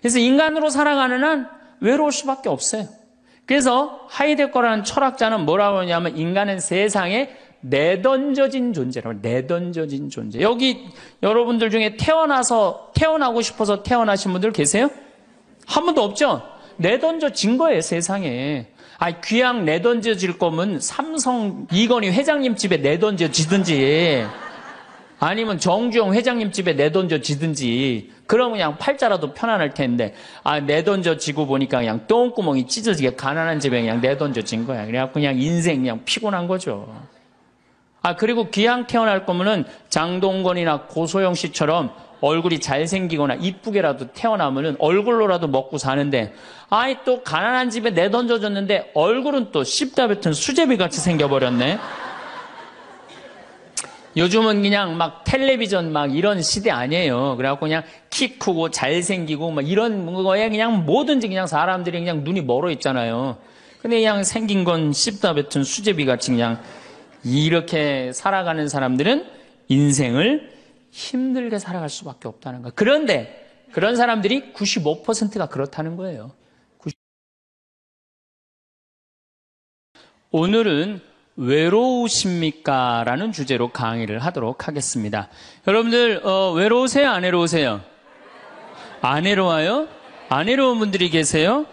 그래서 인간으로 살아가는 한 외로울 수밖에 없어요. 그래서 하이데거라는 철학자는 뭐라고 하냐면 인간은 세상에 내던져진 존재라고. 내던져진 존재. 여기 여러분들 중에 태어나고 싶어서 태어나신 분들 계세요? 한 분도 없죠? 내던져진 거예요, 세상에. 귀양 내던져질 거면 삼성 이건희 회장님 집에 내던져지든지 아니면 정주영 회장님 집에 내던져지든지 그러면 그냥 팔자라도 편안할 텐데 내던져지고 보니까 그냥 똥구멍이 찢어지게 가난한 집에 그냥 내던져진 거야. 그래갖고 그냥 인생 그냥 피곤한 거죠. 그리고 귀양 태어날 거면은 장동건이나 고소영 씨처럼 얼굴이 잘생기거나 이쁘게라도 태어나면은 얼굴로라도 먹고 사는데 또 가난한 집에 내던져졌는데 얼굴은 또 씹다 뱉은 수제비같이 생겨버렸네. 요즘은 그냥 막 텔레비전 막 이런 시대 아니에요. 그래갖고 그냥 키 크고 잘생기고 막 이런 거에 그냥 뭐든지 그냥 사람들이 그냥 눈이 멀어 있잖아요. 근데 그냥 생긴 건 씹다 뱉은 수제비같이 그냥 이렇게 살아가는 사람들은 인생을 힘들게 살아갈 수밖에 없다는 거예요. 그런데 그런 사람들이 95%가 그렇다는 거예요. 오늘은 외로우십니까? 라는 주제로 강의를 하도록 하겠습니다. 여러분들 외로우세요? 안 외로우세요? 안 외로워요? 안 외로운 분들이 계세요?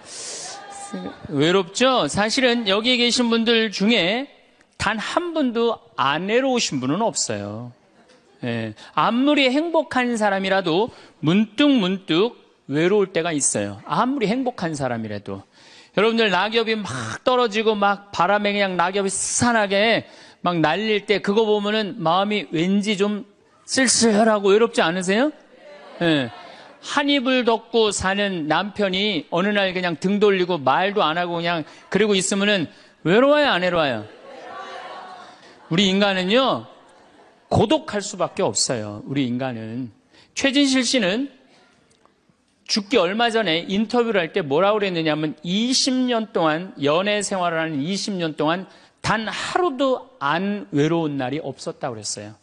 외롭죠? 사실은 여기 계신 분들 중에 단 한 분도 안 외로우신 분은 없어요. 예, 아무리 행복한 사람이라도 문득 외로울 때가 있어요. 아무리 행복한 사람이라도. 여러분들 낙엽이 막 떨어지고 막 바람에 그냥 낙엽이 스산하게 막 날릴 때 그거 보면은 마음이 왠지 좀 쓸쓸하고 외롭지 않으세요? 예. 한 입을 덮고 사는 남편이 어느 날 그냥 등 돌리고 말도 안 하고 그냥 그러고 있으면은 외로워요, 안 외로워요? 우리 인간은요, 고독할 수밖에 없어요. 우리 인간은. 최진실 씨는 죽기 얼마 전에 인터뷰를 할 때 뭐라고 그랬느냐면 20년 동안 연애 생활을 하는 20년 동안 단 하루도 안 외로운 날이 없었다고 그랬어요.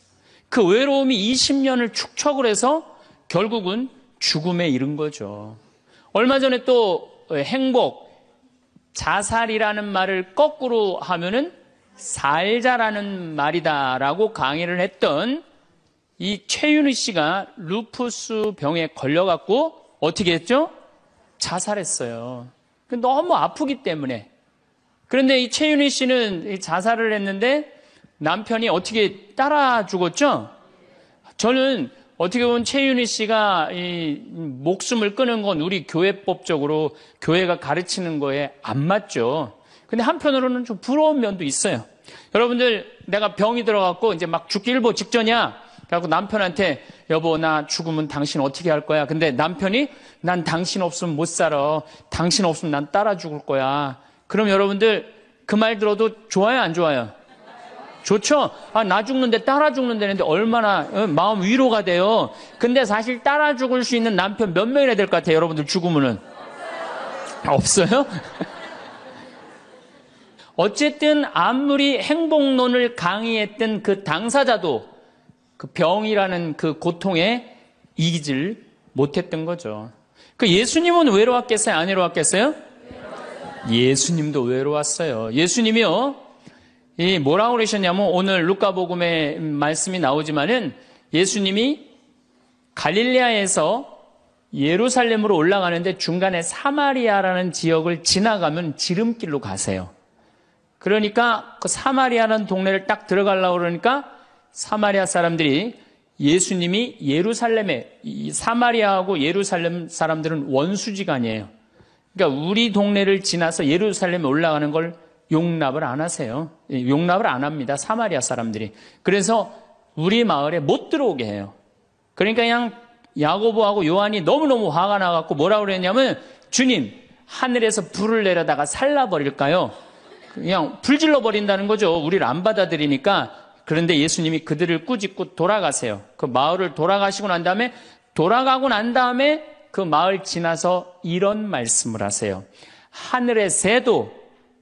그 외로움이 20년을 축적을 해서 결국은 죽음에 이른 거죠. 얼마 전에 또 행복, 자살이라는 말을 거꾸로 하면은 살자라는 말이다라고 강의를 했던 이 최윤희 씨가 루푸스 병에 걸려갖고 어떻게 했죠? 자살했어요. 너무 아프기 때문에. 그런데 이 최윤희 씨는 자살을 했는데 남편이 어떻게 따라 죽었죠? 저는 어떻게 보면 최윤희 씨가 이 목숨을 끊은 건 우리 교회법적으로 교회가 가르치는 거에 안 맞죠. 근데 한편으로는 좀 부러운 면도 있어요. 여러분들, 내가 병이 들어갖고 이제 막 죽기 일보 직전이야. 그래갖고 남편한테 여보, 나 죽으면 당신 어떻게 할 거야? 근데 남편이 난 당신 없으면 못 살아. 당신 없으면 난 따라 죽을 거야. 그럼 여러분들 그 말 들어도 좋아요, 안 좋아요? 좋죠? 나 죽는데 따라 죽는다는데 얼마나 마음 위로가 돼요. 근데 사실 따라 죽을 수 있는 남편 몇 명이나 될 것 같아요, 여러분들 죽으면은? 없어요? 어쨌든 아무리 행복론을 강의했던 그 당사자도 그 병이라는 그 고통에 이기질 못했던 거죠. 그 예수님은 외로웠겠어요? 안 외로웠겠어요? 예수님도 외로웠어요. 예수님이요, 뭐라고 그러셨냐면 오늘 루카복음에 말씀이 나오지만은 예수님이 갈릴레아에서 예루살렘으로 올라가는데 중간에 사마리아라는 지역을 지나가면 지름길로 가세요. 그러니까 그 사마리아라는 동네를 딱 들어가려고 그러니까 사마리아 사람들이 예수님이 예루살렘에, 이 사마리아하고 예루살렘 사람들은 원수지간이에요. 그러니까 우리 동네를 지나서 예루살렘에 올라가는 걸 용납을 안 하세요. 용납을 안 합니다, 사마리아 사람들이. 그래서 우리 마을에 못 들어오게 해요. 그러니까 그냥 야고보하고 요한이 너무너무 화가 나갖고 뭐라고 그랬냐면, 주님, 하늘에서 불을 내려다가 살라버릴까요? 그냥 불질러 버린다는 거죠. 우리를 안 받아들이니까. 그런데 예수님이 그들을 꾸짖고 돌아가세요. 그 마을을 돌아가시고 난 다음에, 돌아가고 난 다음에 그 마을 지나서 이런 말씀을 하세요. 하늘의 새도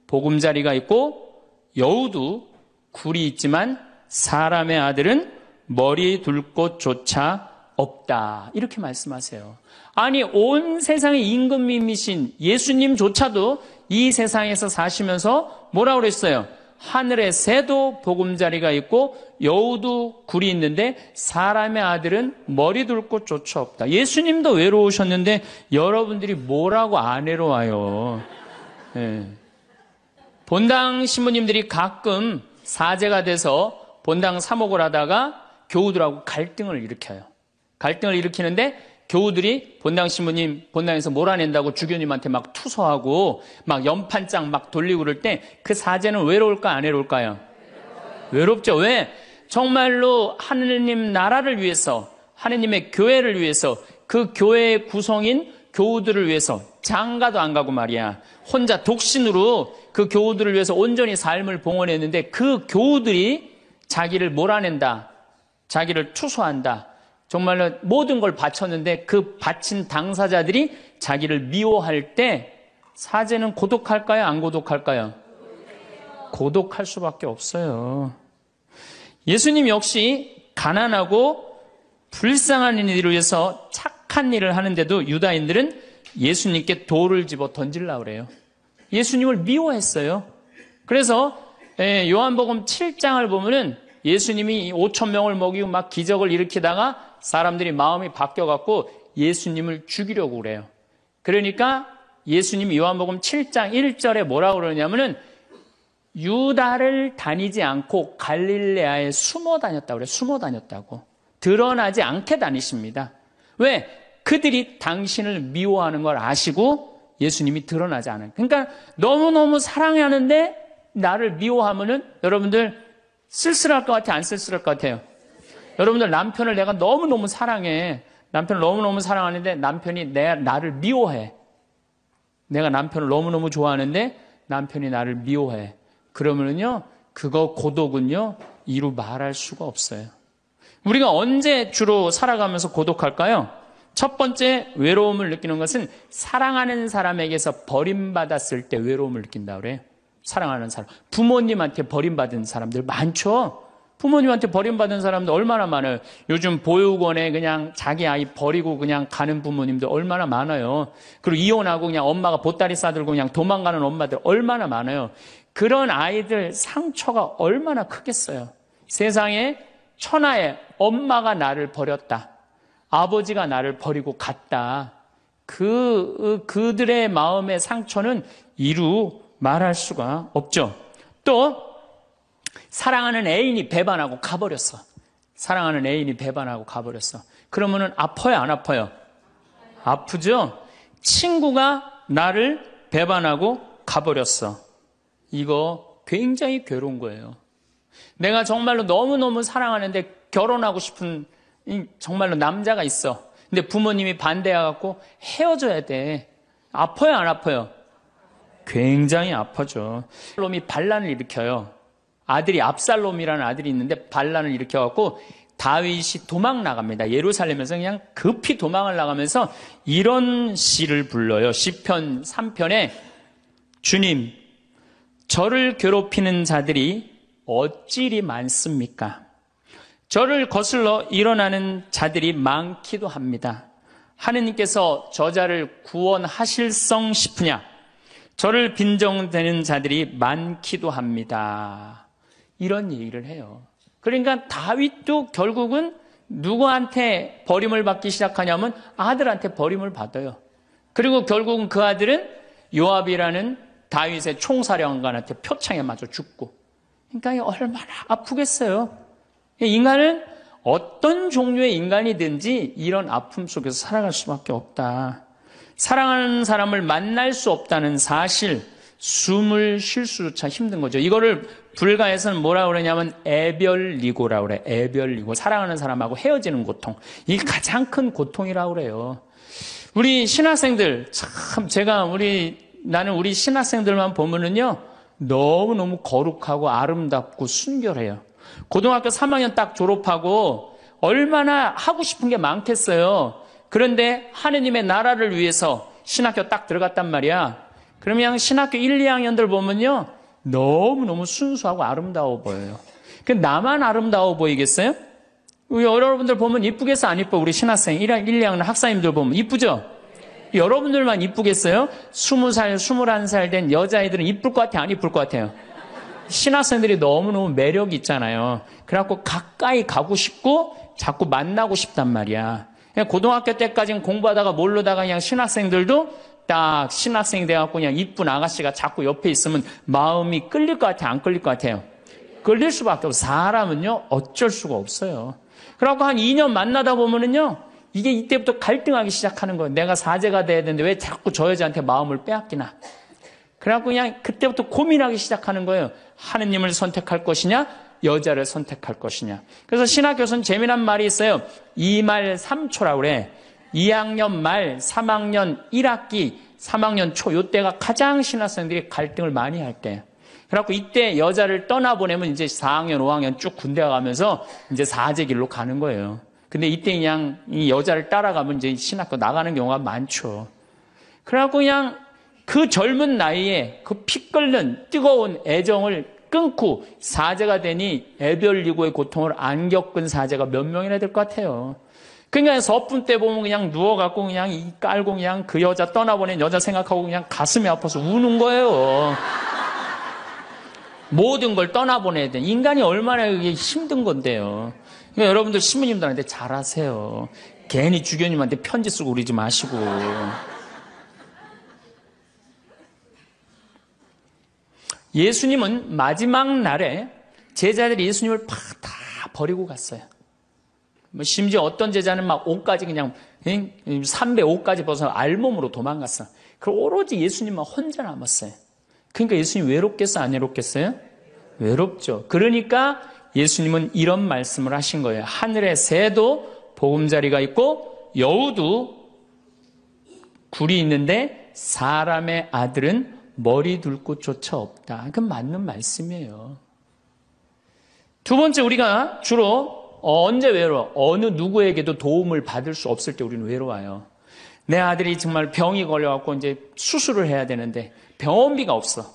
보금자리가 있고 여우도 굴이 있지만 사람의 아들은 머리 둘 곳조차 없다. 이렇게 말씀하세요. 아니, 온 세상의 임금님이신 예수님조차도 이 세상에서 사시면서 뭐라고 그랬어요? 하늘에 새도 보금자리가 있고 여우도 굴이 있는데 사람의 아들은 머리 둘 곳조차 없다. 예수님도 외로우셨는데 여러분들이 뭐라고 안 외로워요? 예. 본당 신부님들이 가끔 사제가 돼서 본당 사목을 하다가 교우들하고 갈등을 일으켜요. 갈등을 일으키는데 교우들이 본당 신부님 본당에서 몰아낸다고 주교님한테 막 투서하고 막 연판장 막 돌리고 그럴 때 그 사제는 외로울까 안 외로울까요? 외롭죠. 왜? 정말로 하느님 나라를 위해서, 하느님의 교회를 위해서, 그 교회의 구성인 교우들을 위해서 장가도 안 가고 말이야. 혼자 독신으로 그 교우들을 위해서 온전히 삶을 봉헌했는데 그 교우들이 자기를 몰아낸다, 자기를 투소한다, 정말로 모든 걸 바쳤는데 그 바친 당사자들이 자기를 미워할 때 사제는 고독할까요? 안 고독할까요? 고독할 수밖에 없어요. 예수님 역시 가난하고 불쌍한 이들을 위해서 착한 일을 하는데도 유다인들은 예수님께 돌을 집어 던지려고 그래요. 예수님을 미워했어요. 그래서 요한복음 7장을 보면은 예수님이 5천 명을 먹이고 막 기적을 일으키다가 사람들이 마음이 바뀌어갖고 예수님을 죽이려고 그래요. 그러니까 예수님이 요한복음 7장 1절에 뭐라고 그러냐면은 유다를 다니지 않고 갈릴레아에 숨어 다녔다고 그래요. 숨어 다녔다고. 드러나지 않게 다니십니다. 왜? 그들이 당신을 미워하는 걸 아시고 예수님이 드러나지 않아요. 그러니까 너무너무 사랑하는데 나를 미워하면은 여러분들 쓸쓸할 것 같아요? 안 쓸쓸할 것 같아요? 여러분들 남편을 내가 너무너무 사랑해. 남편을 너무너무 사랑하는데 남편이 나를 미워해. 내가 남편을 너무너무 좋아하는데 남편이 나를 미워해. 그러면은요, 그거 고독은요, 이루 말할 수가 없어요. 우리가 언제 주로 살아가면서 고독할까요? 첫 번째 외로움을 느끼는 것은 사랑하는 사람에게서 버림받았을 때 외로움을 느낀다 그래요. 사랑하는 사람. 부모님한테 버림받은 사람들 많죠? 부모님한테 버림받은 사람들 얼마나 많아요. 요즘 보육원에 그냥 자기 아이 버리고 그냥 가는 부모님들 얼마나 많아요. 그리고 이혼하고 그냥 엄마가 보따리 싸들고 그냥 도망가는 엄마들 얼마나 많아요. 그런 아이들 상처가 얼마나 크겠어요. 세상에 천하에 엄마가 나를 버렸다. 아버지가 나를 버리고 갔다. 그들의 마음의 상처는 이루 말할 수가 없죠. 또 사랑하는 애인이 배반하고 가버렸어. 사랑하는 애인이 배반하고 가버렸어. 그러면은 아파요, 안 아파요? 아프죠? 친구가 나를 배반하고 가버렸어. 이거 굉장히 괴로운 거예요. 내가 정말로 너무너무 사랑하는데 결혼하고 싶은 정말로 남자가 있어. 근데 부모님이 반대해갖고 헤어져야 돼. 아파요, 안 아파요? 굉장히 아파죠. 압살롬이 반란을 일으켜요. 아들이 압살롬이라는 아들이 있는데 반란을 일으켜갖고 다윗이 도망 나갑니다. 예루살렘에서 그냥 급히 도망을 나가면서 이런 시를 불러요. 시편 3편에 주님, 저를 괴롭히는 자들이 어찌리 많습니까? 저를 거슬러 일어나는 자들이 많기도 합니다. 하느님께서 저자를 구원하실성 싶으냐? 저를 빈정대는 자들이 많기도 합니다. 이런 얘기를 해요. 그러니까 다윗도 결국은 누구한테 버림을 받기 시작하냐면 아들한테 버림을 받아요. 그리고 결국은 그 아들은 요압이라는 다윗의 총사령관한테 표창에 맞아 죽고. 그러니까 얼마나 아프겠어요. 인간은 어떤 종류의 인간이든지 이런 아픔 속에서 살아갈 수밖에 없다. 사랑하는 사람을 만날 수 없다는 사실, 숨을 쉴 수조차 힘든 거죠. 이거를 불가에서는 뭐라고 그러냐면 애별리고라고 그래. 애별리고. 사랑하는 사람하고 헤어지는 고통. 이게 가장 큰 고통이라고 그래요. 우리 신학생들, 참 나는 우리 신학생들만 보면은요, 너무너무 거룩하고 아름답고 순결해요. 고등학교 3학년 딱 졸업하고 얼마나 하고 싶은 게 많겠어요. 그런데 하느님의 나라를 위해서 신학교 딱 들어갔단 말이야. 그러면 신학교 1, 2학년들 보면요, 너무너무 순수하고 아름다워 보여요. 나만 아름다워 보이겠어요? 여러분들 보면 이쁘겠어, 안 이뻐? 우리 신학생 1, 2학년 학사님들 보면 이쁘죠? 여러분들만 이쁘겠어요? 20살, 21살 된 여자애들은 이쁠 것 같아요, 안 이쁠 것 같아요? 신학생들이 너무너무 매력이 있잖아요. 그래갖고 가까이 가고 싶고 자꾸 만나고 싶단 말이야. 고등학교 때까지는 공부하다가 모르다가 그냥 신학생들도 딱 신학생이 돼갖고 그냥 이쁜 아가씨가 자꾸 옆에 있으면 마음이 끌릴 것 같아요, 안 끌릴 것 같아요? 끌릴 수밖에 없어요. 사람은요, 어쩔 수가 없어요. 그래갖고 한 2년 만나다 보면은요, 이게 이때부터 갈등하기 시작하는 거예요. 내가 사제가 돼야 되는데 왜 자꾸 저 여자한테 마음을 빼앗기나. 그래갖고 그냥 그때부터 고민하기 시작하는 거예요. 하느님을 선택할 것이냐, 여자를 선택할 것이냐. 그래서 신학교에서는 재미난 말이 있어요. 2말 3초라고 그래. 2학년 말, 3학년 1학기, 3학년 초, 요때가 가장 신학생들이 갈등을 많이 할 때예요. 그래갖고 이때 여자를 떠나보내면 이제 4학년, 5학년 쭉 군대 가면서 이제 사제 길로 가는 거예요. 근데 이때 그냥 이 여자를 따라가면 이제 신학교 나가는 경우가 많죠. 그래갖고 그냥 그 젊은 나이에 그 피 끓는 뜨거운 애정을 끊고 사제가 되니 애별리고의 고통을 안 겪은 사제가 몇 명이나 될 것 같아요. 그러니까 서푼 때 보면 그냥 누워갖고 그냥 이 깔고 그냥 그 여자 떠나보낸 여자 생각하고 그냥 가슴이 아파서 우는 거예요. 모든 걸 떠나보내야 돼. 인간이 얼마나 그게 힘든 건데요. 그러니까 여러분들 신부님들한테 잘하세요. 괜히 주교님한테 편지 쓰고 그러지 마시고. 예수님은 마지막 날에 제자들이 예수님을 다 버리고 갔어요. 심지어 어떤 제자는 막 옷까지 그냥 삼배 옷까지 벗어 알몸으로 도망갔어. 그리고 오로지 예수님만 혼자 남았어요. 그러니까 예수님 외롭겠어, 안 외롭겠어요? 외롭죠. 그러니까 예수님은 이런 말씀을 하신 거예요. 하늘에 새도 보금자리가 있고 여우도 굴이 있는데 사람의 아들은 머리 둘 곳조차 없다. 그건 맞는 말씀이에요. 두 번째, 우리가 주로 언제 외로워? 어느 누구에게도 도움을 받을 수 없을 때 우리는 외로워요. 내 아들이 정말 병이 걸려갖고 이제 수술을 해야 되는데 병원비가 없어.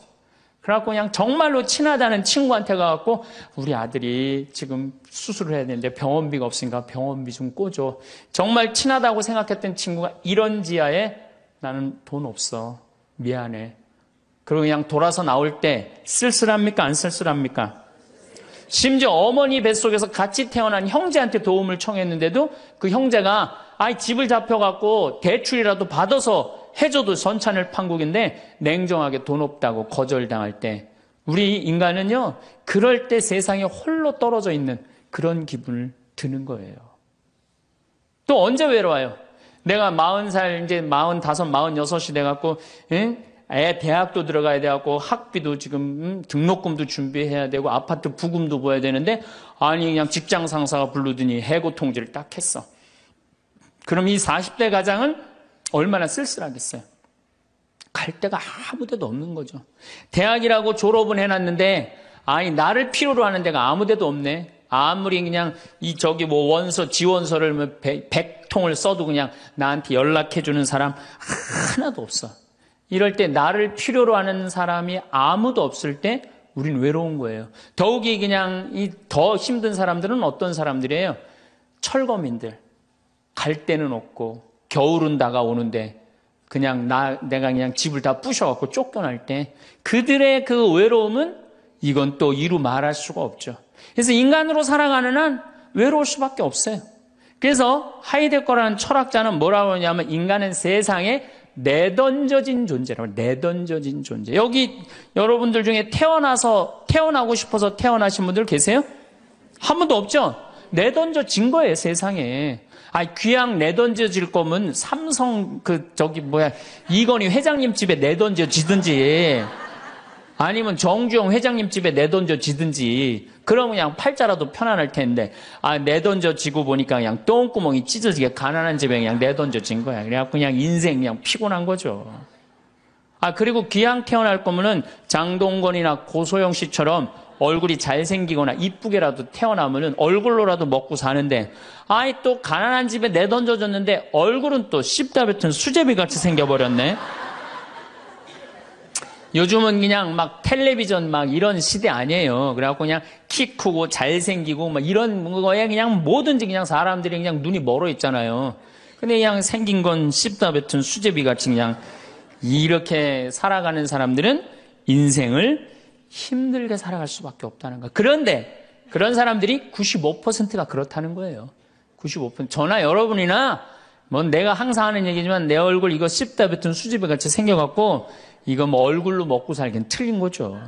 그래갖고 그냥 정말로 친하다는 친구한테 가갖고 우리 아들이 지금 수술을 해야 되는데 병원비가 없으니까 병원비 좀 꿔줘. 정말 친하다고 생각했던 친구가 이런 지하에 나는 돈 없어. 미안해. 그리고 그냥 돌아서 나올 때 쓸쓸합니까? 안 쓸쓸합니까? 심지어 어머니 뱃속에서 같이 태어난 형제한테 도움을 청했는데도 그 형제가 집을 잡혀갖고 대출이라도 받아서 해줘도 선찬을 판국인데 냉정하게 돈 없다고 거절당할 때 우리 인간은요, 그럴 때 세상에 홀로 떨어져 있는 그런 기분을 드는 거예요. 또 언제 외로워요? 내가 40살, 이제 45, 46이 돼갖고 애 대학도 들어가야 돼갖고 학비도 지금 등록금도 준비해야 되고 아파트 부금도 보여야 되는데 아니 그냥 직장 상사가 부르더니 해고 통지를 딱 했어. 그럼 이 40대 가장은 얼마나 쓸쓸하겠어요. 갈 데가 아무 데도 없는 거죠. 대학이라고 졸업은 해놨는데 나를 필요로 하는 데가 아무 데도 없네. 아무리 그냥 원서 지원서를 100통을 써도 그냥 나한테 연락해주는 사람 하나도 없어. 이럴 때 나를 필요로 하는 사람이 아무도 없을 때 우린 외로운 거예요. 더욱이 그냥 더 힘든 사람들은 어떤 사람들이에요? 철거민들. 갈 데는 없고 겨울은 다가오는데 그냥 내가 그냥 집을 다 부셔갖고 쫓겨날 때 그들의 그 외로움은 이건 또 이루 말할 수가 없죠. 그래서 인간으로 살아가는 한 외로울 수밖에 없어요. 그래서 하이데거라는 철학자는 뭐라고 하냐면 인간은 세상에 내던져진 존재라고. 내던져진 존재. 여기 여러분들 중에 태어나고 싶어서 태어나신 분들 계세요? 한 분도 없죠? 내던져진 거예요, 세상에. 귀양 내던져질 거면 삼성 이건희 회장님 집에 내던져지든지 아니면 정주영 회장님 집에 내던져지든지 그러면 그냥 팔자라도 편안할 텐데 내던져지고 보니까 그냥 똥구멍이 찢어지게 가난한 집에 그냥 내던져진 거야. 그래갖고 그냥 인생 그냥 피곤한 거죠. 그리고 귀양 태어날 거면은 장동건이나 고소영 씨처럼 얼굴이 잘생기거나 이쁘게라도 태어나면은 얼굴로라도 먹고 사는데 또 가난한 집에 내던져졌는데 얼굴은 또 씹다 뱉은 수제비 같이 생겨버렸네. 요즘은 그냥 막 텔레비전 막 이런 시대 아니에요. 그래갖고 그냥 키 크고 잘생기고 막 이런 거에 그냥 뭐든지 그냥 사람들이 그냥 눈이 멀어 있잖아요. 근데 그냥 생긴 건 씹다 뱉은 수제비 같이 그냥 이렇게 살아가는 사람들은 인생을 힘들게 살아갈 수밖에 없다는 거예요. 그런데 그런 사람들이 95%가 그렇다는 거예요. 95%. 저나 여러분이나 뭐 내가 항상 하는 얘기지만 내 얼굴 이거 씹다 뱉은 수제비 같이 생겨갖고 이거 뭐 얼굴로 먹고 살기엔 틀린 거죠.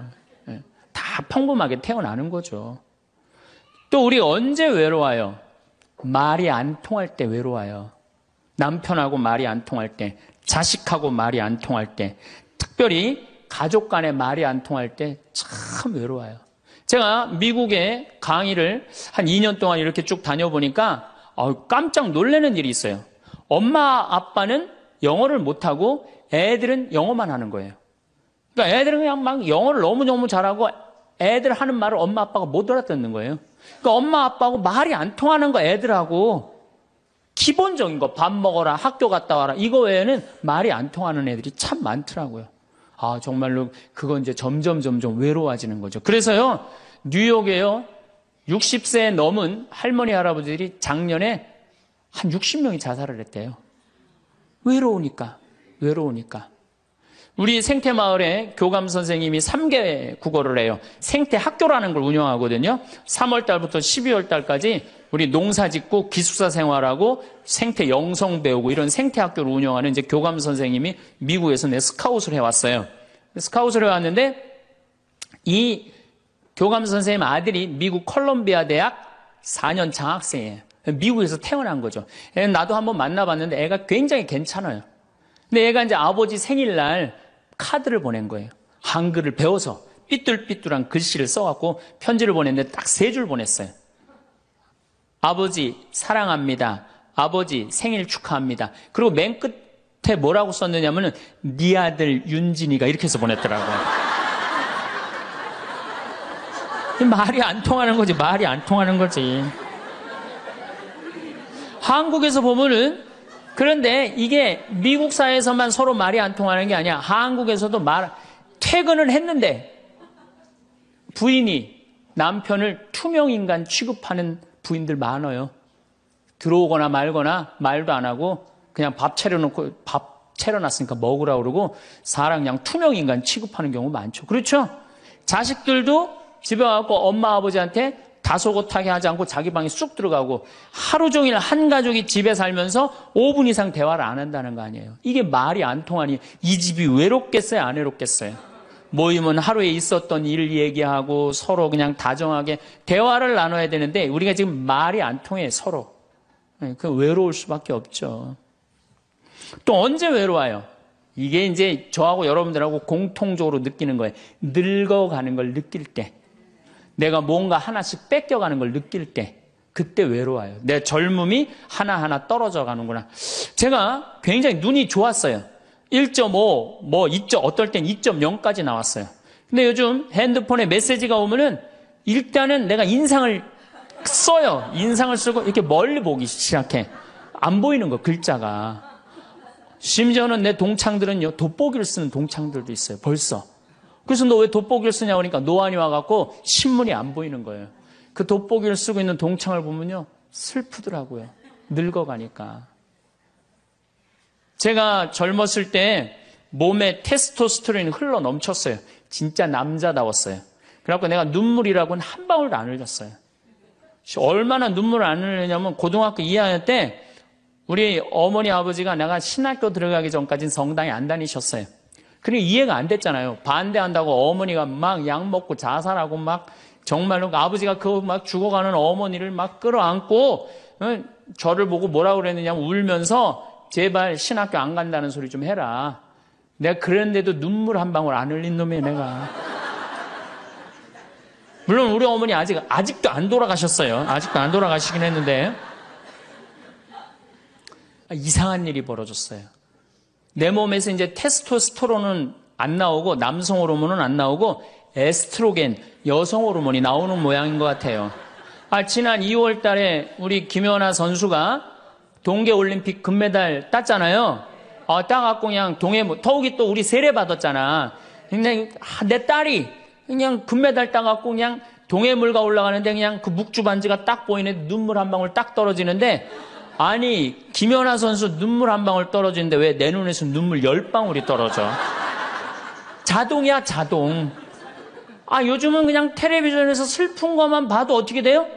다 평범하게 태어나는 거죠. 또 우리 언제 외로워요? 말이 안 통할 때 외로워요. 남편하고 말이 안 통할 때, 자식하고 말이 안 통할 때, 특별히 가족 간에 말이 안 통할 때 참 외로워요. 제가 미국에 강의를 한 2년 동안 이렇게 쭉 다녀보니까 깜짝 놀라는 일이 있어요. 엄마 아빠는 영어를 못하고 애들은 영어만 하는 거예요. 그러니까 애들은 그냥 막 영어를 너무너무 잘하고 애들 하는 말을 엄마 아빠가 못 알아듣는 거예요. 그러니까 엄마 아빠하고 말이 안 통하는 거 애들하고 기본적인 거 밥 먹어라, 학교 갔다 와라 이거 외에는 말이 안 통하는 애들이 참 많더라고요. 정말로 그건 이제 점점 외로워지는 거죠. 그래서요, 뉴욕에요, 60세 넘은 할머니, 할아버지들이 작년에 한 60명이 자살을 했대요. 외로우니까. 우리 생태마을에 교감 선생님이 3개 국어를 해요. 생태학교라는 걸 운영하거든요. 3월 달부터 12월 달까지 우리 농사 짓고 기숙사 생활하고 생태 영성 배우고 이런 생태학교를 운영하는 이제 교감 선생님이 미국에서 스카웃을 해왔어요. 스카웃을 해왔는데 이 교감 선생님 아들이 미국 컬럼비아 대학 4년 장학생이에요. 미국에서 태어난 거죠. 나도 한번 만나봤는데 애가 굉장히 괜찮아요. 근데 얘가 이제 아버지 생일날 카드를 보낸 거예요. 한글을 배워서 삐뚤삐뚤한 글씨를 써갖고 편지를 보냈는데 딱 3줄 보냈어요. 아버지 사랑합니다. 아버지 생일 축하합니다. 그리고 맨 끝에 뭐라고 썼느냐면은 네 아들 윤진이가 이렇게 해서 보냈더라고요. 말이 안 통하는 거지. 말이 안 통하는 거지. 한국에서 보면은 그런데 이게 미국 사회에서만 서로 말이 안 통하는 게 아니야. 한국에서도 퇴근을 했는데 부인이 남편을 투명인간 취급하는 부인들 많아요. 들어오거나 말거나 말도 안 하고 그냥 밥 차려놨으니까 먹으라고 그러고 사람 그냥 투명인간 취급하는 경우 많죠. 그렇죠? 자식들도 집에 와서 엄마 아버지한테 다소곳하게 하지 않고 자기 방에 쑥 들어가고 하루 종일 한 가족이 집에 살면서 5분 이상 대화를 안 한다는 거 아니에요. 이게 말이 안 통하니 이 집이 외롭겠어요? 안 외롭겠어요? 모이면 하루에 있었던 일 얘기하고 서로 그냥 다정하게 대화를 나눠야 되는데 우리가 지금 말이 안 통해 서로. 그 외로울 수밖에 없죠. 또 언제 외로워요? 이게 이제 저하고 여러분들하고 공통적으로 느끼는 거예요. 늙어가는 걸 느낄 때. 내가 뭔가 하나씩 뺏겨가는 걸 느낄 때 그때 외로워요. 내 젊음이 하나하나 떨어져 가는구나. 제가 굉장히 눈이 좋았어요. 1.5, 어떨 땐 2.0까지 나왔어요. 근데 요즘 핸드폰에 메시지가 오면은 일단은 내가 인상을 써요. 인상을 쓰고 이렇게 멀리 보기 시작해. 안 보이는 거, 글자가. 심지어는 내 동창들은요, 돋보기를 쓰는 동창들도 있어요. 벌써. 그래서 너 왜 돋보기를 쓰냐고 하니까 노안이 와갖고 신문이 안 보이는 거예요. 그 돋보기를 쓰고 있는 동창을 보면요, 슬프더라고요. 늙어가니까. 제가 젊었을 때 몸에 테스토스테론이 흘러 넘쳤어요. 진짜 남자다웠어요. 그래갖고 내가 눈물이라고는 한 방울도 안 흘렸어요. 얼마나 눈물을 안 흘리냐면 고등학교 2학년 때 우리 어머니 아버지가 내가 신학교 들어가기 전까지는 성당에 안 다니셨어요. 그러니까 이해가 안 됐잖아요. 반대한다고 어머니가 막 약 먹고 자살하고 막 정말로 아버지가 그 막 죽어가는 어머니를 막 끌어안고 저를 보고 뭐라고 그랬느냐면 울면서 제발 신학교 안 간다는 소리 좀 해라. 내가 그랬는데도 눈물 한 방울 안 흘린 놈이에요, 내가. 물론 우리 어머니 아직도 안 돌아가셨어요. 아직도 안 돌아가시긴 했는데 이상한 일이 벌어졌어요. 내 몸에서 이제 테스토스테론은 안 나오고 남성 호르몬은 안 나오고 에스트로겐, 여성 호르몬이 나오는 모양인 것 같아요. 지난 2월 달에 우리 김연아 선수가 동계올림픽 금메달 땄잖아요. 따갖고 그냥 더욱이 또 우리 세례 받았잖아. 그냥 내 딸이 그냥 금메달 따갖고 그냥 동해물가 올라가는데 그냥 그 묵주 반지가 딱 보이는데 눈물 한 방울 딱 떨어지는데, 아니 김연아 선수 눈물 한 방울 떨어지는데 왜 내 눈에서 눈물 10방울이 떨어져? 자동이야, 자동. 요즘은 그냥 텔레비전에서 슬픈 것만 봐도 어떻게 돼요?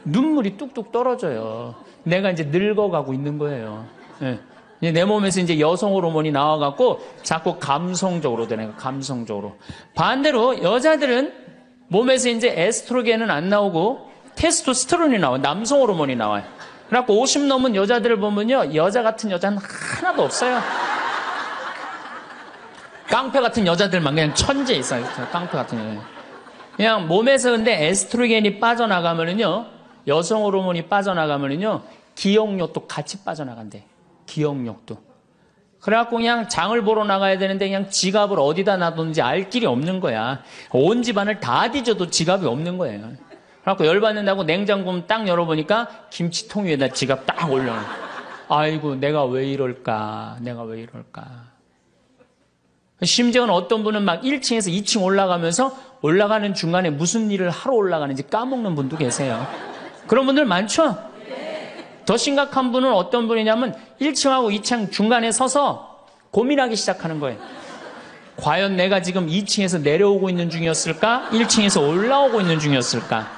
눈물이 뚝뚝 떨어져요. 내가 이제 늙어가고 있는 거예요. 네. 내 몸에서 이제 여성 호르몬이 나와갖고 자꾸 감성적으로 되는 거예요. 감성적으로. 반대로 여자들은 몸에서 이제 에스트로겐은 안 나오고 테스토스테론이 나와요. 남성 호르몬이 나와요. 그래갖고 50 넘은 여자들을 보면요, 여자 같은 여자는 하나도 없어요. 깡패 같은 여자들만 그냥 천재 있어요. 깡패 같은 여자. 그냥 몸에서 근데 에스트로겐이 빠져나가면은요, 여성 호르몬이 빠져나가면은요, 기억력도 같이 빠져나간대. 기억력도. 그래갖고 그냥 장을 보러 나가야 되는데 그냥 지갑을 어디다 놔뒀는지 알 길이 없는 거야. 온 집안을 다 뒤져도 지갑이 없는 거예요. 그래갖고 열받는다고 냉장고 딱 열어보니까 김치통 위에다 지갑 딱 올려놔. 아이고, 내가 왜 이럴까? 내가 왜 이럴까? 심지어는 어떤 분은 막 1층에서 2층 올라가면서 올라가는 중간에 무슨 일을 하러 올라가는지 까먹는 분도 계세요. 그런 분들 많죠? 더 심각한 분은 어떤 분이냐면 1층하고 2층 중간에 서서 고민하기 시작하는 거예요. 과연 내가 지금 2층에서 내려오고 있는 중이었을까? 1층에서 올라오고 있는 중이었을까?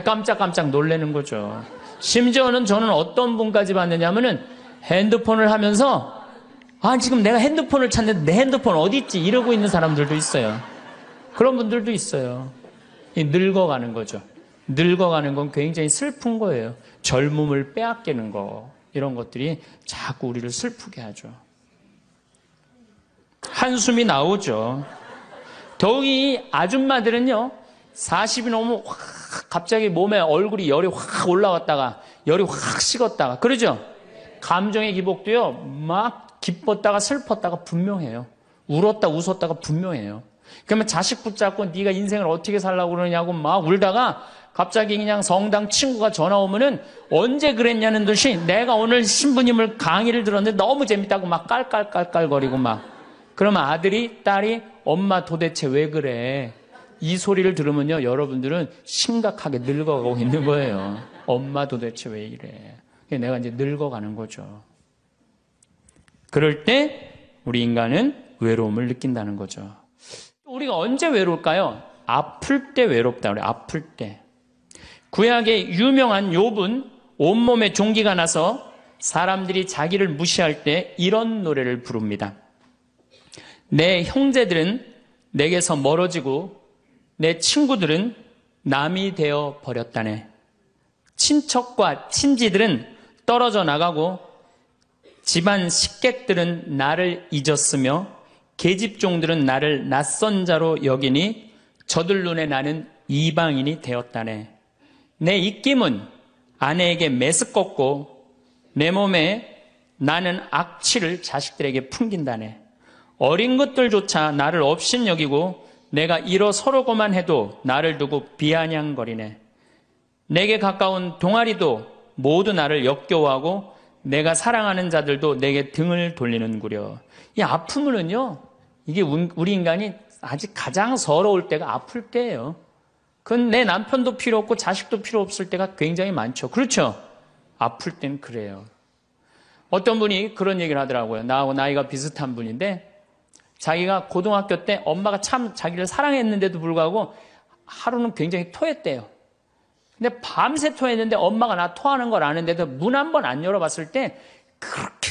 깜짝깜짝 놀라는 거죠. 심지어는 저는 어떤 분까지 봤느냐면은 핸드폰을 하면서 지금 내가 핸드폰을 찾는데 내 핸드폰 어디 있지? 이러고 있는 사람들도 있어요. 그런 분들도 있어요. 늙어가는 거죠. 늙어가는 건 굉장히 슬픈 거예요. 젊음을 빼앗기는 거, 이런 것들이 자꾸 우리를 슬프게 하죠. 한숨이 나오죠. 더욱이 아줌마들은요, 40이 넘으면 갑자기 몸에 얼굴이 열이 확 올라왔다가 열이 확 식었다가 그러죠. 감정의 기복도요, 막 기뻤다가 슬펐다가 분명해요. 울었다 웃었다가 분명해요. 그러면 자식 붙잡고 네가 인생을 어떻게 살라고 그러냐고 막 울다가 갑자기 그냥 성당 친구가 전화 오면은 언제 그랬냐는 듯이 내가 오늘 신부님을 강의를 들었는데 너무 재밌다고 막 깔깔깔깔거리고 막. 그러면 아들이, 딸이 엄마 도대체 왜 그래? 이 소리를 들으면요, 여러분들은 심각하게 늙어가고 있는 거예요. 엄마 도대체 왜 이래? 내가 이제 늙어가는 거죠. 그럴 때 우리 인간은 외로움을 느낀다는 거죠. 우리가 언제 외로울까요? 아플 때 외롭다 그래요. 아플 때. 구약의 유명한 욥은 온몸에 종기가 나서 사람들이 자기를 무시할 때 이런 노래를 부릅니다. 내 형제들은 내게서 멀어지고 내 친구들은 남이 되어 버렸다네. 친척과 친지들은 떨어져 나가고 집안 식객들은 나를 잊었으며 계집종들은 나를 낯선 자로 여기니 저들 눈에 나는 이방인이 되었다네. 내 입김은 아내에게 메스껍고 내 몸에 나는 악취를 자식들에게 풍긴다네. 어린 것들조차 나를 업신여기고 내가 일어서려고만 해도 나를 두고 비아냥거리네. 내게 가까운 동아리도 모두 나를 역겨워하고 내가 사랑하는 자들도 내게 등을 돌리는구려. 이 아픔은요, 이게 우리 인간이 아직 가장 서러울 때가 아플 때예요. 그건 내 남편도 필요 없고 자식도 필요 없을 때가 굉장히 많죠. 그렇죠? 아플 땐 그래요. 어떤 분이 그런 얘기를 하더라고요. 나하고 나이가 비슷한 분인데 자기가 고등학교 때 엄마가 참 자기를 사랑했는데도 불구하고 하루는 굉장히 토했대요. 근데 밤새 토했는데 엄마가 나 토하는 걸 아는데도 문 한 번 안 열어봤을 때 그렇게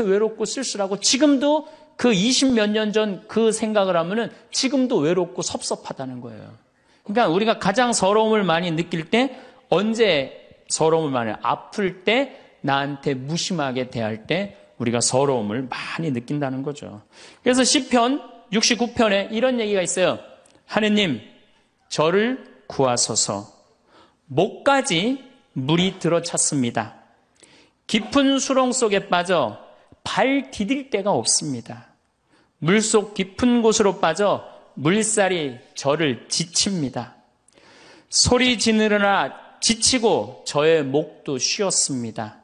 외롭고 쓸쓸하고 지금도 그 20몇 년 전 그 생각을 하면은 지금도 외롭고 섭섭하다는 거예요. 그러니까 우리가 가장 서러움을 많이 느낄 때 언제 서러움을 많이 아플 때 나한테 무심하게 대할 때 우리가 서러움을 많이 느낀다는 거죠. 그래서 시편 69편에 이런 얘기가 있어요. 하느님, 저를 구하소서. 목까지 물이 들어찼습니다. 깊은 수렁 속에 빠져 발 디딜 데가 없습니다. 물속 깊은 곳으로 빠져 물살이 저를 지칩니다. 소리 지르느라 지치고 저의 목도 쉬었습니다.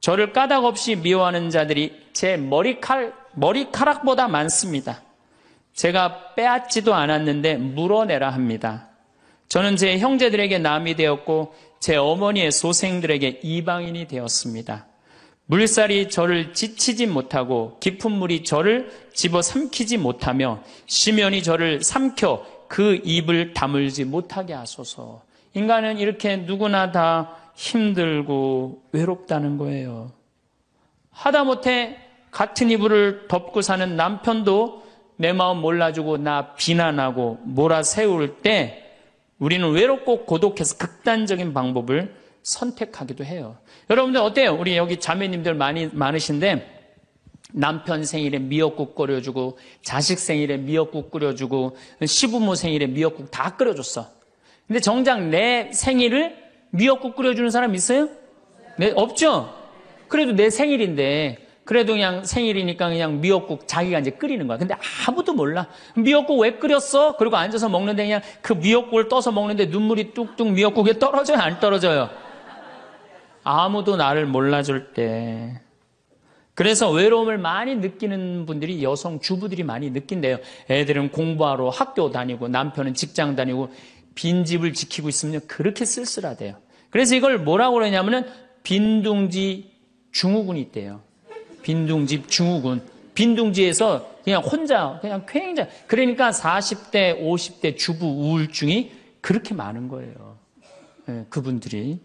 저를 까닭없이 미워하는 자들이 제 머리카락보다 많습니다. 제가 빼앗지도 않았는데 물어내라 합니다. 저는 제 형제들에게 남이 되었고 제 어머니의 소생들에게 이방인이 되었습니다. 물살이 저를 지치지 못하고 깊은 물이 저를 집어삼키지 못하며 심연이 저를 삼켜 그 입을 다물지 못하게 하소서. 인간은 이렇게 누구나 다 힘들고 외롭다는 거예요. 하다못해 같은 이불을 덮고 사는 남편도 내 마음 몰라주고 나 비난하고 몰아세울 때 우리는 외롭고 고독해서 극단적인 방법을 선택하기도 해요. 여러분들 어때요? 우리 여기 자매님들 많으신데 남편 생일에 미역국 끓여주고 자식 생일에 미역국 끓여주고 시부모 생일에 미역국 다 끓여줬어. 근데 정작 내 생일을 미역국 끓여주는 사람 있어요? 네, 없죠? 그래도 내 생일인데 그래도 그냥 생일이니까 그냥 미역국 자기가 이제 끓이는 거야. 근데 아무도 몰라. 미역국 왜 끓였어? 그리고 앉아서 먹는데 그냥 그 미역국을 떠서 먹는데 눈물이 뚝뚝 미역국에 떨어져요? 안 떨어져요? 아무도 나를 몰라줄 때. 그래서 외로움을 많이 느끼는 분들이 여성 주부들이 많이 느낀대요. 애들은 공부하러 학교 다니고 남편은 직장 다니고 빈집을 지키고 있으면 그렇게 쓸쓸하대요. 그래서 이걸 뭐라고 그러냐면은 빈둥지 증후군이 있대요. 빈둥지 증후군. 빈둥지에서 그냥 혼자, 그냥 굉장히. 그러니까 40대, 50대 주부 우울증이 그렇게 많은 거예요. 네, 그분들이.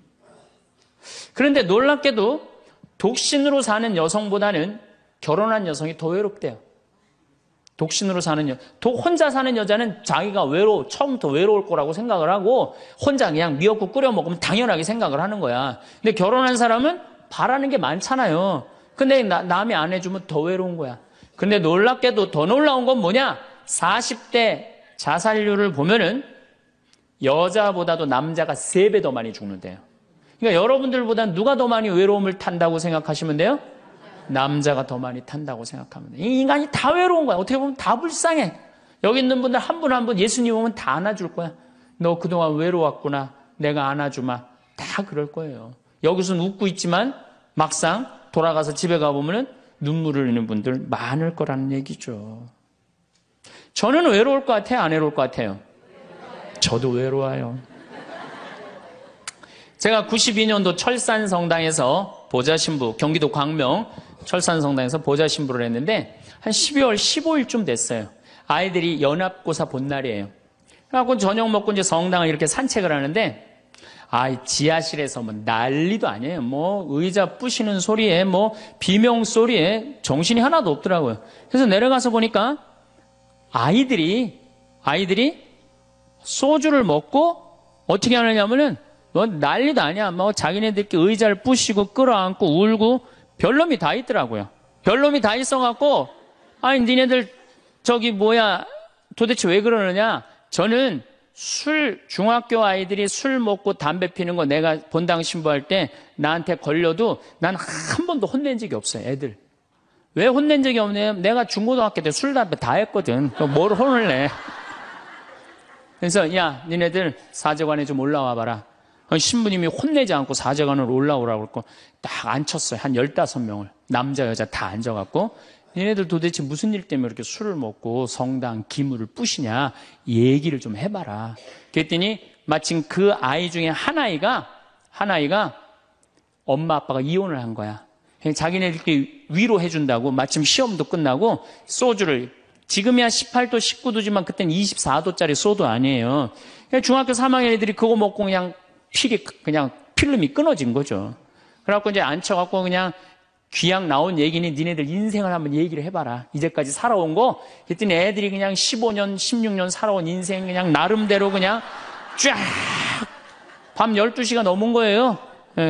그런데 놀랍게도 독신으로 사는 여성보다는 결혼한 여성이 더 외롭대요. 독신으로 사는 혼자 사는 여자는 자기가 처음부터 외로울 거라고 생각을 하고 혼자 그냥 미역국 끓여 먹으면 당연하게 생각을 하는 거야. 근데 결혼한 사람은 바라는 게 많잖아요. 근데 남이 안 해주면 더 외로운 거야. 근데 놀랍게도 더 놀라운 건 뭐냐? 40대 자살률을 보면은 여자보다도 남자가 3배 더 많이 죽는데요. 그러니까 여러분들보다 누가 더 많이 외로움을 탄다고 생각하시면 돼요? 남자가 더 많이 탄다고 생각하면 돼요. 이 인간이 다 외로운 거야. 어떻게 보면 다 불쌍해. 여기 있는 분들 한 분 한 분 예수님 오면 다 안아줄 거야. 너 그동안 외로웠구나. 내가 안아주마. 다 그럴 거예요. 여기서는 웃고 있지만 막상 돌아가서 집에 가보면 눈물을 흘리는 분들 많을 거라는 얘기죠. 저는 외로울 것 같아요? 안 외로울 것 같아요? 저도 외로워요. 제가 92년도 철산성당에서 보좌신부, 경기도 광명 철산성당에서 보좌신부를 했는데 한 12월 15일쯤 됐어요. 아이들이 연합고사 본 날이에요. 그래갖고 저녁 먹고 이제 성당을 이렇게 산책을 하는데 지하실에서 뭐 난리도 아니에요. 뭐 의자 부시는 소리에 뭐 비명 소리에 정신이 하나도 없더라고요. 그래서 내려가서 보니까 아이들이 소주를 먹고 어떻게 하느냐면은 뭐 난리도 아니야. 뭐 자기네들끼리 의자를 부시고 끌어안고 울고 별놈이 다 있더라고요. 별놈이 다 있어갖고 니네들 도대체 왜 그러느냐? 저는 중학교 아이들이 술 먹고 담배 피는 거 내가 본당 신부할 때 나한테 걸려도 난 한 번도 혼낸 적이 없어요. 애들. 왜 혼낸 적이 없냐면 내가 중고등학교 때 술, 담배 다 했거든. 뭘 혼을 내. 그래서 야 니네들 사제관에 좀 올라와 봐라. 신부님이 혼내지 않고 사제관으로 올라오라고 그러고 딱 앉혔어요. 한 15명을. 남자 여자 다 앉아갖고 얘네들 도대체 무슨 일 때문에 이렇게 술을 먹고 성당 기물을 부시냐 얘기를 좀 해봐라. 그랬더니 마침 그 아이 중에 한 아이가 엄마 아빠가 이혼을 한 거야. 자기네들끼리 위로해준다고 마침 시험도 끝나고 소주를 지금이야 18도 19도지만 그때는 24도짜리 소주 아니에요. 중학교 3학년 애들이 그거 먹고 그냥 필름이 끊어진 거죠. 그래갖고 이제 앉혀갖고 그냥 귀양 나온 얘기니 니네들 인생을 한번 얘기를 해봐라. 이제까지 살아온 거. 그랬더니 애들이 그냥 15년, 16년 살아온 인생 그냥 나름대로 그냥 쫙 밤 12시가 넘은 거예요.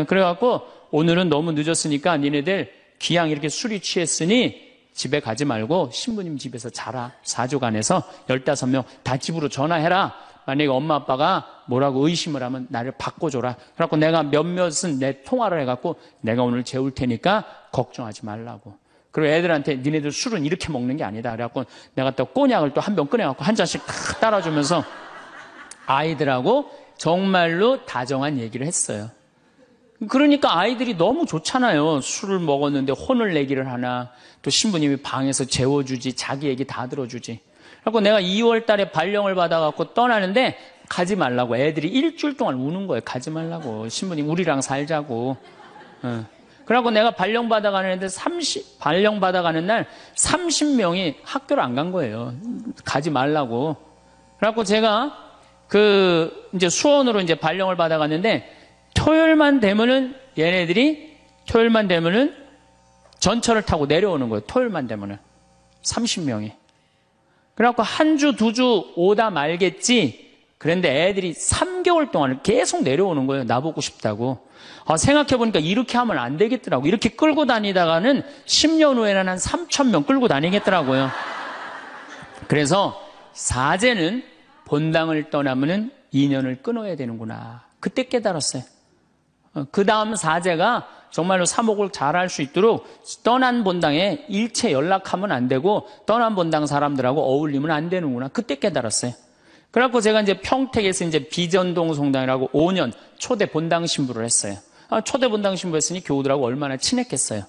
그래갖고 오늘은 너무 늦었으니까 니네들 귀양 이렇게 술이 취했으니 집에 가지 말고 신부님 집에서 자라. 사조관에서 15명 다 집으로 전화해라. 만약에 엄마 아빠가 뭐라고 의심을 하면 나를 바꿔줘라. 그래갖고 내가 몇몇은 내 통화를 해갖고 내가 오늘 재울 테니까 걱정하지 말라고. 그리고 애들한테 니네들 술은 이렇게 먹는 게 아니다. 그래갖고 내가 또 꼬냑을 또 한 병 꺼내갖고 한 잔씩 탁 따라주면서 아이들하고 정말로 다정한 얘기를 했어요. 그러니까 아이들이 너무 좋잖아요. 술을 먹었는데 혼을 내기를 하나, 또 신부님이 방에서 재워주지, 자기 얘기 다 들어주지. 그래서 내가 2월 달에 발령을 받아갖고 떠나는데 가지 말라고 애들이 일주일 동안 우는 거예요. 가지 말라고. 신부님 우리랑 살자고. 그래갖고 내가 발령 받아가는데 발령 받아가는 날 30명이 학교를 안 간 거예요. 가지 말라고. 그래갖고 제가 이제 수원으로 이제 발령을 받아갔는데 토요일만 되면은 전철을 타고 내려오는 거예요. 토요일만 되면은 30명이. 그래갖고 한 주, 두 주 오다 말겠지. 그런데 애들이 3개월 동안 계속 내려오는 거예요. 나보고 싶다고. 생각해보니까 이렇게 하면 안 되겠더라고. 이렇게 끌고 다니다가는 10년 후에는 한 3,000명 끌고 다니겠더라고요. 그래서 사제는 본당을 떠나면은 인연을 끊어야 되는구나. 그때 깨달았어요. 그 다음 사제가 정말로 사목을 잘할 수 있도록 떠난 본당에 일체 연락하면 안 되고 떠난 본당 사람들하고 어울리면 안 되는구나. 그때 깨달았어요. 그래갖고 제가 이제 평택에서 이제 비전동 성당이라고 5년 초대 본당 신부를 했어요. 초대 본당 신부 했으니 교우들하고 얼마나 친했겠어요.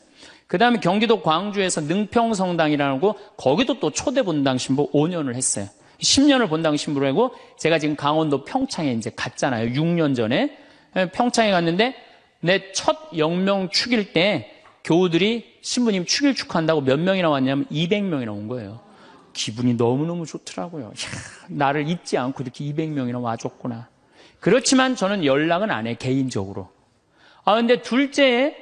그 다음에 경기도 광주에서 능평 성당이라는 거 거기도 또 초대 본당 신부 5년을 했어요. 10년을 본당 신부를 하고 제가 지금 강원도 평창에 이제 갔잖아요. 6년 전에. 평창에 갔는데 내 첫 영명 축일 때 교우들이 신부님 축일 축하한다고 몇 명이나 왔냐면 200명이나 온 거예요. 기분이 너무너무 좋더라고요. 나를 잊지 않고 이렇게 200명이나 와줬구나. 그렇지만 저는 연락은 안 해, 개인적으로. 근데 둘째에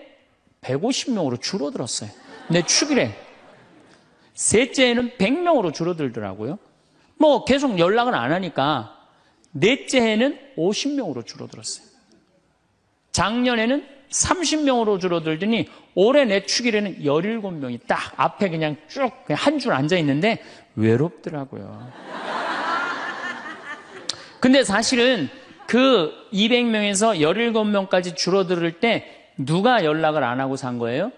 150명으로 줄어들었어요. 내 축일에. 셋째에는 100명으로 줄어들더라고요. 뭐 계속 연락은 안 하니까 넷째 해는 50명으로 줄어들었어요. 작년에는 30명으로 줄어들더니 올해 내 축일에는 17명이 딱 앞에 그냥 쭉 한 줄 앉아 있는데 외롭더라고요. 근데 사실은 그 200명에서 17명까지 줄어들 때 누가 연락을 안 하고 산 거예요?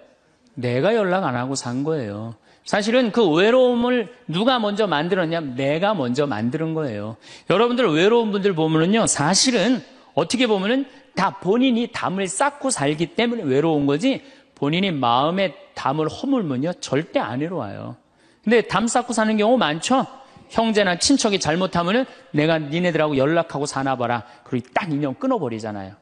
내가 연락 안 하고 산 거예요. 사실은 그 외로움을 누가 먼저 만들었냐면 내가 먼저 만드는 거예요. 여러분들 외로운 분들 보면은요, 사실은 어떻게 보면은 다 본인이 담을 쌓고 살기 때문에 외로운 거지 본인이 마음에 담을 허물면요 절대 안 외로워요. 근데 담 쌓고 사는 경우 많죠. 형제나 친척이 잘못하면은 내가 니네들하고 연락하고 사나 봐라. 그리고 딱 인연 끊어버리잖아요.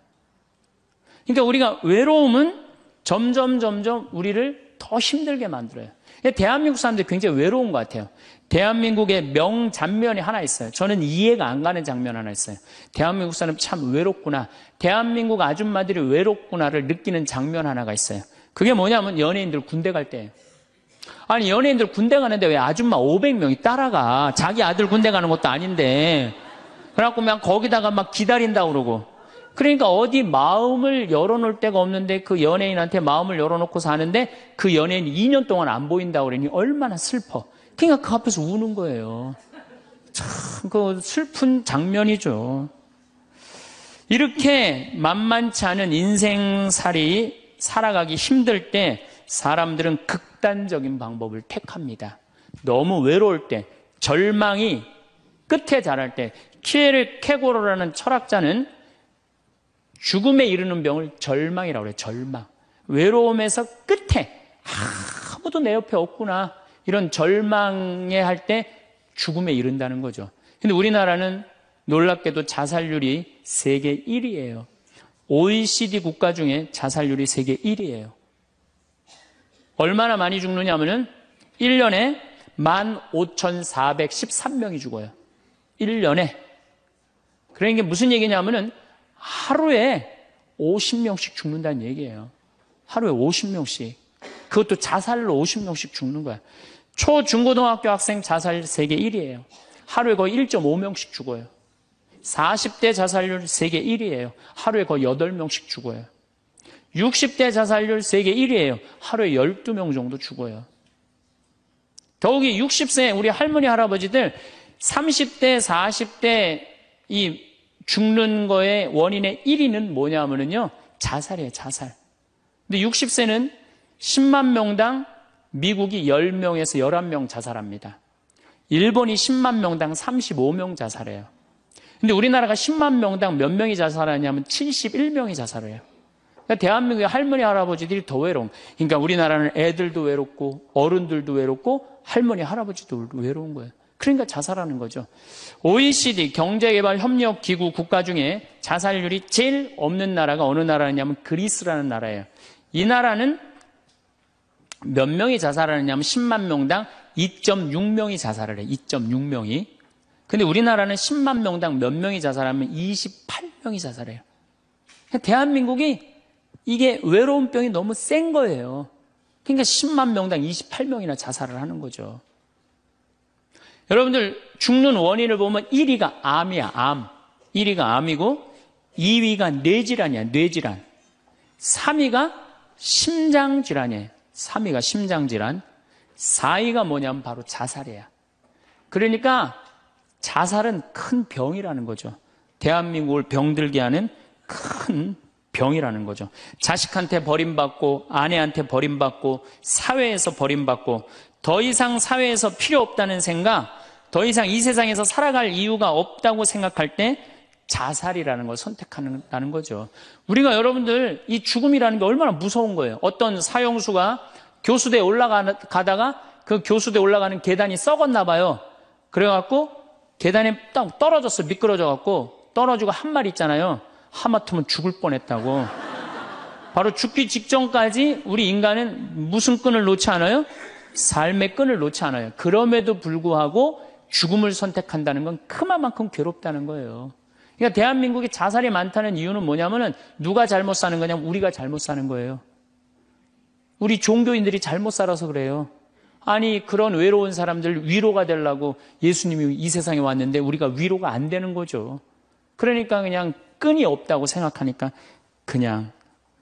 그러니까 우리가 외로움은 점점 우리를 더 힘들게 만들어요. 대한민국 사람들이 굉장히 외로운 것 같아요. 대한민국의 명장면이 하나 있어요. 저는 이해가 안 가는 장면 하나 있어요. 대한민국 사람 참 외롭구나. 대한민국 아줌마들이 외롭구나를 느끼는 장면 하나가 있어요. 그게 뭐냐면 연예인들 군대 갈 때예요. 아니 연예인들 군대 가는데 왜 아줌마 500명이 따라가. 자기 아들 군대 가는 것도 아닌데. 그래갖고 그냥 거기다가 막 기다린다고 그러고. 그러니까 어디 마음을 열어놓을 데가 없는데 그 연예인한테 마음을 열어놓고 사는데 그 연예인이 2년 동안 안 보인다고 그러니 얼마나 슬퍼. 그러니까 그 앞에서 우는 거예요. 참 그 슬픈 장면이죠. 이렇게 만만치 않은 인생살이 살아가기 힘들 때 사람들은 극단적인 방법을 택합니다. 너무 외로울 때, 절망이 끝에 달할 때, 키에르케고르라는 철학자는 죽음에 이르는 병을 절망이라고 그래요. 절망. 외로움에서 끝에 아무도 내 옆에 없구나. 이런 절망에 할 때 죽음에 이른다는 거죠. 근데 우리나라는 놀랍게도 자살률이 세계 1위예요. OECD 국가 중에 자살률이 세계 1위예요. 얼마나 많이 죽느냐 하면은 1년에 15,413명이 죽어요. 1년에. 그러니까 무슨 얘기냐면은 하루에 50명씩 죽는다는 얘기예요. 하루에 50명씩. 그것도 자살로 50명씩 죽는 거야. 초, 중고등학교 학생 자살 세계 1위예요. 하루에 거의 1.5명씩 죽어요. 40대 자살률 세계 1위예요. 하루에 거의 8명씩 죽어요. 60대 자살률 세계 1위예요. 하루에 12명 정도 죽어요. 더욱이 60세 우리 할머니 할아버지들 30대 40대 이 죽는 거의 원인의 1위는 뭐냐면요 자살이에요. 자살. 근데 60세는 10만 명당 미국이 10명에서 11명 자살합니다. 일본이 10만 명당 35명 자살해요. 근데 우리나라가 10만 명당 몇 명이 자살하냐면 71명이 자살해요. 그러니까 대한민국의 할머니 할아버지들이 더 외로운. 그러니까 우리나라는 애들도 외롭고 어른들도 외롭고 할머니 할아버지도 외로운 거예요. 그러니까 자살하는 거죠. OECD 경제개발협력기구 국가 중에 자살률이 제일 없는 나라가 어느 나라냐면 그리스라는 나라예요. 이 나라는 몇 명이 자살하느냐면 10만 명당 2.6명이 자살을 해요. 2.6명이. 근데 우리나라는 10만 명당 몇 명이 자살하면 28명이 자살해요. 대한민국이 이게 외로움병이 너무 센 거예요. 그러니까 10만 명당 28명이나 자살을 하는 거죠. 여러분들 죽는 원인을 보면 1위가 암이야, 암. 1위가 암이고 2위가 뇌질환이야, 뇌질환. 3위가 심장질환이에요. 3위가 심장질환. 4위가 뭐냐면 바로 자살이야. 그러니까 자살은 큰 병이라는 거죠. 대한민국을 병들게 하는 큰 병이라는 거죠. 자식한테 버림받고 아내한테 버림받고 사회에서 버림받고 더 이상 사회에서 필요 없다는 생각, 더 이상 이 세상에서 살아갈 이유가 없다고 생각할 때 자살이라는 걸 선택한다는 거죠. 우리가 여러분들 이 죽음이라는 게 얼마나 무서운 거예요. 어떤 사형수가 교수대에 올라가다가 그 교수대에 올라가는 계단이 썩었나 봐요. 그래갖고 계단에 딱 떨어졌어. 미끄러져갖고 떨어지고 한 말 있잖아요. 하마터면 죽을 뻔했다고. 바로 죽기 직전까지 우리 인간은 무슨 끈을 놓지 않아요? 삶의 끈을 놓지 않아요. 그럼에도 불구하고 죽음을 선택한다는 건 그만큼 괴롭다는 거예요. 그러니까 대한민국에 자살이 많다는 이유는 뭐냐면은 누가 잘못 사는 거냐면 우리가 잘못 사는 거예요. 우리 종교인들이 잘못 살아서 그래요. 아니 그런 외로운 사람들 위로가 되려고 예수님이 이 세상에 왔는데 우리가 위로가 안 되는 거죠. 그러니까 그냥 끈이 없다고 생각하니까 그냥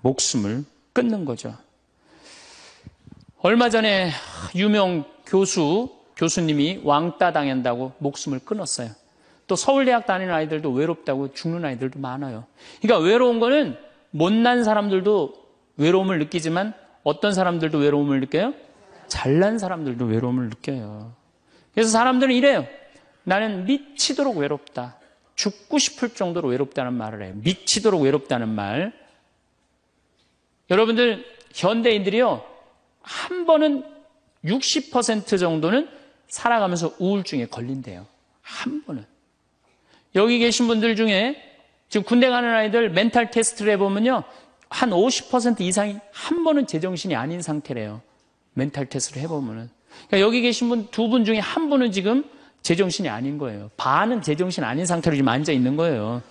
목숨을 끊는 거죠. 얼마 전에 유명 교수님이 왕따 당한다고 목숨을 끊었어요. 또 서울대학 다니는 아이들도 외롭다고 죽는 아이들도 많아요. 그러니까 외로운 거는 못난 사람들도 외로움을 느끼지만 어떤 사람들도 외로움을 느껴요? 잘난 사람들도 외로움을 느껴요. 그래서 사람들은 이래요. 나는 미치도록 외롭다. 죽고 싶을 정도로 외롭다는 말을 해요. 미치도록 외롭다는 말. 여러분들 현대인들이요. 한 번은 60% 정도는 살아가면서 우울증에 걸린대요. 한 번은. 여기 계신 분들 중에 지금 군대 가는 아이들 멘탈 테스트를 해보면요. 한 50% 이상이 한 번은 제정신이 아닌 상태래요. 멘탈 테스트를 해보면은. 그러니까 여기 계신 분 두 분 중에 한 분은 지금 제정신이 아닌 거예요. 반은 제정신 아닌 상태로 지금 앉아 있는 거예요.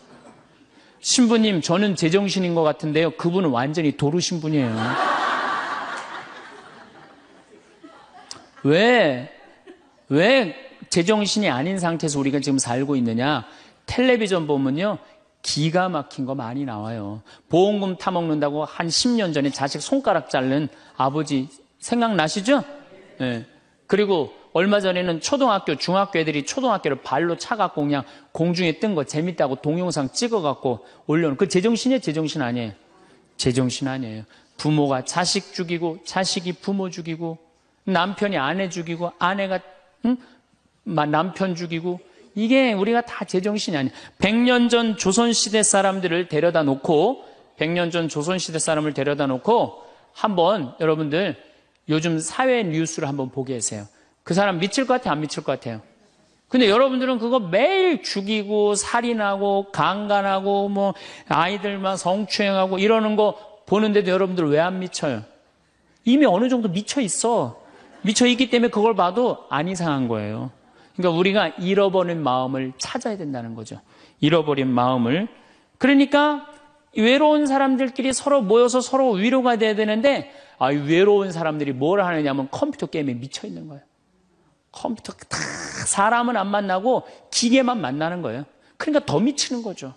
신부님, 저는 제정신인 것 같은데요. 그분은 완전히 도루신 분이에요. 왜 제정신이 아닌 상태에서 우리가 지금 살고 있느냐? 텔레비전 보면요. 기가 막힌 거 많이 나와요. 보험금 타먹는다고 한 10년 전에 자식 손가락 자른 아버지 생각나시죠? 네. 그리고 얼마 전에는 초등학교, 중학교 애들이 초등학교를 발로 차갖고 그냥 공중에 뜬 거 재밌다고 동영상 찍어갖고 올려놓은 그 제정신이에요? 제정신 아니에요? 제정신 아니에요. 부모가 자식 죽이고 자식이 부모 죽이고 남편이 아내 죽이고 아내가 남편 죽이고 이게 우리가 다 제정신이 아니에요. 100년 전 조선시대 사람들을 데려다 놓고 100년 전 조선시대 사람을 데려다 놓고 한번 여러분들 요즘 사회 뉴스를 한번 보게 하세요. 그 사람 미칠 것 같아요? 안 미칠 것 같아요? 근데 여러분들은 그거 매일 죽이고 살인하고 강간하고 뭐 아이들만 성추행하고 이러는 거 보는데도 여러분들 왜 안 미쳐요? 이미 어느 정도 미쳐 있어. 미쳐 있기 때문에 그걸 봐도 안 이상한 거예요. 그러니까 우리가 잃어버린 마음을 찾아야 된다는 거죠. 잃어버린 마음을. 그러니까 외로운 사람들끼리 서로 모여서 서로 위로가 돼야 되는데 외로운 사람들이 뭘 하느냐면 컴퓨터 게임에 미쳐 있는 거예요. 컴퓨터 다 사람은 안 만나고 기계만 만나는 거예요. 그러니까 더 미치는 거죠.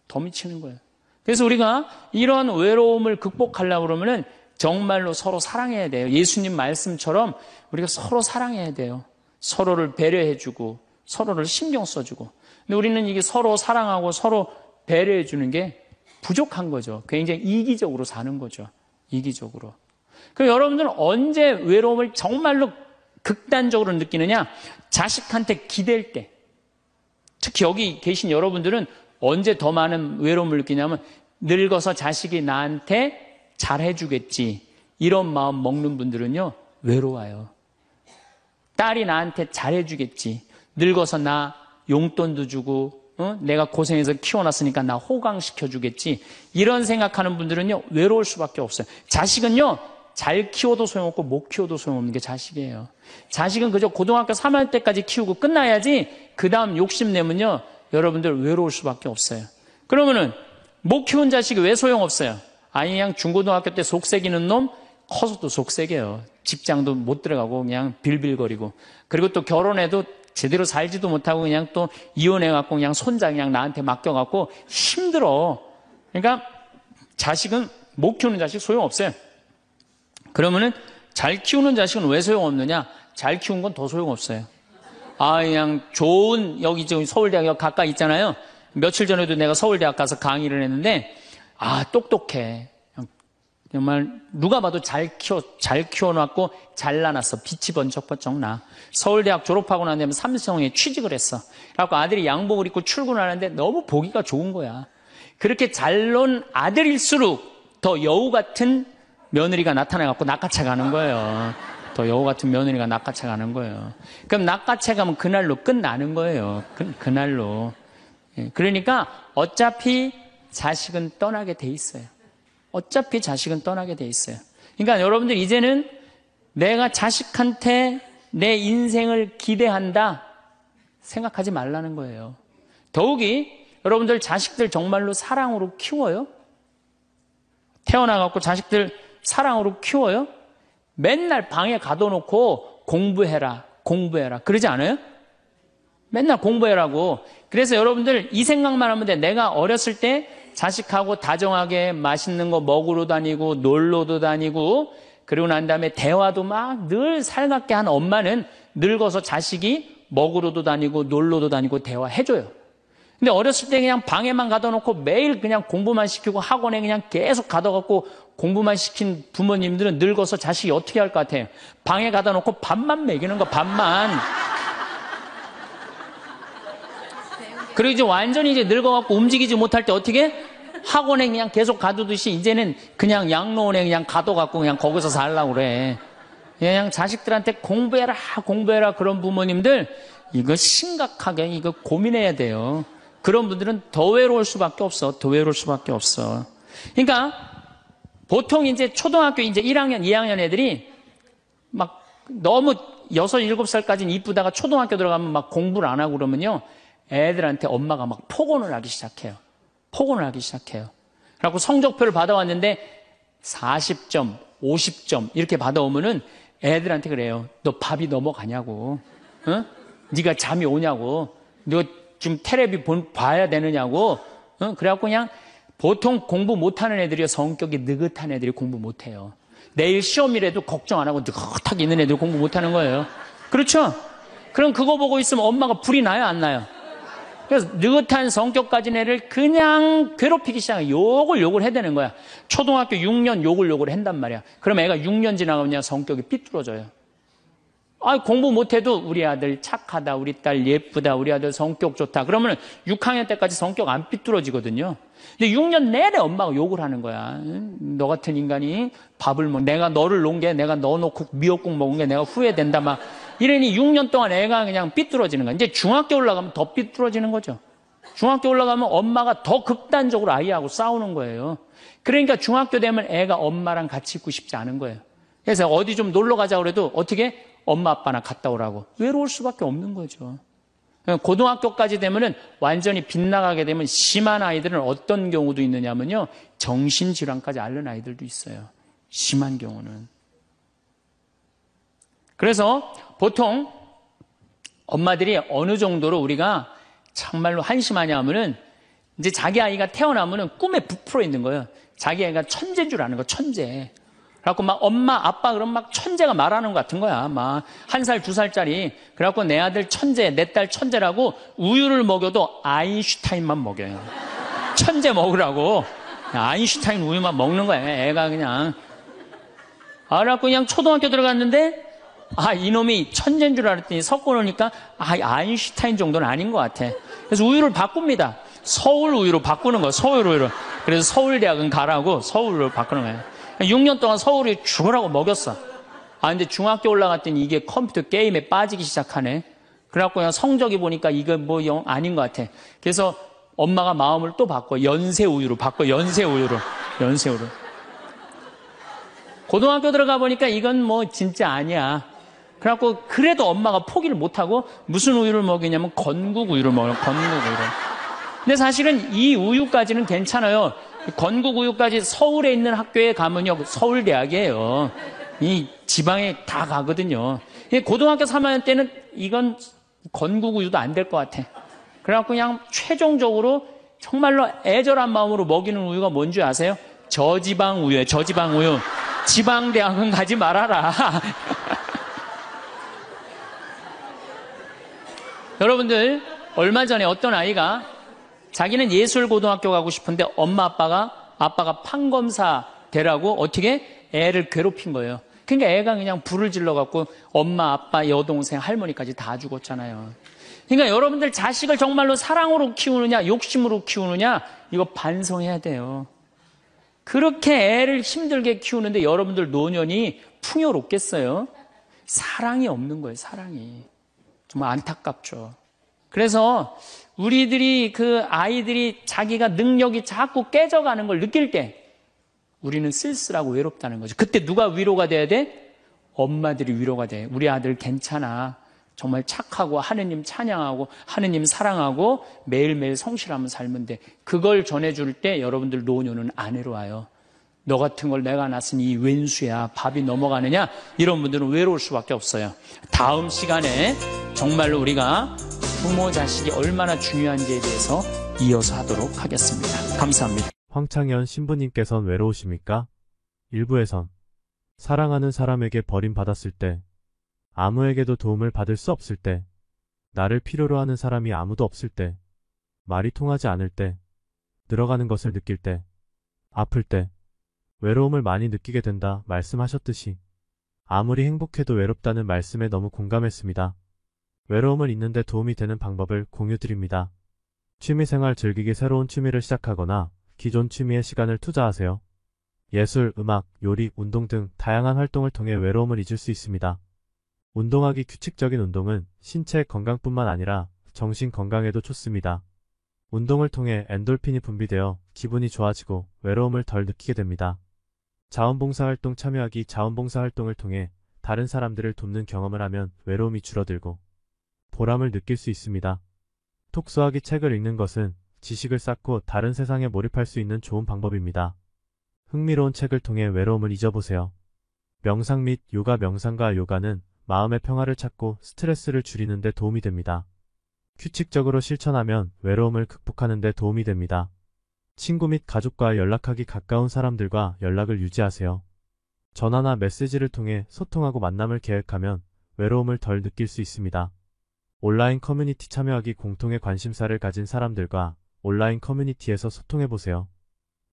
더 미치는 거예요. 그래서 우리가 이런 외로움을 극복하려고 그러면은 정말로 서로 사랑해야 돼요. 예수님 말씀처럼 우리가 서로 사랑해야 돼요. 서로를 배려해주고 서로를 신경 써주고. 근데 우리는 이게 서로 사랑하고 서로 배려해주는 게 부족한 거죠. 굉장히 이기적으로 사는 거죠. 이기적으로. 그럼 여러분들은 언제 외로움을 정말로 극단적으로 느끼느냐? 자식한테 기댈 때. 특히 여기 계신 여러분들은 언제 더 많은 외로움을 느끼냐면 늙어서 자식이 나한테 잘해주겠지. 이런 마음 먹는 분들은요. 외로워요. 딸이 나한테 잘해주겠지. 늙어서 나 용돈도 주고 내가 고생해서 키워놨으니까 나 호강시켜주겠지. 이런 생각하는 분들은요, 외로울 수밖에 없어요. 자식은요, 잘 키워도 소용없고 못 키워도 소용없는 게 자식이에요. 자식은 그저 고등학교 3학년 때까지 키우고 끝나야지 그 다음 욕심내면요, 여러분들 외로울 수밖에 없어요. 그러면은 못 키운 자식이 왜 소용없어요? 아니 그냥 중고등학교 때 속색이는 놈 커서도 속색이에요. 직장도 못 들어가고 그냥 빌빌거리고, 그리고 또 결혼해도 제대로 살지도 못하고 그냥 또 이혼해갖고 그냥 손자 그냥 나한테 맡겨갖고 힘들어. 그러니까 자식은 못 키우는 자식 소용없어요. 그러면은 잘 키우는 자식은 왜 소용없느냐? 잘 키운 건 더 소용없어요. 그냥 좋은, 여기 지금 서울대학 가까이 있잖아요. 며칠 전에도 내가 서울대학 가서 강의를 했는데, 똑똑해. 정말 누가 봐도 잘 키워놨고 잘라놨어. 빛이 번쩍번쩍 나. 서울대학 졸업하고 난 다음에 삼성에 취직을 했어. 그래갖고 아들이 양복을 입고 출근하는데 너무 보기가 좋은 거야. 그렇게 잘 논 아들일수록 더 여우 같은 며느리가 나타나갖고 낚아채 가는 거예요. 더 여우 같은 며느리가 낚아채 가는 거예요. 그럼 낚아채 가면 그날로 끝나는 거예요. 그날로. 그러니까 어차피 자식은 떠나게 돼 있어요. 어차피 자식은 떠나게 돼 있어요. 그러니까 여러분들 이제는 내가 자식한테 내 인생을 기대한다 생각하지 말라는 거예요. 더욱이 여러분들 자식들 정말로 사랑으로 키워요? 태어나갖고 자식들 사랑으로 키워요? 맨날 방에 가둬놓고 공부해라 그러지 않아요? 맨날 공부해라고. 그래서 여러분들 이 생각만 하면 돼. 내가 어렸을 때 자식하고 다정하게 맛있는 거 먹으러 다니고 놀러도 다니고, 그리고 난 다음에 대화도 막 늘 살갑게 한 엄마는 늙어서 자식이 먹으러도 다니고 놀러도 다니고 대화해줘요. 근데 어렸을 때 그냥 방에만 가둬놓고 매일 그냥 공부만 시키고 학원에 그냥 계속 가둬갖고 공부만 시킨 부모님들은 늙어서 자식이 어떻게 할 것 같아요? 방에 가둬놓고 밥만 먹이는 거, 밥만. 그리고 이제 완전히 이제 늙어갖고 움직이지 못할 때 어떻게? 학원에 그냥 계속 가두듯이 이제는 그냥 양로원에 그냥 가둬갖고 그냥 거기서 살라고 그래. 그냥 자식들한테 공부해라 그런 부모님들, 이거 심각하게 이거 고민해야 돼요. 그런 분들은 더 외로울 수밖에 없어. 더 외로울 수밖에 없어. 그러니까 보통 이제 초등학교 이제 1학년, 2학년 애들이 막 너무 6, 7살까지는 이쁘다가 초등학교 들어가면 막 공부를 안 하고 그러면요, 애들한테 엄마가 막 폭언을 하기 시작해요. 그래갖고 성적표를 받아왔는데 40점, 50점 이렇게 받아오면은 애들한테 그래요. 너 밥이 넘어가냐고. 어? 네가 잠이 오냐고. 너 지금 텔레비 봐야 되느냐고. 그래갖고 그냥 보통 공부 못하는 애들이요, 성격이 느긋한 애들이 공부 못해요. 내일 시험이라도 걱정 안 하고 느긋하게 있는 애들이 공부 못하는 거예요. 그렇죠? 그럼 그거 보고 있으면 엄마가 불이 나요, 안 나요? 그래서 느긋한 성격 가진 애를 그냥 괴롭히기 시작해. 욕을 해대는 거야. 초등학교 6년 욕을 한단 말이야. 그럼 애가 6년 지나가면 성격이 삐뚤어져요. 공부 못해도 우리 아들 착하다, 우리 딸 예쁘다, 우리 아들 성격 좋다. 그러면 6학년 때까지 성격 안 삐뚤어지거든요. 근데 6년 내내 엄마가 욕을 하는 거야. 너 같은 인간이 밥을 내가 너를 놓은 게, 내가 너 놓고 미역국 먹은 게 내가 후회된다 막. 이러니 6년 동안 애가 그냥 삐뚤어지는 거야. 이제 중학교 올라가면 더 삐뚤어지는 거죠. 중학교 올라가면 엄마가 더 극단적으로 아이하고 싸우는 거예요. 그러니까 중학교 되면 애가 엄마랑 같이 있고 싶지 않은 거예요. 그래서 어디 좀 놀러 가자고 그래도 어떻게? 엄마 아빠나 갔다 오라고. 외로울 수밖에 없는 거죠. 고등학교까지 되면은 완전히 빗나가게 되면 심한 아이들은 어떤 경우도 있느냐면요, 정신질환까지 앓는 아이들도 있어요. 심한 경우는. 그래서 보통 엄마들이 어느 정도로 우리가 정말로 한심하냐 하면은, 이제 자기 아이가 태어나면은 꿈에 부풀어 있는 거예요. 자기 아이가 천재인 줄 아는 거, 천재. 그래갖고 막 엄마, 아빠 그럼 막 천재가 말하는 것 같은 거야. 막 1살, 2살짜리. 그래갖고 내 아들 천재, 내 딸 천재라고 우유를 먹여도 아인슈타인만 먹여요. 천재 먹으라고. 아인슈타인 우유만 먹는 거야. 애가 그냥. 그래갖고 그냥 초등학교 들어갔는데, 이놈이 천재인 줄 알았더니 섞어 놓으니까, 아인슈타인 정도는 아닌 것 같아. 그래서 우유를 바꿉니다. 서울 우유로 바꾸는 거야. 서울 우유로. 그래서 서울대학은 가라고 서울로 바꾸는 거야. 6년 동안 서울이 죽으라고 먹였어. 근데 중학교 올라갔더니 이게 컴퓨터 게임에 빠지기 시작하네. 그래갖고 그냥 성적이 보니까 이거 뭐 영 아닌 것 같아. 그래서 엄마가 마음을 또 바꿔. 연세우유로 바꿔. 연세우유로. 고등학교 들어가 보니까 이건 뭐 진짜 아니야. 그래갖고 그래도 엄마가 포기를 못하고 무슨 우유를 먹이냐면 건국 우유를 먹어요. 건국 우유를. 근데 사실은 이 우유까지는 괜찮아요. 건국 우유까지 서울에 있는 학교에 가면요. 서울대학이에요. 이 지방에 다 가거든요. 고등학교 3학년 때는 이건 건국 우유도 안 될 것 같아. 그래갖고 그냥 최종적으로 정말로 애절한 마음으로 먹이는 우유가 뭔지 아세요? 저지방 우유예요. 저지방 우유. 지방대학은 가지 말아라. 여러분들, 얼마 전에 어떤 아이가 자기는 예술고등학교 가고 싶은데 엄마 아빠가 판검사 되라고 어떻게 애를 괴롭힌 거예요. 그러니까 애가 그냥 불을 질러갖고 엄마, 아빠, 여동생, 할머니까지 다 죽었잖아요. 그러니까 여러분들 자식을 정말로 사랑으로 키우느냐, 욕심으로 키우느냐, 이거 반성해야 돼요. 그렇게 애를 힘들게 키우는데 여러분들 노년이 풍요롭겠어요? 사랑이 없는 거예요, 사랑이. 정말 안타깝죠. 그래서 우리들이 그 아이들이 자기가 능력이 자꾸 깨져가는 걸 느낄 때 우리는 쓸쓸하고 외롭다는 거죠. 그때 누가 위로가 돼야 돼? 엄마들이 위로가 돼. 우리 아들 괜찮아. 정말 착하고 하느님 찬양하고 하느님 사랑하고 매일매일 성실하면 살면 돼. 그걸 전해줄 때 여러분들 노년은 안 외로워요. 너 같은 걸 내가 낳았으니 이 왼수야. 밥이 넘어가느냐? 이런 분들은 외로울 수밖에 없어요. 다음 시간에 정말로 우리가 부모 자식이 얼마나 중요한지에 대해서 이어서 하도록 하겠습니다. 감사합니다. 황창현 신부님께서는 외로우십니까? 1부에선 사랑하는 사람에게 버림받았을 때, 아무에게도 도움을 받을 수 없을 때, 나를 필요로 하는 사람이 아무도 없을 때, 말이 통하지 않을 때, 늘어가는 것을 느낄 때, 아플 때, 외로움을 많이 느끼게 된다 말씀하셨듯이 아무리 행복해도 외롭다는 말씀에 너무 공감했습니다. 외로움을 잊는데 도움이 되는 방법을 공유드립니다. 취미생활 즐기기 새로운 취미를 시작하거나 기존 취미에 시간을 투자하세요. 예술, 음악, 요리, 운동 등 다양한 활동을 통해 외로움을 잊을 수 있습니다. 운동하기 규칙적인 운동은 신체 건강뿐만 아니라 정신 건강에도 좋습니다. 운동을 통해 엔돌핀이 분비되어 기분이 좋아지고 외로움을 덜 느끼게 됩니다. 자원봉사활동 참여하기 자원봉사활동을 통해 다른 사람들을 돕는 경험을 하면 외로움이 줄어들고 보람을 느낄 수 있습니다. 톡쏘하기 책을 읽는 것은 지식을 쌓고 다른 세상에 몰입할 수 있는 좋은 방법입니다. 흥미로운 책을 통해 외로움을 잊어보세요. 명상 및 요가 명상과 요가는 마음의 평화를 찾고 스트레스를 줄이는 데 도움이 됩니다. 규칙적으로 실천하면 외로움을 극복하는 데 도움이 됩니다. 친구 및 가족과 연락하기 가까운 사람들과 연락을 유지하세요. 전화나 메시지를 통해 소통하고 만남을 계획하면 외로움을 덜 느낄 수 있습니다. 온라인 커뮤니티 참여하기 공통의 관심사를 가진 사람들과 온라인 커뮤니티에서 소통해보세요.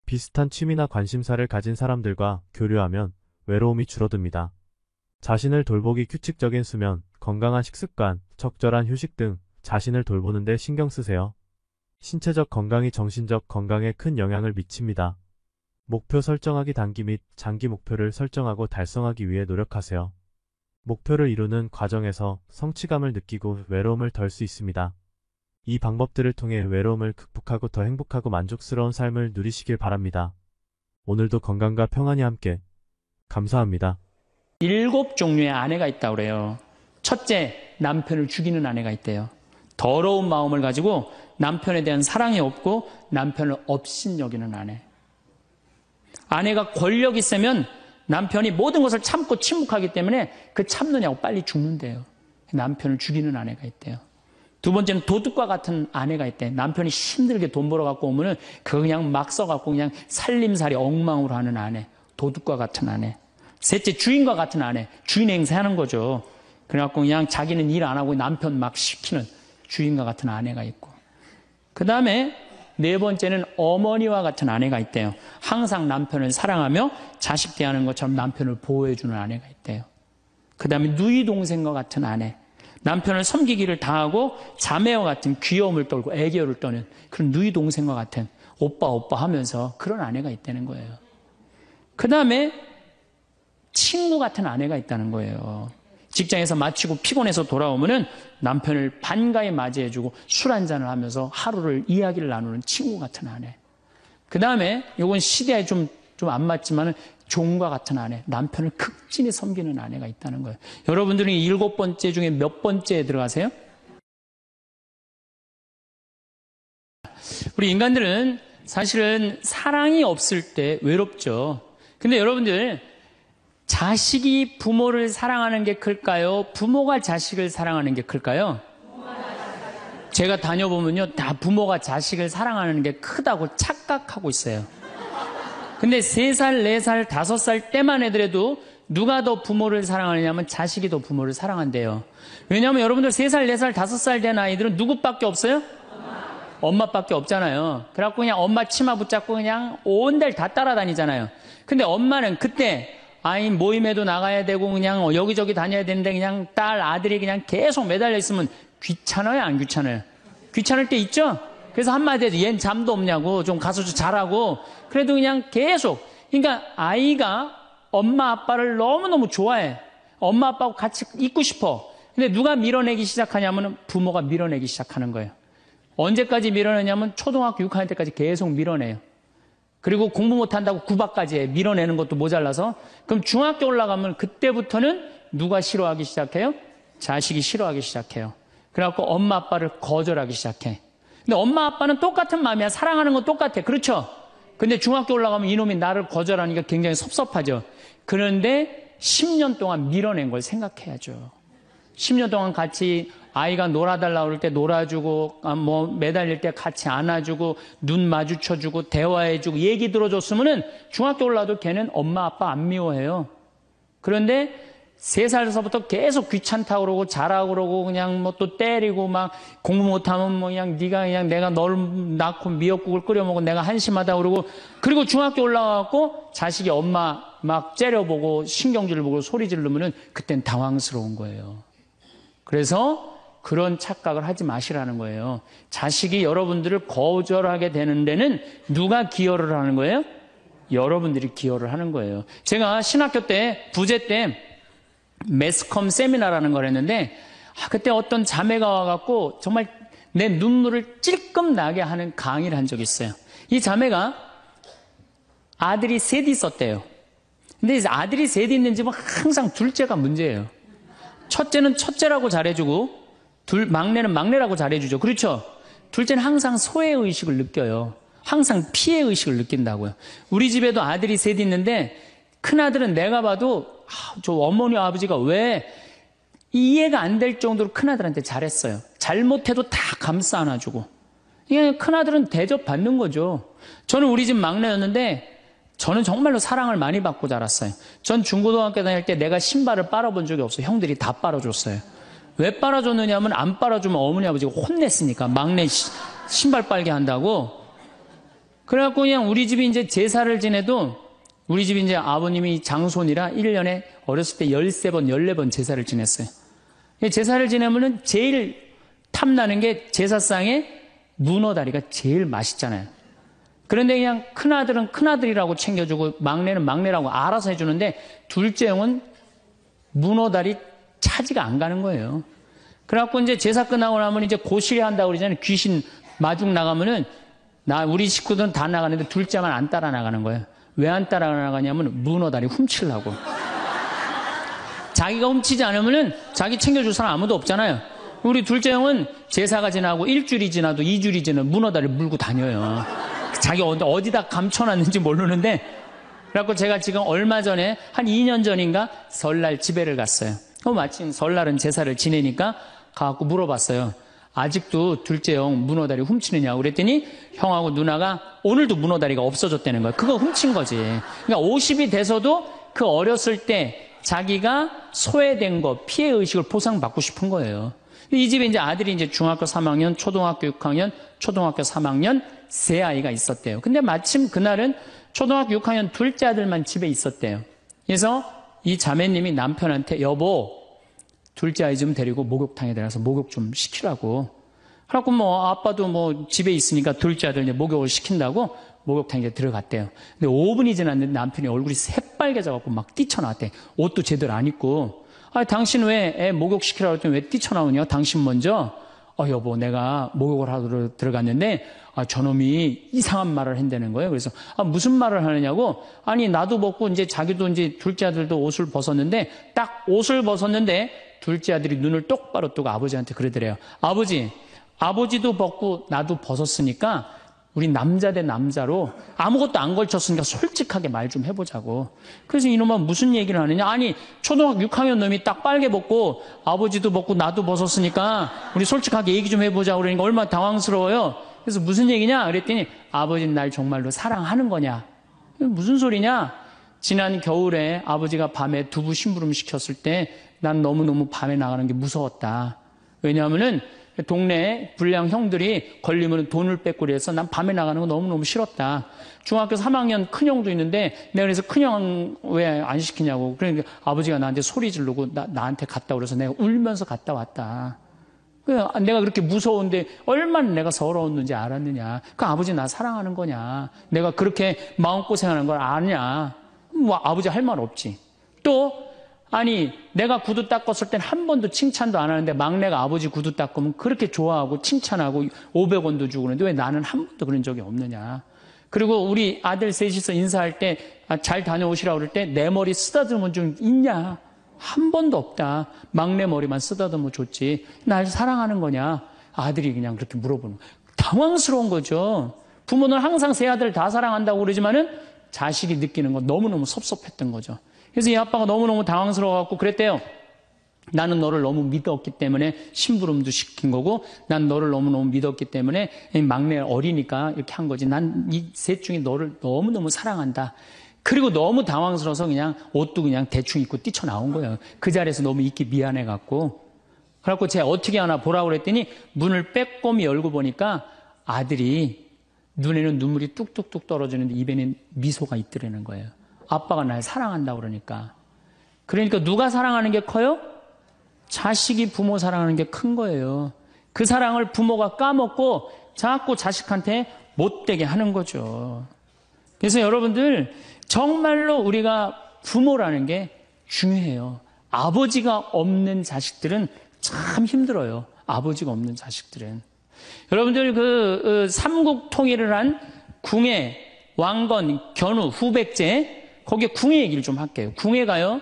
비슷한 취미나 관심사를 가진 사람들과 교류하면 외로움이 줄어듭니다. 자신을 돌보기 규칙적인 수면, 건강한 식습관, 적절한 휴식 등 자신을 돌보는 데 신경 쓰세요. 신체적 건강이 정신적 건강에 큰 영향을 미칩니다. 목표 설정하기 단기 및 장기 목표를 설정하고 달성하기 위해 노력하세요. 목표를 이루는 과정에서 성취감을 느끼고 외로움을 덜 수 있습니다. 이 방법들을 통해 외로움을 극복하고 더 행복하고 만족스러운 삶을 누리시길 바랍니다. 오늘도 건강과 평안이 함께. 감사합니다. 7종류의 아내가 있다고 그래요. 첫째, 남편을 죽이는 아내가 있대요. 더러운 마음을 가지고 남편에 대한 사랑이 없고 남편을 업신여기는 아내. 아내가 권력 있으면 남편이 모든 것을 참고 침묵하기 때문에 그 참느냐고 빨리 죽는데요. 남편을 죽이는 아내가 있대요. 두 번째는 도둑과 같은 아내가 있대. 남편이 힘들게 돈 벌어갖고 오면은 그거 그냥 막 써갖고 그냥 살림살이 엉망으로 하는 아내. 도둑과 같은 아내. 셋째, 주인과 같은 아내. 주인 행세하는 거죠. 그래갖고 그냥 자기는 일 안 하고 남편 막 시키는 주인과 같은 아내가 있고. 그 다음에 네 번째는 어머니와 같은 아내가 있대요. 항상 남편을 사랑하며 자식 대하는 것처럼 남편을 보호해주는 아내가 있대요. 그 다음에 누이 동생과 같은 아내. 남편을 섬기기를 다하고 자매와 같은 귀여움을 떨고 애교를 떠는 그런 누이 동생과 같은 오빠 하면서 그런 아내가 있다는 거예요. 그 다음에 친구 같은 아내가 있다는 거예요. 직장에서 마치고 피곤해서 돌아오면은 남편을 반가이 맞이해주고 술 한잔을 하면서 하루를 이야기를 나누는 친구 같은 아내. 그 다음에 이건 시대에 좀 안 맞지만은 종과 같은 아내, 남편을 극진히 섬기는 아내가 있다는 거예요. 여러분들은 7번째 중에 몇 번째에 들어가세요? 우리 인간들은 사실은 사랑이 없을 때 외롭죠. 근데 여러분들, 자식이 부모를 사랑하는 게 클까요? 부모가 자식을 사랑하는 게 클까요? 제가 다녀보면요, 다 부모가 자식을 사랑하는 게 크다고 착각하고 있어요. 근데 3살, 4살, 5살 때만 해더라도 누가 더 부모를 사랑하느냐면 자식이 더 부모를 사랑한대요. 왜냐하면 여러분들 3살, 4살, 5살 된 아이들은 누구밖에 없어요? 엄마밖에 없잖아요. 그래갖고 그냥 엄마 치마 붙잡고 그냥 온 데를 다 따라다니잖아요. 근데 엄마는 그때 아이 모임에도 나가야 되고 그냥 여기저기 다녀야 되는데 그냥 딸, 아들이 그냥 계속 매달려 있으면 귀찮아요, 안 귀찮아요? 귀찮을 때 있죠? 그래서 한마디 해도 얜 잠도 없냐고, 좀 가서 좀 자라고. 그래도 그냥 계속. 그러니까 아이가 엄마 아빠를 너무너무 좋아해. 엄마 아빠하고 같이 있고 싶어. 근데 누가 밀어내기 시작하냐면 부모가 밀어내기 시작하는 거예요. 언제까지 밀어내냐면 초등학교 6학년 때까지 계속 밀어내요. 그리고 공부 못한다고 구박까지 해. 밀어내는 것도 모자라서. 그럼 중학교 올라가면 그때부터는 누가 싫어하기 시작해요? 자식이 싫어하기 시작해요. 그래갖고 엄마 아빠를 거절하기 시작해. 근데 엄마 아빠는 똑같은 마음이야. 사랑하는 건 똑같아. 그렇죠? 근데 중학교 올라가면 이놈이 나를 거절하니까 굉장히 섭섭하죠. 그런데 10년 동안 밀어낸 걸 생각해야죠. 10년 동안 같이 아이가 놀아달라고 그럴 때 놀아주고, 뭐 매달릴 때 같이 안아주고, 눈 마주쳐주고, 대화해주고, 얘기 들어줬으면은 중학교 올라도 걔는 엄마 아빠 안 미워해요. 그런데 3살서부터 계속 귀찮다고 그러고 자라고 그러고 그냥 뭐 또 때리고 막 공부 못하면 뭐 그냥 네가 그냥 내가 널 낳고 미역국을 끓여 먹고 내가 한심하다고 그러고, 그리고 중학교 올라가고 자식이 엄마 막 째려보고 신경질을 보고 소리 지르면은 그땐 당황스러운 거예요. 그래서 그런 착각을 하지 마시라는 거예요. 자식이 여러분들을 거절하게 되는 데는 누가 기여를 하는 거예요? 여러분들이 기여를 하는 거예요. 제가 신학교 때 부제 때 매스컴 세미나라는 걸 했는데 그때 어떤 자매가 와갖고 정말 내 눈물을 찔끔 나게 하는 강의를 한 적이 있어요. 이 자매가 아들이 셋 있었대요. 근데 아들이 셋 있는 집은 항상 둘째가 문제예요. 첫째는 첫째라고 잘해주고 막내는 막내라고 잘해주죠. 그렇죠? 둘째는 항상 소외의식을 느껴요. 항상 피해의식을 느낀다고요. 우리 집에도 아들이 셋 있는데 큰아들은 내가 봐도 저 어머니 아버지가 왜 이해가 안 될 정도로 큰아들한테 잘했어요. 잘못해도 다 감싸 안아주고. 이게 큰아들은 대접받는 거죠. 저는 우리 집 막내였는데 저는 정말로 사랑을 많이 받고 자랐어요. 전 중고등학교 다닐 때 내가 신발을 빨아본 적이 없어요. 형들이 다 빨아줬어요. 왜 빨아줬느냐면 안 빨아주면 어머니 아버지가 혼냈으니까 막내 신발 빨게 한다고. 그래갖고 그냥 우리 집이 이제 제사를 지내도 우리 집이 이제 아버님이 장손이라 1년에 어렸을 때 13번, 14번 제사를 지냈어요. 제사를 지내면은 제일 탐나는 게 제사상에 문어다리가 제일 맛있잖아요. 그런데 그냥 큰아들은 큰아들이라고 챙겨주고 막내는 막내라고 알아서 해주는데 둘째 형은 문어다리 차지가 안 가는 거예요. 그래갖고 이제 제사 끝나고 나면 이제 고시래 한다고 그러잖아요. 귀신 마중 나가면은 우리 식구들은 다 나가는데 둘째만 안 따라 나가는 거예요. 왜 안 따라 나가냐면 문어다리 훔치려고. 자기가 훔치지 않으면은 자기 챙겨줄 사람 아무도 없잖아요. 우리 둘째 형은 제사가 지나고 1주일이 지나도 2주일이 지나도 문어다리 물고 다녀요. 자기 어디다 감춰놨는지 모르는데. 그래갖고 제가 지금 얼마 전에 한 2년 전인가 설날 집에를 갔어요. 마침 설날은 제사를 지내니까 가갖고 물어봤어요. 아직도 둘째 형 문어다리 훔치느냐고 그랬더니 형하고 누나가 오늘도 문어다리가 없어졌다는 거예요. 그거 훔친 거지. 그러니까 50이 돼서도 그 어렸을 때 자기가 소외된 거, 피해의식을 보상받고 싶은 거예요. 이 집에 이제 아들이 이제 중학교 3학년, 초등학교 6학년, 초등학교 3학년 세 아이가 있었대요. 근데 마침 그날은 초등학교 6학년 둘째 아들만 집에 있었대요. 그래서 이 자매님이 남편한테 여보, 둘째 아이 좀 데리고 목욕탕에 들어가서 목욕 좀 시키라고. 그래갖고 뭐 아빠도 뭐 집에 있으니까 둘째 아들 이제 목욕을 시킨다고 목욕탕에 들어갔대요. 근데 5분이 지났는데 남편이 얼굴이 새빨개져갖고 막 뛰쳐나왔대. 옷도 제대로 안 입고. 당신 왜 애 목욕시키라고 했더니 왜 뛰쳐나오냐? 당신 먼저. 여보, 내가 목욕을 하러 들어갔는데, 저놈이 이상한 말을 한다는 거예요. 그래서, 무슨 말을 하느냐고? 아니, 나도 벗고, 이제 자기도 이제 둘째 아들도 옷을 벗었는데, 딱 옷을 벗었는데, 둘째 아들이 눈을 똑바로 뜨고 아버지한테 그러더래요. 아버지도 벗고, 나도 벗었으니까, 우리 남자 대 남자로 아무것도 안 걸쳤으니까 솔직하게 말 좀 해보자고. 그래서 이놈아 무슨 얘기를 하느냐? 아니, 초등학교 6학년 놈이 딱 빨개 벗고 아버지도 벗고 나도 벗었으니까 우리 솔직하게 얘기 좀 해보자고 그러니까 얼마나 당황스러워요. 그래서 무슨 얘기냐? 그랬더니 아버지는 날 정말로 사랑하는 거냐? 무슨 소리냐? 지난 겨울에 아버지가 밤에 두부 심부름 시켰을 때 난 너무너무 밤에 나가는 게 무서웠다. 왜냐하면은 동네 불량 형들이 걸리면 돈을 뺏고 그래서 난 밤에 나가는 거 너무너무 싫었다. 중학교 3학년 큰형도 있는데 내가 그래서 큰형 왜 안 시키냐고. 그러니까 아버지가 나한테 소리 지르고 나한테 갔다 그래서 내가 울면서 갔다 왔다. 내가 그렇게 무서운데 얼마나 내가 서러웠는지 알았느냐. 그 아버지 나 사랑하는 거냐. 내가 그렇게 마음고생하는 걸 아냐. 뭐 아버지 할 말 없지. 또 아니 내가 구두 닦았을 땐 한 번도 칭찬도 안 하는데 막내가 아버지 구두 닦으면 그렇게 좋아하고 칭찬하고 500원도 주고 그러는데 왜 나는 한 번도 그런 적이 없느냐. 그리고 우리 아들 셋이서 인사할 때 잘 다녀오시라고 그럴 때 내 머리 쓰다듬은 좀 있냐. 한 번도 없다. 막내 머리만 쓰다듬어 줬지. 날 사랑하는 거냐. 아들이 그냥 그렇게 물어보는 거야. 당황스러운 거죠. 부모는 항상 세 아들 다 사랑한다고 그러지만은 자식이 느끼는 건 너무너무 섭섭했던 거죠. 그래서 이 아빠가 너무너무 당황스러워갖고 그랬대요. 나는 너를 너무 믿었기 때문에 심부름도 시킨 거고 난 너를 너무너무 믿었기 때문에 막내 어리니까 이렇게 한 거지. 난 이 셋 중에 너를 너무너무 사랑한다. 그리고 너무 당황스러워서 그냥 옷도 그냥 대충 입고 뛰쳐나온 거예요. 그 자리에서 너무 있기 미안해갖고. 그래갖고 제가 어떻게 하나 보라고 그랬더니 문을 빼꼼히 열고 보니까 아들이 눈에는 눈물이 뚝뚝뚝 떨어지는데 입에는 미소가 있더라는 거예요. 아빠가 날 사랑한다고 그러니까. 그러니까 누가 사랑하는 게 커요? 자식이 부모 사랑하는 게 큰 거예요. 그 사랑을 부모가 까먹고 자꾸 자식한테 못되게 하는 거죠. 그래서 여러분들 정말로 우리가 부모라는 게 중요해요. 아버지가 없는 자식들은 참 힘들어요. 아버지가 없는 자식들은. 여러분들 그 삼국 통일을 한 궁예, 왕건, 견우, 후백제 거기에 궁예 얘기를 좀 할게요. 궁예가요.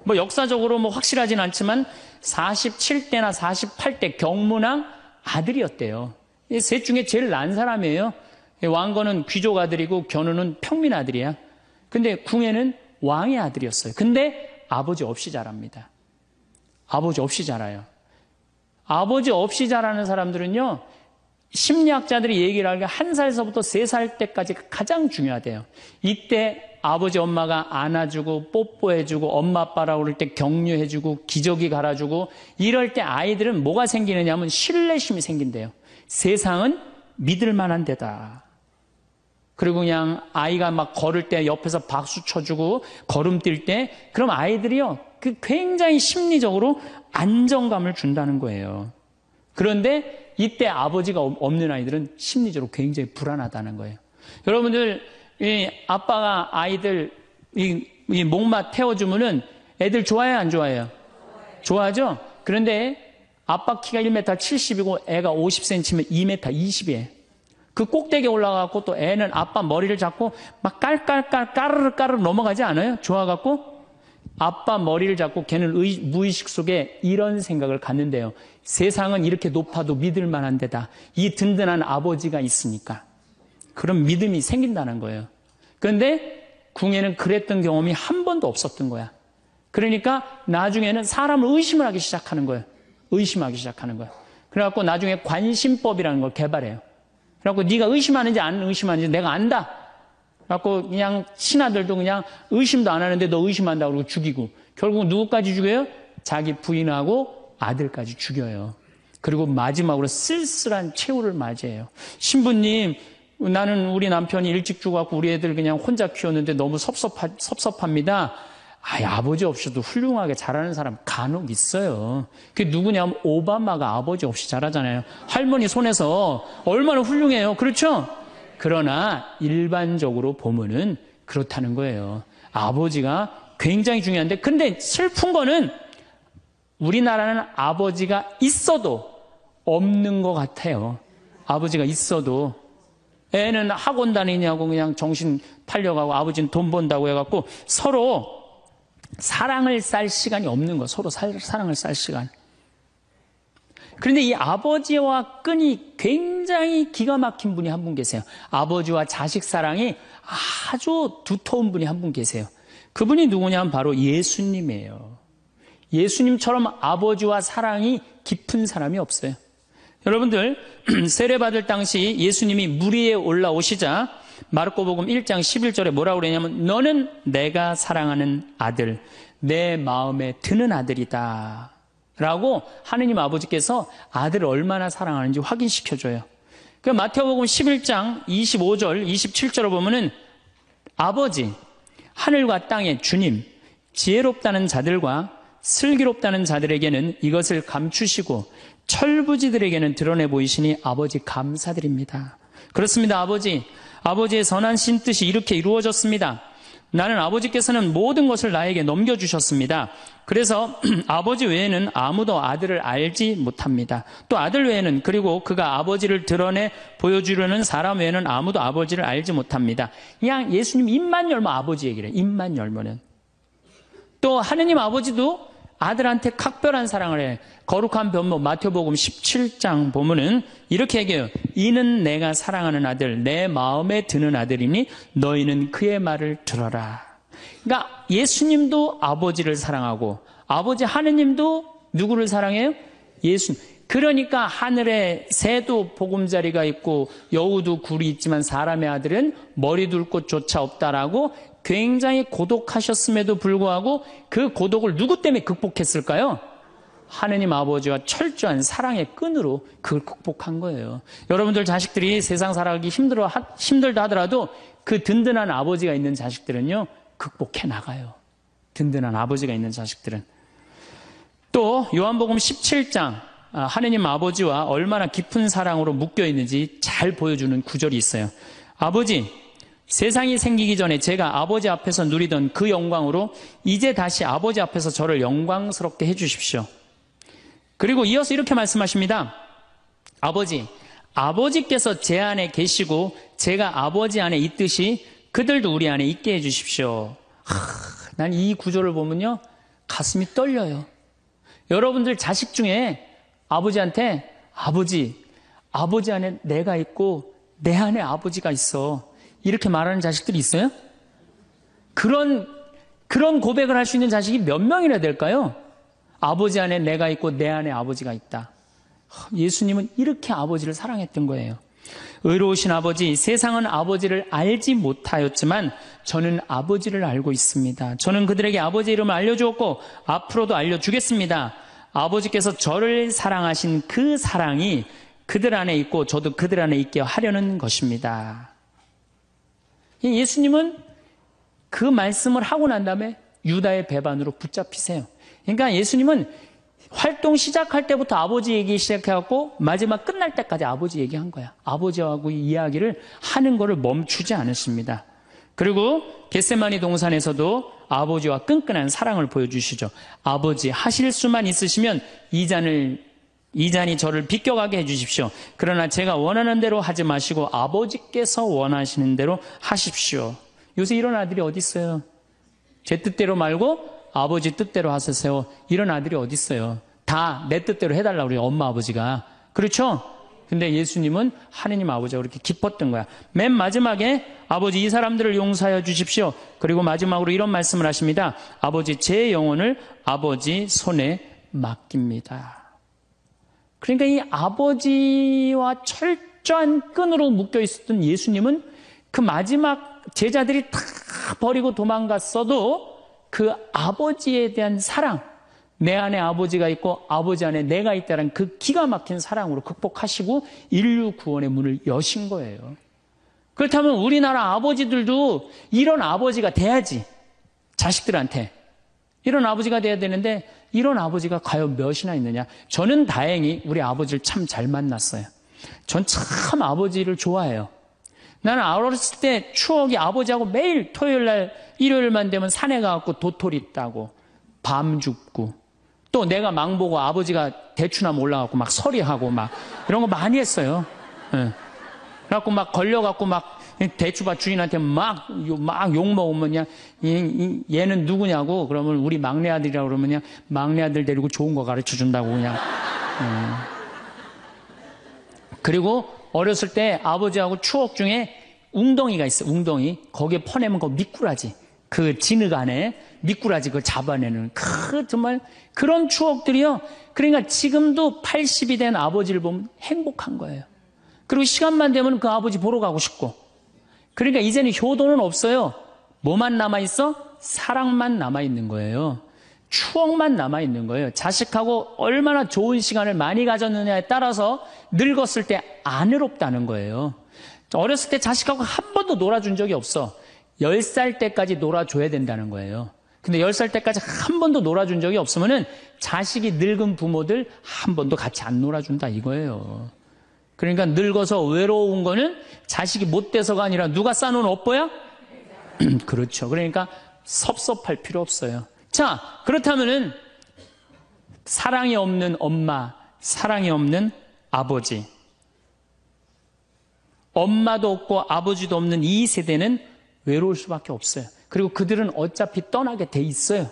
뭐 역사적으로 뭐 확실하진 않지만 47대나 48대 경문왕 아들이었대요. 이 셋 중에 제일 난 사람이에요. 왕건은 귀족 아들이고 견우는 평민 아들이야. 근데 궁예는 왕의 아들이었어요. 근데 아버지 없이 자랍니다. 아버지 없이 자라요. 아버지 없이 자라는 사람들은요. 심리학자들이 얘기를 하기가 1살서부터 3살 때까지 가장 중요하대요. 이때 아버지 엄마가 안아주고 뽀뽀해주고 엄마 아빠라고 그럴 때 격려해주고 기저귀 갈아주고 이럴 때 아이들은 뭐가 생기느냐 하면 신뢰심이 생긴대요. 세상은 믿을 만한 데다. 그리고 그냥 아이가 막 걸을 때 옆에서 박수 쳐주고 걸음 뛸 때 그럼 아이들이요. 그 굉장히 심리적으로 안정감을 준다는 거예요. 그런데 이때 아버지가 없는 아이들은 심리적으로 굉장히 불안하다는 거예요. 여러분들 이 아빠가 아이들 이 목마 태워주면은 애들 좋아해요 안 좋아해요? 좋아하죠? 그런데 아빠 키가 1m 70이고 애가 50cm면 2m 20이에요. 그 꼭대기에 올라가고 또 애는 아빠 머리를 잡고 막 깔깔깔 까르르 넘어가지 않아요? 좋아갖고 아빠 머리를 잡고 걔는 무의식 속에 이런 생각을 갖는데요. 세상은 이렇게 높아도 믿을 만한 데다. 이 든든한 아버지가 있으니까. 그런 믿음이 생긴다는 거예요. 그런데 궁예는 그랬던 경험이 한 번도 없었던 거야. 그러니까 나중에는 사람을 의심을 하기 시작하는 거예요. 의심하기 시작하는 거예요. 그래갖고 나중에 관심법이라는 걸 개발해요. 그래갖고 네가 의심하는지 안 의심하는지 내가 안다. 그래갖고 그냥 신하들도 그냥 의심도 안 하는데 너 의심한다고 그러고 죽이고 결국 누구까지 죽여요? 자기 부인하고 아들까지 죽여요. 그리고 마지막으로 쓸쓸한 최후를 맞이해요. 신부님, 나는 우리 남편이 일찍 죽어갖고 우리 애들 그냥 혼자 키웠는데 너무 섭섭합니다. 아버지 없이도 훌륭하게 자라는 사람 간혹 있어요. 그게 누구냐면 오바마가 아버지 없이 자라잖아요. 할머니 손에서 얼마나 훌륭해요. 그렇죠? 그러나 일반적으로 보면은 그렇다는 거예요. 아버지가 굉장히 중요한데 근데 슬픈 거는 우리나라는 아버지가 있어도 없는 것 같아요. 아버지가 있어도. 애는 학원 다니냐고 그냥 정신 팔려가고 아버지는 돈 번다고 해갖고 서로 사랑을 쌀 시간이 없는 거예요. 서로 사랑을 쌀 시간. 그런데 이 아버지와 끈이 굉장히 기가 막힌 분이 한 분 계세요. 아버지와 자식 사랑이 아주 두터운 분이 한 분 계세요. 그분이 누구냐면 바로 예수님이에요. 예수님처럼 아버지와 사랑이 깊은 사람이 없어요. 여러분들, 세례받을 당시 예수님이 물 위에 올라오시자 마르코복음 1장 11절에 뭐라고 그러냐면 너는 내가 사랑하는 아들, 내 마음에 드는 아들이다 라고 하느님 아버지께서 아들을 얼마나 사랑하는지 확인시켜줘요. 그 마태복음 11장 25절, 27절을 보면은 아버지, 하늘과 땅의 주님, 지혜롭다는 자들과 슬기롭다는 자들에게는 이것을 감추시고 철부지들에게는 드러내 보이시니 아버지 감사드립니다. 그렇습니다. 아버지의 선하신 뜻이 이렇게 이루어졌습니다. 나는 아버지께서는 모든 것을 나에게 넘겨주셨습니다. 그래서 아버지 외에는 아무도 아들을 알지 못합니다. 또 아들 외에는, 그리고 그가 아버지를 드러내 보여주려는 사람 외에는 아무도 아버지를 알지 못합니다. 그냥 예수님 입만 열면 아버지 얘기를 해요. 입만 열면은. 또 하느님 아버지도 아들한테 각별한 사랑을 해. 거룩한 변모 마태복음 17장 보면은 이렇게 얘기해요. 이는 내가 사랑하는 아들, 내 마음에 드는 아들이니 너희는 그의 말을 들어라. 그러니까 예수님도 아버지를 사랑하고 아버지 하느님도 누구를 사랑해요? 예수. 그러니까 하늘에 새도 보금자리가 있고 여우도 굴이 있지만 사람의 아들은 머리 둘 곳조차 없다라고 굉장히 고독하셨음에도 불구하고 그 고독을 누구 때문에 극복했을까요? 하느님 아버지와 철저한 사랑의 끈으로 그걸 극복한 거예요. 여러분들 자식들이 세상 살아가기 힘들다 하더라도 그 든든한 아버지가 있는 자식들은요, 극복해 나가요. 든든한 아버지가 있는 자식들은. 또 요한복음 17장 하느님 아버지와 얼마나 깊은 사랑으로 묶여 있는지 잘 보여주는 구절이 있어요. 아버지, 세상이 생기기 전에 제가 아버지 앞에서 누리던 그 영광으로 이제 다시 아버지 앞에서 저를 영광스럽게 해주십시오. 그리고 이어서 이렇게 말씀하십니다. 아버지께서 제 안에 계시고 제가 아버지 안에 있듯이 그들도 우리 안에 있게 해주십시오. 난 이 구절을 보면요, 가슴이 떨려요. 여러분들 자식 중에 아버지한테 아버지 안에 내가 있고 내 안에 아버지가 있어, 이렇게 말하는 자식들이 있어요? 그런 고백을 할 수 있는 자식이 몇 명이나 될까요? 아버지 안에 내가 있고 내 안에 아버지가 있다. 예수님은 이렇게 아버지를 사랑했던 거예요. 의로우신 아버지, 세상은 아버지를 알지 못하였지만 저는 아버지를 알고 있습니다. 저는 그들에게 아버지 이름을 알려주었고 앞으로도 알려주겠습니다. 아버지께서 저를 사랑하신 그 사랑이 그들 안에 있고 저도 그들 안에 있게 하려는 것입니다. 예수님은 그 말씀을 하고 난 다음에 유다의 배반으로 붙잡히세요. 그러니까 예수님은 활동 시작할 때부터 아버지 얘기 시작해갖고 마지막 끝날 때까지 아버지 얘기한 거야. 아버지하고 이야기를 하는 거를 멈추지 않으십니다. 그리고 겟세마니 동산에서도 아버지와 끈끈한 사랑을 보여주시죠. 아버지, 하실 수만 있으시면 이 잔이 저를 비껴가게 해주십시오. 그러나 제가 원하는 대로 하지 마시고 아버지께서 원하시는 대로 하십시오. 요새 이런 아들이 어디 있어요? 제 뜻대로 말고 아버지 뜻대로 하세요. 이런 아들이 어디 있어요? 다 내 뜻대로 해달라고 그래요, 엄마 아버지가. 그렇죠? 근데 예수님은 하느님 아버지가 그렇게 기뻤던 거야. 맨 마지막에 아버지, 이 사람들을 용서하여 주십시오. 그리고 마지막으로 이런 말씀을 하십니다. 아버지, 제 영혼을 아버지 손에 맡깁니다. 그러니까 이 아버지와 철저한 끈으로 묶여 있었던 예수님은 그 마지막 제자들이 다 버리고 도망갔어도 그 아버지에 대한 사랑, 내 안에 아버지가 있고 아버지 안에 내가 있다는 그 기가 막힌 사랑으로 극복하시고 인류 구원의 문을 여신 거예요. 그렇다면 우리나라 아버지들도 이런 아버지가 돼야지. 자식들한테 이런 아버지가 돼야 되는데 이런 아버지가 과연 몇이나 있느냐. 저는 다행히 우리 아버지를 참 잘 만났어요. 전 참 아버지를 좋아해요. 나는 어렸을 때 추억이 아버지하고 매일 토요일 날 일요일만 되면 산에 가갖고 도토리 따고 밤 줍고 또 내가 망보고 아버지가 대추나무 올라가고 막 서리하고 막 이런 거 많이 했어요. 예. 그래갖고 막 걸려갖고 막 대추밭 주인한테 막 욕먹으면 그냥 얘는 누구냐고 그러면 우리 막내 아들이라고 그러면 그냥 막내 아들 데리고 좋은 거 가르쳐 준다고 그냥. 그리고 어렸을 때 아버지하고 추억 중에 웅덩이가 있어. 웅덩이. 거기에 퍼내면 그 미꾸라지. 그 진흙 안에 미꾸라지 그걸 잡아내는 정말 그런 추억들이요. 그러니까 지금도 80이 된 아버지를 보면 행복한 거예요. 그리고 시간만 되면 그 아버지 보러 가고 싶고. 그러니까 이제는 효도는 없어요. 뭐만 남아있어? 사랑만 남아있는 거예요. 추억만 남아있는 거예요. 자식하고 얼마나 좋은 시간을 많이 가졌느냐에 따라서 늙었을 때 안 외롭다는 거예요. 어렸을 때 자식하고 한 번도 놀아준 적이 없어. 10살 때까지 놀아줘야 된다는 거예요. 근데 10살 때까지 한 번도 놀아준 적이 없으면은 자식이 늙은 부모들 한 번도 같이 안 놀아준다 이거예요. 그러니까 늙어서 외로운 거는 자식이 못 돼서가 아니라 누가 싸놓은 업보야? 그렇죠. 그러니까 섭섭할 필요 없어요. 자, 그렇다면은 사랑이 없는 엄마, 사랑이 없는 아버지. 엄마도 없고 아버지도 없는 이 세대는 외로울 수밖에 없어요. 그리고 그들은 어차피 떠나게 돼 있어요.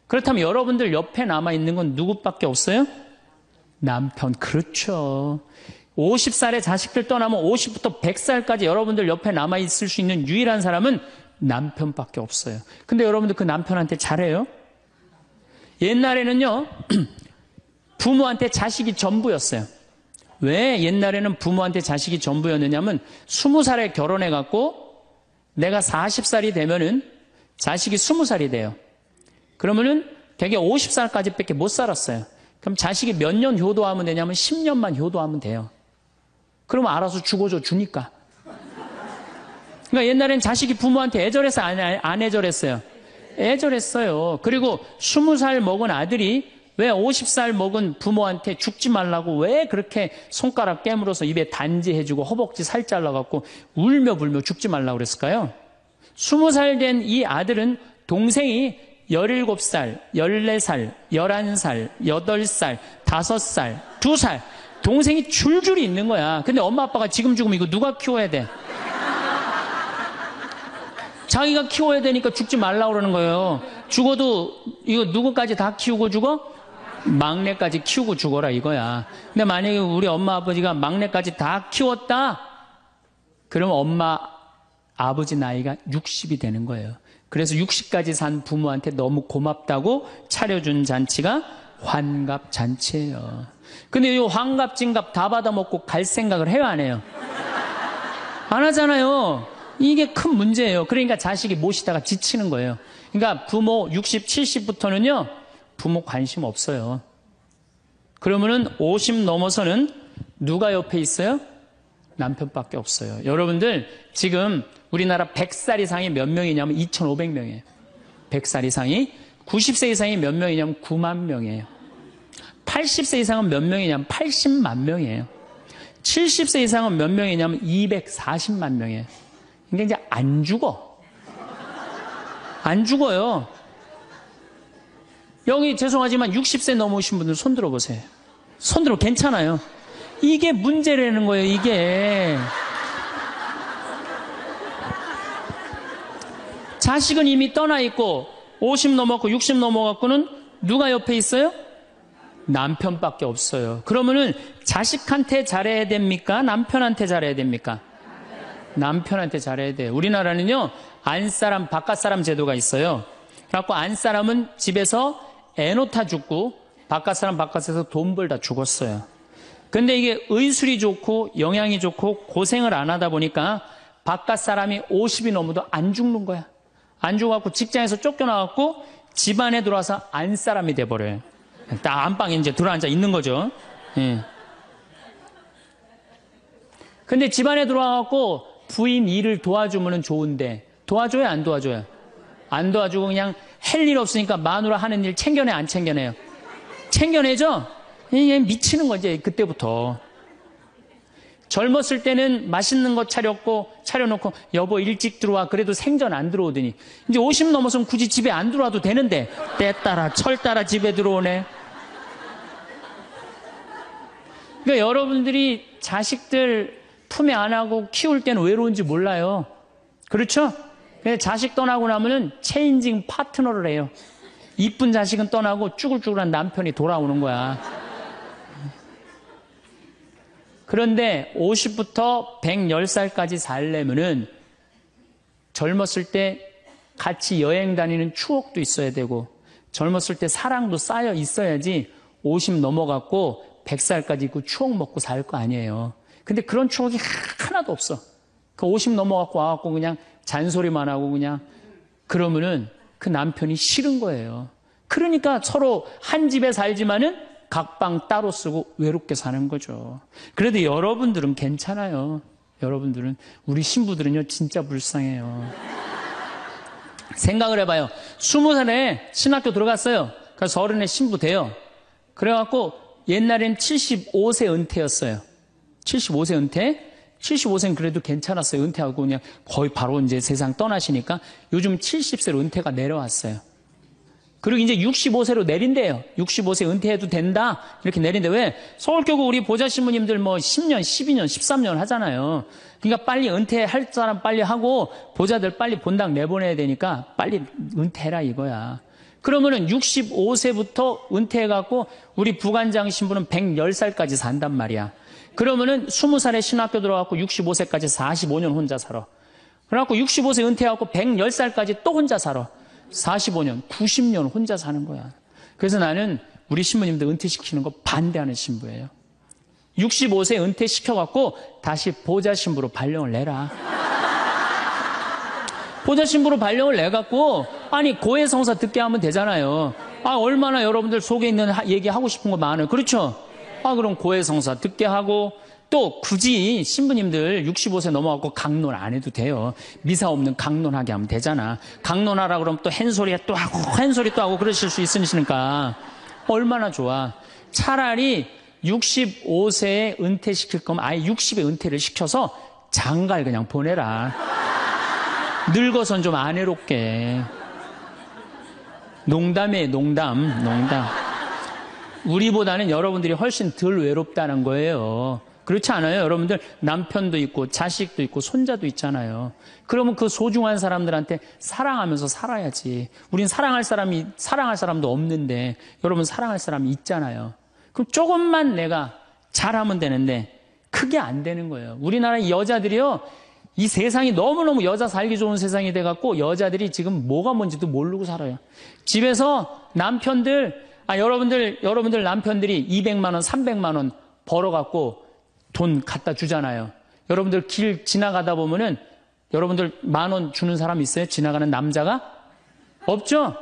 그렇다면 여러분들 옆에 남아있는 건 누구밖에 없어요? 남편. 그렇죠. 50살에 자식들 떠나면 50부터 100살까지 여러분들 옆에 남아있을 수 있는 유일한 사람은 남편밖에 없어요. 근데 여러분들 그 남편한테 잘해요? 옛날에는요, 부모한테 자식이 전부였어요. 왜 옛날에는 부모한테 자식이 전부였느냐면 20살에 결혼해갖고 내가 40살이 되면은 자식이 20살이 돼요. 그러면은 되게 50살까지 밖에 못 살았어요. 그럼 자식이 몇 년 효도하면 되냐면 10년만 효도하면 돼요. 그러면 알아서 죽어줘 주니까. 그러니까 옛날엔 자식이 부모한테 애절해서 안 애절했어요. 애절했어요. 그리고 20살 먹은 아들이 왜 50살 먹은 부모한테 죽지 말라고 왜 그렇게 손가락 깨물어서 입에 단지해주고 허벅지 살 잘라갖고 울며 불며 죽지 말라고 그랬을까요? 20살 된 이 아들은 동생이 17살, 14살, 11살, 8살, 5살, 2살 동생이 줄줄이 있는 거야. 근데 엄마 아빠가 지금 죽으면 이거 누가 키워야 돼? 자기가 키워야 되니까 죽지 말라고 그러는 거예요. 죽어도 이거 누구까지 다 키우고 죽어? 막내까지 키우고 죽어라 이거야. 근데 만약에 우리 엄마 아버지가 막내까지 다 키웠다? 그러면 엄마 아버지 나이가 60이 되는 거예요. 그래서 60까지 산 부모한테 너무 고맙다고 차려준 잔치가 환갑잔치예요. 근데 이 환갑진갑 다 받아먹고 갈 생각을 해요 안 해요? 안 하잖아요. 이게 큰 문제예요. 그러니까 자식이 모시다가 지치는 거예요. 그러니까 부모 60, 70부터는요 부모 관심 없어요. 그러면은 50 넘어서는 누가 옆에 있어요? 남편밖에 없어요. 여러분들 지금 우리나라 100살 이상이 몇 명이냐면 2,500명이에요. 100살 이상이 90세 이상이 몇 명이냐면 9만 명이에요. 80세 이상은 몇 명이냐면 80만 명이에요. 70세 이상은 몇 명이냐면 240만 명이에요. 그러니까 이제 안 죽어. 안 죽어요. 여기 죄송하지만 60세 넘으신 분들 손 들어보세요. 손 들어 괜찮아요. 이게 문제라는 거예요. 이게. 자식은 이미 떠나 있고 50 넘었고 60 넘어갖고는 누가 옆에 있어요? 남편밖에 없어요. 그러면은 자식한테 잘해야 됩니까? 남편한테 잘해야 됩니까? 남편한테 잘해야 돼요. 우리나라는요 안사람 바깥사람 제도가 있어요. 그래갖고 안사람은 집에서 애 놓다 죽고 바깥사람 바깥에서 돈 벌다 죽었어요. 근데 이게 의술이 좋고 영양이 좋고 고생을 안 하다 보니까 바깥사람이 50이 넘어도 안 죽는 거야. 안 죽어갖고 직장에서 쫓겨나갖고 집안에 들어와서 안사람이 돼버려요. 딱 안방에 이제 들어앉아 있는 거죠. 예. 근데 집안에 들어와갖고 부인 일을 도와주면 좋은데 도와줘요 안 도와줘요? 안 도와주고 그냥 할 일 없으니까 마누라 하는 일 챙겨내 안 챙겨내요? 챙겨내죠? 이게 미치는 거지 그때부터. 젊었을 때는 맛있는 거 차려놓고 여보 일찍 들어와 그래도 생전 안 들어오더니 이제 50 넘어서면 굳이 집에 안 들어와도 되는데 때 따라 철 따라 집에 들어오네. 그러니까 여러분들이 자식들 품에 안하고 키울 때는 외로운지 몰라요. 그렇죠? 근데 자식 떠나고 나면은 체인징 파트너를 해요. 이쁜 자식은 떠나고 쭈글쭈글한 남편이 돌아오는 거야. 그런데 50부터 110살까지 살려면은 젊었을 때 같이 여행 다니는 추억도 있어야 되고 젊었을 때 사랑도 쌓여 있어야지 50 넘어갔고 100살까지 있고 추억 먹고 살 거 아니에요. 근데 그런 추억이 하나도 없어. 그 50 넘어갖고 와갖고 그냥 잔소리만 하고 그냥 그러면은 그 남편이 싫은 거예요. 그러니까 서로 한 집에 살지만은 각방 따로 쓰고 외롭게 사는 거죠. 그래도 여러분들은 괜찮아요. 여러분들은, 우리 신부들은요 진짜 불쌍해요. 생각을 해봐요. 20살에 신학교 들어갔어요. 그래서 30에 신부 돼요. 그래갖고 옛날엔 75세 은퇴였어요. 75세 은퇴? 75세는 그래도 괜찮았어요. 은퇴하고 그냥 거의 바로 이제 세상 떠나시니까 요즘 70세로 은퇴가 내려왔어요. 그리고 이제 65세로 내린대요. 65세 은퇴해도 된다. 이렇게 내린대. 왜? 서울교구 우리 보좌 신부님들 뭐 10년, 12년, 13년 하잖아요. 그러니까 빨리 은퇴할 사람 빨리 하고 보좌들 빨리 본당 내보내야 되니까 빨리 은퇴해라 이거야. 그러면은 65세부터 은퇴해갖고 우리 부관장 신부는 110살까지 산단 말이야. 그러면은 20살에 신학교 들어가고 65세까지 45년 혼자 살아. 그래갖고 65세 은퇴하고 110살까지 또 혼자 살아. 45년, 90년 혼자 사는 거야. 그래서 나는 우리 신부님들 은퇴시키는 거 반대하는 신부예요. 65세 은퇴시켜갖고 다시 보좌 신부로 발령을 내라. 보좌 신부로 발령을 내갖고 아니 고해성사 듣게 하면 되잖아요. 아 얼마나 여러분들 속에 있는 얘기하고 싶은 거 많아요. 그렇죠? 아 그럼 고해성사 듣게 하고 또 굳이 신부님들 65세 넘어가고 강론 안 해도 돼요. 미사 없는 강론하게 하면 되잖아. 강론하라 그러면 또 헨소리 또 하고 헨소리 또 하고 그러실 수 있으니까 얼마나 좋아. 차라리 65세에 은퇴시킬 거면 아예 60에 은퇴를 시켜서 장가를 그냥 보내라. 늙어선 좀 안 해롭게. 농담이에요. 농담. 우리보다는 여러분들이 훨씬 덜 외롭다는 거예요. 그렇지 않아요? 여러분들 남편도 있고 자식도 있고 손자도 있잖아요. 그러면 그 소중한 사람들한테 사랑하면서 살아야지. 우린 사랑할 사람도 없는데 여러분 사랑할 사람이 있잖아요. 그럼 조금만 내가 잘하면 되는데 그게 안 되는 거예요. 우리나라 여자들이요. 이 세상이 너무너무 여자 살기 좋은 세상이 돼갖고 여자들이 지금 뭐가 뭔지도 모르고 살아요. 집에서 남편들, 여러분들 남편들이 200만 원, 300만 원 벌어갖고 돈 갖다 주잖아요. 여러분들 길 지나가다 보면은 여러분들 10,000원 주는 사람 있어요? 지나가는 남자가? 없죠?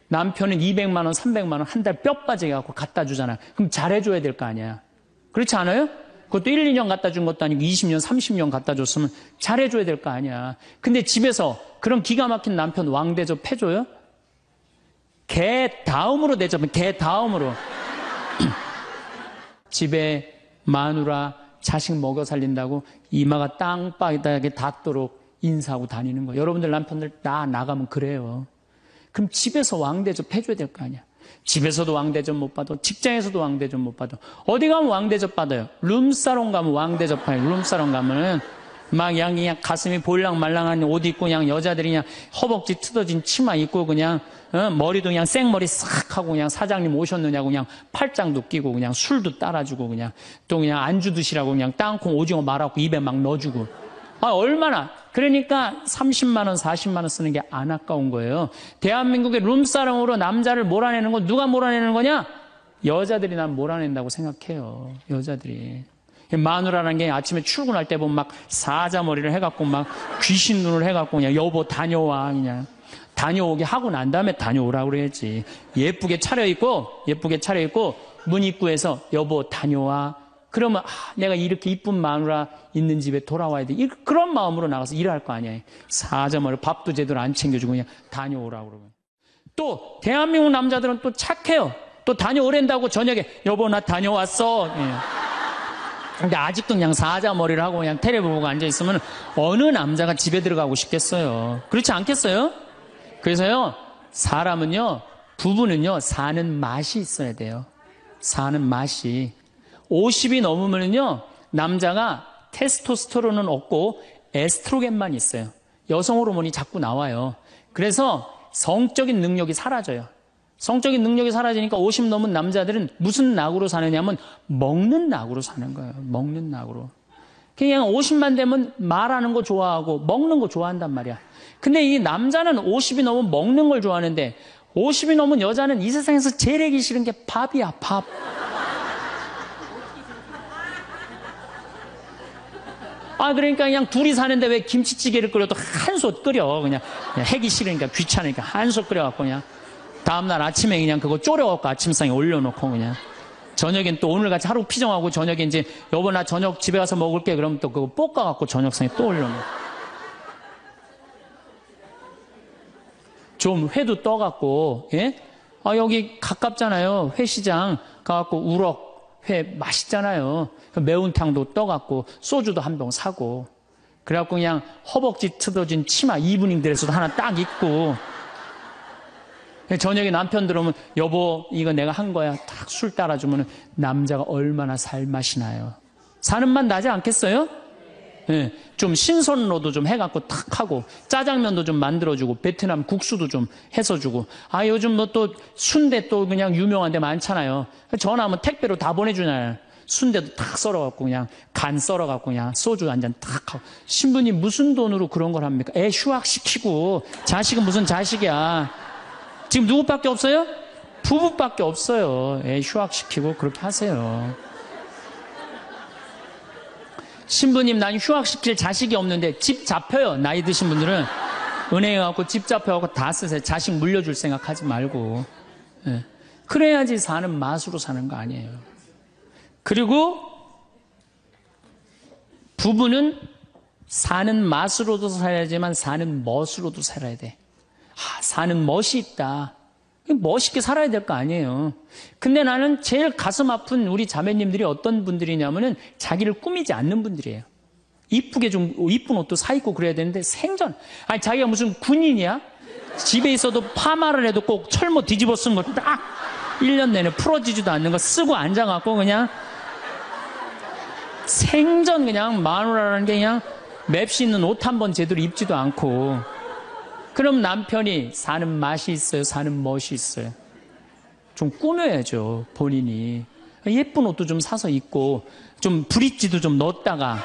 남편은 200만 원, 300만 원 한 달 뼈 빠지게 갖고 갖다 주잖아요. 그럼 잘해줘야 될 거 아니야. 그렇지 않아요? 그것도 1, 2년 갖다 준 것도 아니고 20년, 30년 갖다 줬으면 잘해줘야 될 거 아니야. 근데 집에서 그런 기가 막힌 남편 왕대접 해줘요? 개 다음으로 대접해. 개 다음으로. 집에 마누라 자식 먹여 살린다고 이마가 땅바닥에 닿도록 인사하고 다니는 거예요. 여러분들 남편들 다 나가면 그래요. 그럼 집에서 왕대접 해줘야 될 거 아니야. 집에서도 왕대접 못 받아. 직장에서도 왕대접 못 받아. 어디 가면 왕대접 받아요. 룸사롱 가면 왕대접 받아요. 룸사롱 가면은 막 그냥 가슴이 볼랑말랑한 옷 입고 그냥 여자들이 그냥 허벅지 뜯어진 치마 입고 그냥 머리도 그냥 생머리 싹 하고 그냥 사장님 오셨느냐고 그냥 팔짱도 끼고 그냥 술도 따라주고 그냥 또 그냥 안주 드시라고 그냥 땅콩 오징어 말아갖고 입에 막 넣어주고. 얼마나. 그러니까 30만 원, 40만 원 쓰는 게 안 아까운 거예요. 대한민국의 룸사롱으로 남자를 몰아내는 건 누가 몰아내는 거냐? 여자들이 난 몰아낸다고 생각해요. 여자들이. 마누라라는 게 아침에 출근할 때 보면 막 사자머리를 해갖고 막 귀신 눈을 해갖고 그냥 여보 다녀와 그냥 다녀오게 하고 난 다음에 다녀오라고 그래야지. 예쁘게 차려입고 문 입구에서 여보 다녀와. 그러면 내가 이렇게 이쁜 마누라 있는 집에 돌아와야 돼. 그런 마음으로 나가서 일할 거 아니야. 사자머리 밥도 제대로 안 챙겨주고 그냥 다녀오라고 그러고. 또 대한민국 남자들은 또 착해요. 또 다녀오랜다고 저녁에 여보 나 다녀왔어. 예. 근데 아직도 그냥 사자머리를 하고 그냥 텔레비 보고 앉아있으면 어느 남자가 집에 들어가고 싶겠어요. 그렇지 않겠어요? 그래서요, 부부는요, 사는 맛이 있어야 돼요. 사는 맛이. 50이 넘으면요, 남자가 테스토스테론은 없고 에스트로겐만 있어요. 여성 호르몬이 자꾸 나와요. 그래서 성적인 능력이 사라져요. 성적인 능력이 사라지니까 50 넘은 남자들은 무슨 낙으로 사느냐면 먹는 낙으로 사는 거예요. 먹는 낙으로. 그냥 50만 되면 말하는 거 좋아하고 먹는 거 좋아한단 말이야. 근데 이 남자는 50이 넘으면 먹는 걸 좋아하는데 50이 넘은 여자는 이 세상에서 제일 하기 싫은 게 밥이야, 밥. 그러니까 그냥 둘이 사는데 왜 김치찌개를 끓여도 한솥 끓여. 그냥 하기 싫으니까 귀찮으니까 한솥 끓여갖고 그냥 다음날 아침에 그냥 그거 졸여갖고 아침상에 올려놓고 그냥 저녁엔 또 오늘같이 하루 피정하고 저녁에 이제 여보 나 저녁 집에 가서 먹을게 그러면 또 그거 볶아갖고 저녁상에 또 올려놓고 좀 회도 떠갖고 예? 여기 가깝잖아요. 회시장 가갖고 우럭 회 맛있잖아요. 매운탕도 떠갖고 소주도 한 병 사고 그래갖고 그냥 허벅지 틀어진 치마 이브닝 드레스도 하나 딱 입고 저녁에 남편 들어오면 여보 이거 내가 한 거야 딱 술 따라주면 남자가 얼마나 살맛이 나요. 사는 맛 나지 않겠어요? 예, 좀 신선로도 좀 해갖고 탁 하고 짜장면도 좀 만들어주고 베트남 국수도 좀 해서 주고 요즘 뭐 또 순대 또 그냥 유명한 데 많잖아요. 전화하면 택배로 다 보내주잖아요. 순대도 탁 썰어갖고 그냥 간 썰어갖고 그냥 소주 한 잔 탁 하고 신부님 무슨 돈으로 그런 걸 합니까? 애 휴학시키고 자식은 무슨 자식이야. 지금 누구밖에 없어요? 부부밖에 없어요. 애 휴학시키고 그렇게 하세요. 신부님 난 휴학시킬 자식이 없는데 집 잡혀요. 나이 드신 분들은 은행에 가고 집 잡혀가고 다 쓰세요. 자식 물려줄 생각하지 말고. 예. 그래야지 사는 맛으로 사는 거 아니에요. 그리고 부부는 사는 맛으로도 살아야지만 사는 멋으로도 살아야 돼. 사는 멋이 있다. 멋있게 살아야 될 거 아니에요. 근데 나는 제일 가슴 아픈 우리 자매님들이 어떤 분들이냐면은 자기를 꾸미지 않는 분들이에요. 이쁘게 좀 이쁜 옷도 사 입고 그래야 되는데 생전 자기가 무슨 군인이야? 집에 있어도 파마를 해도 꼭 철모 뒤집어 쓴 거 딱 1년 내내 풀어지지도 않는 거 쓰고 앉아갖고 그냥 생전 그냥 마누라라는 게 그냥 맵시 있는 옷 한 번 제대로 입지도 않고 그럼 남편이 사는 맛이 있어요? 사는 멋이 있어요? 좀 꾸며야죠, 본인이. 예쁜 옷도 좀 사서 입고, 좀 브릿지도 좀 넣었다가,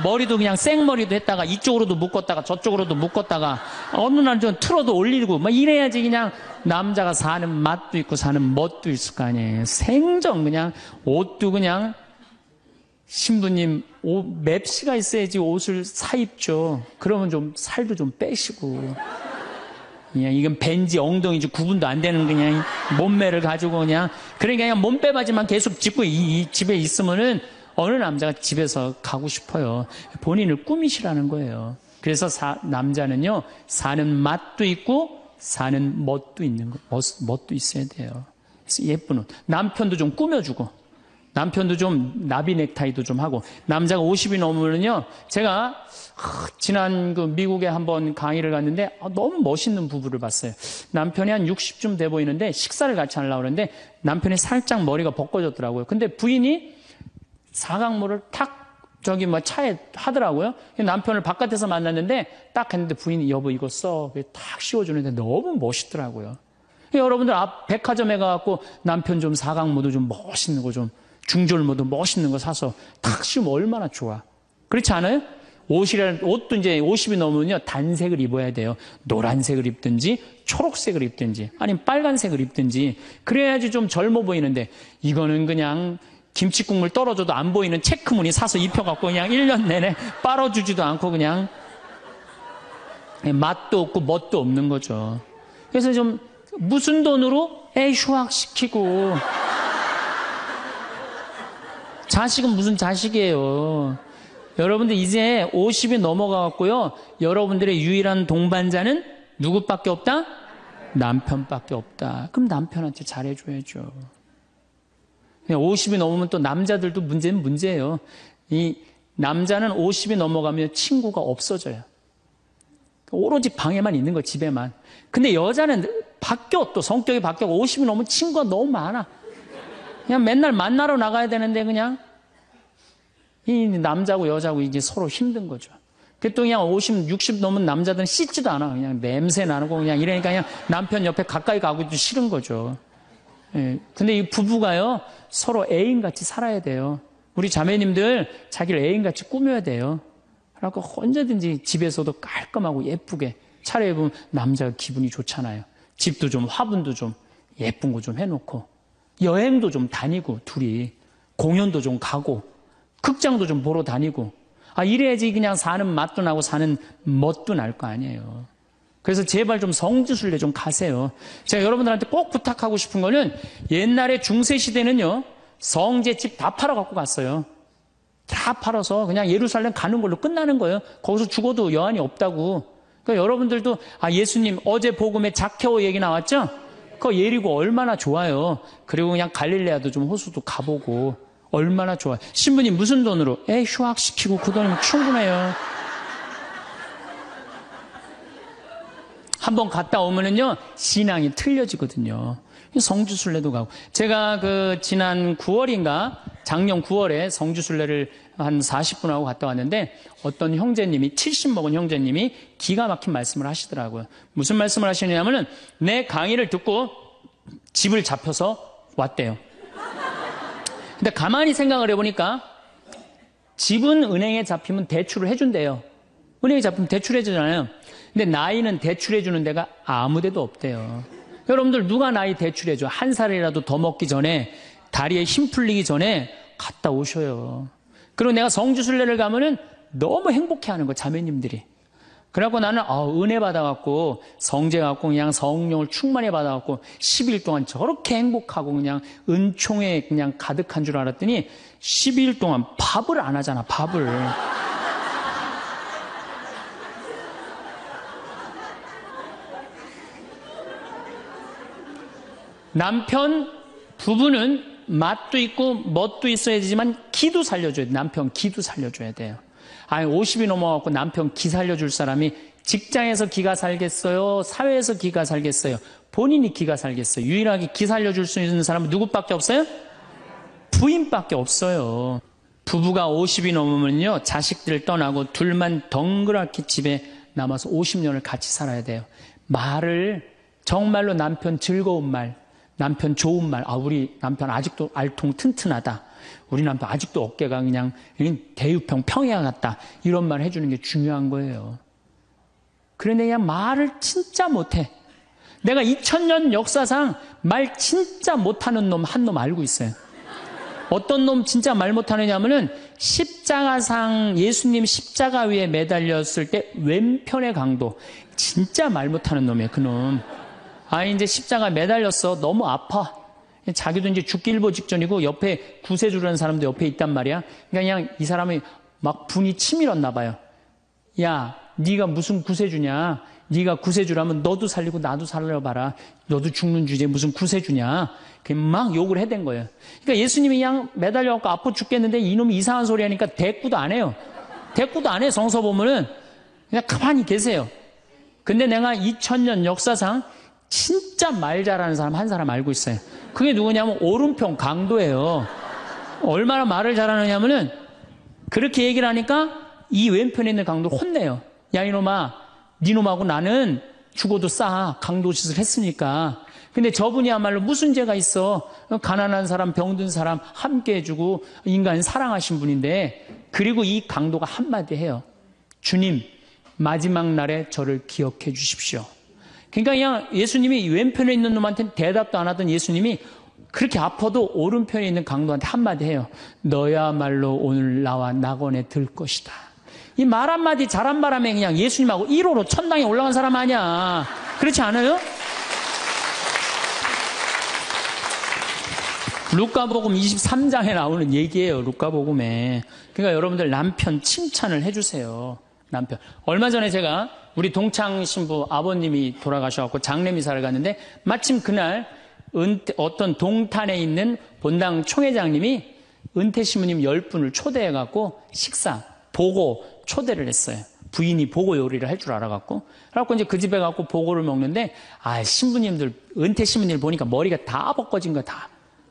머리도 그냥 생머리도 했다가, 이쪽으로도 묶었다가, 저쪽으로도 묶었다가, 어느 날 좀 틀어도 올리고, 이래야지 그냥 남자가 사는 맛도 있고, 사는 멋도 있을 거 아니에요. 생전 그냥, 옷도 그냥, 신부님, 맵시가 있어야지 옷을 사 입죠. 그러면 좀 살도 좀 빼시고. 그냥 이건 벤지 엉덩이지 구분도 안 되는 그냥 몸매를 가지고 그러니까 그냥 몸빼바지만 계속 짚고 이 집에 있으면은 어느 남자가 집에서 가고 싶어요. 본인을 꾸미시라는 거예요. 그래서 남자는요, 사는 맛도 있고 사는 멋도 있는 거, 멋도 있어야 돼요. 그래서 예쁜 옷. 남편도 좀 꾸며주고. 남편도 좀 나비 넥타이도 좀 하고 남자가 50이 넘으면요 제가 지난 미국에 한번 강의를 갔는데 너무 멋있는 부부를 봤어요. 남편이 한 60쯤 돼 보이는데 식사를 같이 하려고 그러는데 남편이 살짝 머리가 벗겨졌더라고요. 근데 부인이 사각모를 탁 차에 하더라고요. 남편을 바깥에서 만났는데 딱 했는데 부인이 여보 이거 써 탁 씌워주는데 너무 멋있더라고요. 여러분들 앞 백화점에 가갖고 남편 좀 사각모도 좀 멋있는 거 좀 중절모도 멋있는 거 사서 탁 씌우면 얼마나 좋아. 그렇지 않아요? 옷도 이제 50이 넘으면요, 단색을 입어야 돼요. 노란색을 입든지, 초록색을 입든지, 아니면 빨간색을 입든지, 그래야지 좀 젊어 보이는데, 이거는 그냥 김치국물 떨어져도 안 보이는 체크무늬 사서 입혀갖고 그냥 1년 내내 빨아주지도 않고 그냥 맛도 없고 멋도 없는 거죠. 그래서 좀 무슨 돈으로 애 휴학시키고, 자식은 무슨 자식이에요. 여러분들 이제 50이 넘어가갖고요. 여러분들의 유일한 동반자는 누구밖에 없다? 남편밖에 없다. 그럼 남편한테 잘해줘야죠. 50이 넘으면 또 남자들도 문제는 문제예요. 이 남자는 50이 넘어가면 친구가 없어져요. 오로지 방에만 있는 거, 집에만. 근데 여자는 바뀌어, 또 성격이 바뀌고 50이 넘으면 친구가 너무 많아. 그냥 맨날 만나러 나가야 되는데 그냥 이 남자고 여자고 이게 서로 힘든 거죠. 또 그냥 50, 60 넘은 남자들은 씻지도 않아. 그냥 냄새 나고 그냥 이러니까 그냥 남편 옆에 가까이 가기도 싫은 거죠. 예. 근데 이 부부가요, 서로 애인같이 살아야 돼요. 우리 자매님들 자기를 애인같이 꾸며야 돼요. 그래갖고 언제든지 집에서도 깔끔하고 예쁘게 차려입으면 남자가 기분이 좋잖아요. 집도 좀 화분도 좀 예쁜 거 좀 해놓고 여행도 좀 다니고 둘이 공연도 좀 가고 극장도 좀 보러 다니고 이래야지 그냥 사는 맛도 나고 사는 멋도 날 거 아니에요. 그래서 제발 좀 성지순례 좀 가세요. 제가 여러분들한테 꼭 부탁하고 싶은 거는 옛날에 중세시대는요, 성제집 다 팔아갖고 갔어요. 다 팔아서 그냥 예루살렘 가는 걸로 끝나는 거예요. 거기서 죽어도 여한이 없다고. 그러니까 여러분들도 예수님 어제 복음에 자케오 얘기 나왔죠? 그 예리고 얼마나 좋아요. 그리고 그냥 갈릴레아도 좀 호수도 가보고 얼마나 좋아요. 신부님 무슨 돈으로? 휴학시키고 그 돈이면 충분해요. 한번 갔다 오면은요, 신앙이 틀려지거든요. 성지순례도 가고. 제가 지난 9월인가, 작년 9월에 성지순례를 한 40분 하고 갔다 왔는데, 어떤 형제님이, 70 먹은 형제님이 기가 막힌 말씀을 하시더라고요. 무슨 말씀을 하시냐면은, 내 강의를 듣고 집을 잡혀서 왔대요. 근데 가만히 생각을 해보니까, 집은 은행에 잡히면 대출을 해준대요. 은행에 잡히면 대출해주잖아요. 근데 나이는 대출해주는 데가 아무 데도 없대요. 여러분들 누가 나이 대출해줘? 한 살이라도 더 먹기 전에, 다리에 힘 풀리기 전에 갔다 오셔요. 그리고 내가 성지순례를 가면은 너무 행복해하는 거예요, 자매님들이. 그래갖고 나는 은혜 받아갖고 성제 갖고 그냥 성령을 충만히 받아갖고 10일 동안 저렇게 행복하고 그냥 은총에 그냥 가득한 줄 알았더니 12일 동안 밥을 안 하잖아, 밥을. 남편, 부부는 맛도 있고 멋도 있어야 되지만 기도 살려줘야 돼. 남편 기도 살려줘야 돼요. 50이 넘어갖고 남편 기 살려줄 사람이 직장에서 기가 살겠어요? 사회에서 기가 살겠어요? 본인이 기가 살겠어요? 유일하게 기 살려줄 수 있는 사람은 누구밖에 없어요? 부인밖에 없어요. 부부가 50이 넘으면요, 자식들 떠나고 둘만 덩그랗게 집에 남아서 50년을 같이 살아야 돼요. 말을 정말로 남편 즐거운 말, 남편 좋은 말, 우리 남편 아직도 알통 튼튼하다. 우리 남편 아직도 어깨가 그냥 대유평 평야 같다. 이런 말 해주는 게 중요한 거예요. 그런데 그냥 말을 진짜 못해. 내가 2000년 역사상 말 진짜 못하는 놈 한 놈 알고 있어요. 어떤 놈 진짜 말 못하느냐면은 십자가상 예수님 십자가 위에 매달렸을 때 왼편의 강도. 진짜 말 못하는 놈이에요, 그놈. 이제 십자가 매달렸어. 너무 아파. 자기도 이제 죽기 일보 직전이고 옆에 구세주라는 사람도 옆에 있단 말이야. 그러니까 그냥 이 사람이 막 분이 치밀었나 봐요. 야, 네가 무슨 구세주냐? 네가 구세주라면 너도 살리고 나도 살려봐라. 너도 죽는 주제에 무슨 구세주냐? 그냥 막 욕을 해댄 거예요. 그러니까 예수님이 그냥 매달려갖고 아파 죽겠는데 이놈이 이상한 소리 하니까 대꾸도 안 해요. 대꾸도 안 해. 성서 보면은 그냥 가만히 계세요. 근데 내가 2000년 역사상 진짜 말 잘하는 사람 한 사람 알고 있어요. 그게 누구냐면 오른편 강도예요. 얼마나 말을 잘하느냐면은 그렇게 얘기를 하니까 이 왼편에 있는 강도 혼내요. 야, 이놈아, 니놈하고 나는 죽어도 싸. 강도짓을 했으니까. 근데 저분이야말로 무슨 죄가 있어. 가난한 사람, 병든 사람 함께 해주고 인간 사랑하신 분인데, 그리고 이 강도가 한마디 해요. 주님, 마지막 날에 저를 기억해 주십시오. 그러니까 그냥 예수님이 왼편에 있는 놈한테는 대답도 안 하던 예수님이 그렇게 아파도 오른편에 있는 강도한테 한마디 해요. 너야말로 오늘 나와 낙원에 들 것이다. 이 말 한마디 잘한 바람에 그냥 예수님하고 1호로 천당에 올라간 사람 아니야. 그렇지 않아요? 루카복음 23장에 나오는 얘기예요. 루카복음에. 그러니까 여러분들 남편 칭찬을 해주세요. 남편. 얼마 전에 제가 우리 동창 신부 아버님이 돌아가셔갖고 장례미사를 갔는데 마침 그날 어떤 동탄에 있는 본당 총회장님이 은퇴 신부님 10분을 초대해갖고 식사, 보고 초대를 했어요. 부인이 보고 요리를 할 줄 알아갖고. 그래갖고 이제 그 집에 가고 보고를 먹는데, 신부님들, 은퇴 신부님들 보니까 머리가 다 벗겨진 거 다.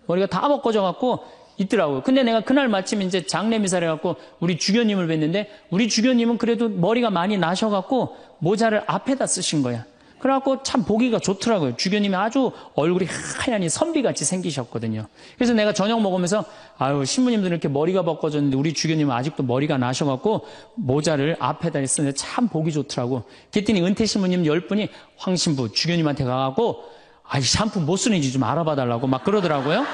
머리가 다 벗겨져 갖고 있더라고요. 근데 내가 그날 마침 이제 장례미사를 해갖고 우리 주교님을 뵀는데 우리 주교님은 그래도 머리가 많이 나셔갖고 모자를 앞에다 쓰신 거야. 그래갖고 참 보기가 좋더라고요. 주교님이 아주 얼굴이 하얀이 선비같이 생기셨거든요. 그래서 내가 저녁 먹으면서 아유 신부님들은 이렇게 머리가 벗겨졌는데 우리 주교님은 아직도 머리가 나셔갖고 모자를 앞에다 쓰는데 참 보기 좋더라고. 그랬더니 은퇴 신부님 10분이 황 신부 주교님한테 가갖고 아, 이 샴푸 뭐 쓰는지 좀 알아봐 달라고 막 그러더라고요.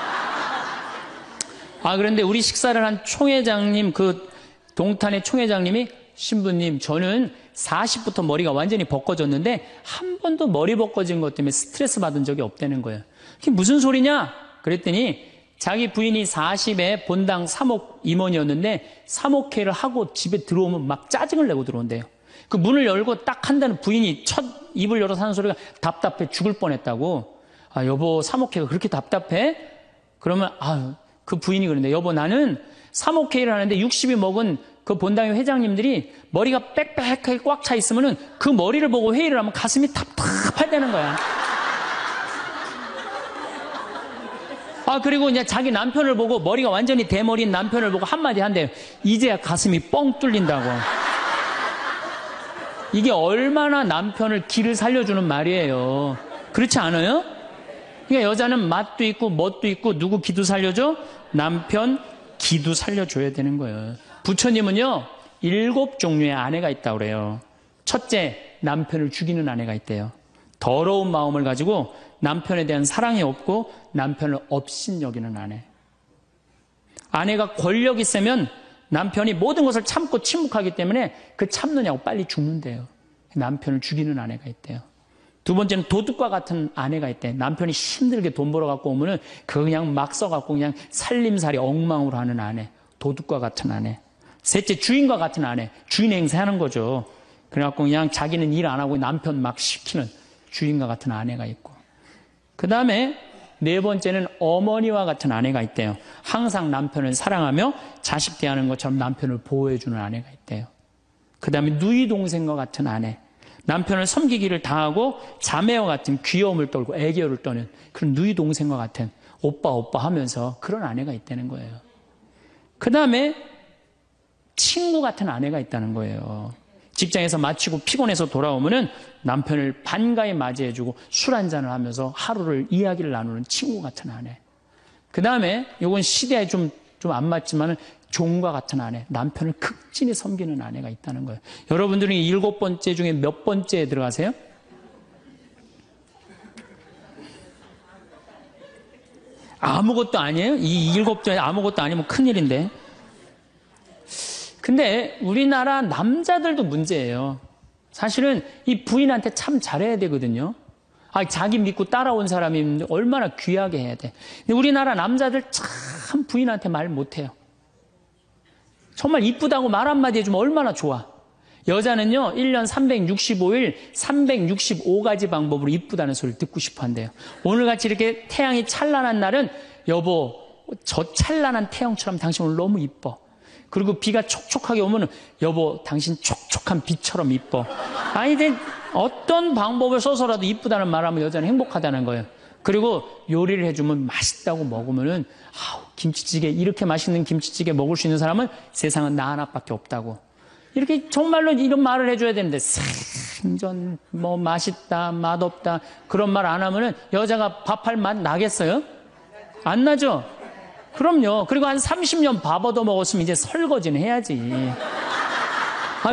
아, 그런데 우리 식사를 한 총회장님, 그 동탄의 총회장님이 신부님, 저는 40부터 머리가 완전히 벗겨졌는데 한 번도 머리 벗겨진 것 때문에 스트레스 받은 적이 없다는 거예요. 그게 무슨 소리냐? 그랬더니 자기 부인이 40에 본당 3옥 임원이었는데 3옥회를 하고 집에 들어오면 막 짜증을 내고 들어온대요. 그 문을 열고 딱 한다는 부인이 첫 입을 열어서 하는 소리가 답답해 죽을 뻔했다고. 아, 여보, 3옥회가 그렇게 답답해? 그러면, 그 부인이 그러는데, 여보, 나는 3옥회를 하는데 60이 먹은 그 본당의 회장님들이 머리가 빽빽하게 꽉 차 있으면은 그 머리를 보고 회의를 하면 가슴이 답답하다는 거야. 아, 그리고 이제 자기 남편을 보고 머리가 완전히 대머리인 남편을 보고 한마디 한대요. 이제야 가슴이 뻥 뚫린다고. 이게 얼마나 남편을 기를 살려주는 말이에요. 그렇지 않아요? 그러니까 여자는 맛도 있고 멋도 있고 누구 기도 살려줘? 남편 기도 살려줘야 되는 거예요. 부처님은요 7종류의 아내가 있다고 그래요. 첫째, 남편을 죽이는 아내가 있대요. 더러운 마음을 가지고 남편에 대한 사랑이 없고 남편을 업신여기는 아내. 아내가 권력 있으면 남편이 모든 것을 참고 침묵하기 때문에 그 참느냐고 빨리 죽는데요. 남편을 죽이는 아내가 있대요. 두 번째는 도둑과 같은 아내가 있대. 남편이 힘들게 돈 벌어갖고 오면은 그거 그냥 막 써갖고 그냥 살림살이 엉망으로 하는 아내. 도둑과 같은 아내. 셋째, 주인과 같은 아내. 주인 행세하는 거죠. 그래갖고 그냥 자기는 일 안 하고 남편 막 시키는 주인과 같은 아내가 있고. 그 다음에 네 번째는 어머니와 같은 아내가 있대요. 항상 남편을 사랑하며 자식 대하는 것처럼 남편을 보호해주는 아내가 있대요. 그 다음에 누이 동생과 같은 아내. 남편을 섬기기를 다하고 자매와 같은 귀여움을 떨고 애교를 떠는 그런 누이 동생과 같은 오빠 하면서 그런 아내가 있다는 거예요. 그 다음에 친구 같은 아내가 있다는 거예요. 직장에서 마치고 피곤해서 돌아오면은 남편을 반가이 맞이해주고 술 한잔을 하면서 하루를 이야기를 나누는 친구 같은 아내. 그 다음에 이건 시대에 좀 안 맞지만은 종과 같은 아내, 남편을 극진히 섬기는 아내가 있다는 거예요. 여러분들은 이 7번째 중에 몇 번째에 들어가세요? 아무것도 아니에요? 이 7번째 아무것도 아니면 큰일인데. 근데 우리나라 남자들도 문제예요. 사실은 이 부인한테 참 잘해야 되거든요. 자기 믿고 따라온 사람이 얼마나 귀하게 해야 돼. 근데 우리나라 남자들 참 부인한테 말 못해요. 정말 이쁘다고 말 한마디 해주면 얼마나 좋아. 여자는요 1년 365일 365가지 방법으로 이쁘다는 소리를 듣고 싶어 한대요. 오늘같이 이렇게 태양이 찬란한 날은 여보 저 찬란한 태양처럼 당신 오늘 너무 이뻐. 그리고 비가 촉촉하게 오면 여보 당신 촉촉한 비처럼 이뻐. 이제 어떤 방법을 써서라도 이쁘다는 말하면 여자는 행복하다는 거예요. 그리고 요리를 해주면 맛있다고 먹으면은 김치찌개 이렇게 맛있는 김치찌개 먹을 수 있는 사람은 세상은 나 하나밖에 없다고. 이렇게 정말로 이런 말을 해줘야 되는데 생전 뭐 맛있다 맛없다 그런 말 안 하면은 여자가 밥할 맛 나겠어요? 안 나죠? 그럼요. 그리고 한 30년 밥 얻어먹었으면 이제 설거지는 해야지.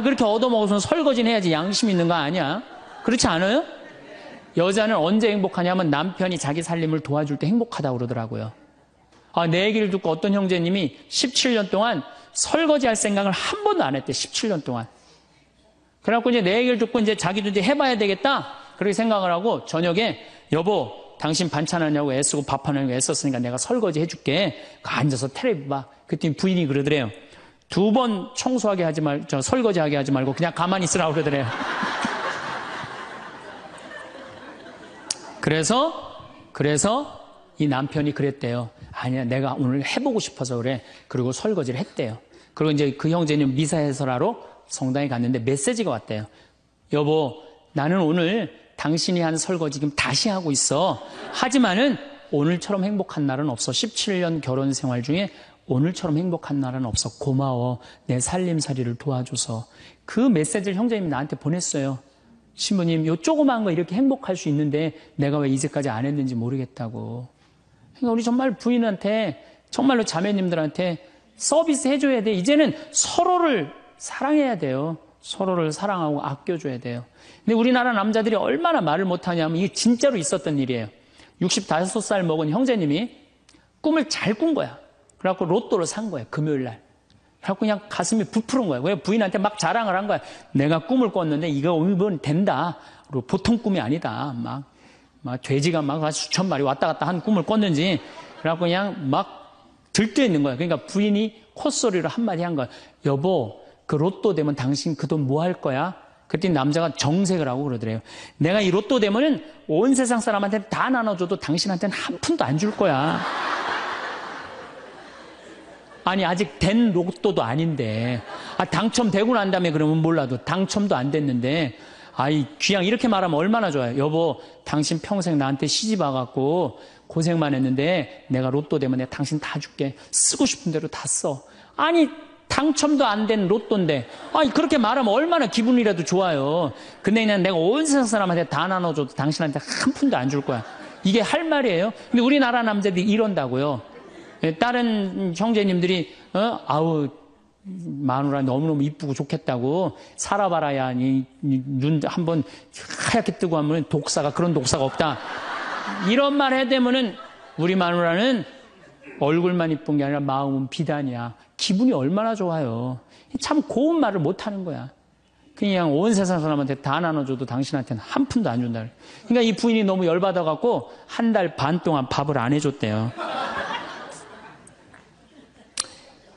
그렇게 얻어먹었으면 설거지는 해야지. 양심 있는 거 아니야? 그렇지 않아요? 여자는 언제 행복하냐면 남편이 자기 살림을 도와줄 때 행복하다고 그러더라고요. 내 얘기를 듣고 어떤 형제님이 17년 동안 설거지할 생각을 한 번도 안 했대. 17년 동안. 그래갖고 이제 내 얘기를 듣고 이제 자기도 이제 해봐야 되겠다. 그렇게 생각을 하고 저녁에 여보 당신 반찬하냐고 애쓰고 밥하냐고 애썼으니까 내가 설거지 해줄게. 앉아서 텔레비 봐. 그랬더니 부인이 그러더래요. 2번 청소하게 하지 설거지하게 하지 말고 그냥 가만히 있으라고 그러더래요. 그래서 이 남편이 그랬대요. 아니야, 내가 오늘 해보고 싶어서 그래. 그리고 설거지를 했대요. 그리고 이제 그 형제는 미사 해설하러 성당에 갔는데 메시지가 왔대요. 여보, 나는 오늘 당신이 한 설거지 지금 다시 하고 있어. 하지만은 오늘처럼 행복한 날은 없어. 17년 결혼 생활 중에 오늘처럼 행복한 날은 없어. 고마워. 내 살림살이를 도와줘서. 그 메시지를 형제님이 나한테 보냈어요. 신부님, 요 조그마한 거 이렇게 행복할 수 있는데 내가 왜 이제까지 안 했는지 모르겠다고. 그러니까 우리 정말 부인한테, 정말로 자매님들한테 서비스 해줘야 돼. 이제는 서로를 사랑해야 돼요. 서로를 사랑하고 아껴줘야 돼요. 근데 우리나라 남자들이 얼마나 말을 못하냐면 이게 진짜로 있었던 일이에요. 65살 먹은 형제님이 꿈을 잘 꾼 거야. 그래갖고 로또를 산 거야, 금요일 날. 그래갖고 그냥 가슴이 부풀은 거야. 왜 부인한테 막 자랑을 한 거야. 내가 꿈을 꿨는데 이거 오늘 된다. 그리고 보통 꿈이 아니다. 막 돼지가 막 수천 마리 왔다 갔다 한 꿈을 꿨는지. 그래갖고 그냥 막 들떠 있는 거야. 그러니까 부인이 콧소리로 한마디 한 거야. 여보, 그 로또 되면 당신 그 돈 뭐 할 거야? 그랬더니 남자가 정색을 하고 그러더래요. 내가 이 로또 되면은 온 세상 사람한테 다 나눠줘도 당신한테는 한 푼도 안 줄 거야. 아니, 아직 된 로또도 아닌데. 당첨되고 난 다음에 그러면 몰라도 당첨도 안 됐는데. 그냥 이렇게 말하면 얼마나 좋아요. 여보, 당신 평생 나한테 시집 와갖고 고생만 했는데 내가 로또 되면 내가 당신 다 줄게. 쓰고 싶은 대로 다 써. 아니, 당첨도 안 된 로또인데. 그렇게 말하면 얼마나 기분이라도 좋아요. 근데 그냥 내가 온 세상 사람한테 다 나눠줘도 당신한테 한 푼도 안 줄 거야. 이게 할 말이에요. 근데 우리나라 남자들이 이런다고요. 다른 형제님들이 마누라 너무너무 이쁘고 좋겠다고 살아봐라야 눈 한번 하얗게 뜨고 하면 독사가 그런 독사가 없다. 이런 말 해대면은 우리 마누라는 얼굴만 이쁜 게 아니라 마음은 비단이야. 기분이 얼마나 좋아요. 참 고운 말을 못하는 거야. 그냥 온 세상 사람한테 다 나눠줘도 당신한테는 한 푼도 안 준다. 그러니까 이 부인이 너무 열받아갖고 한 달 반 동안 밥을 안 해줬대요.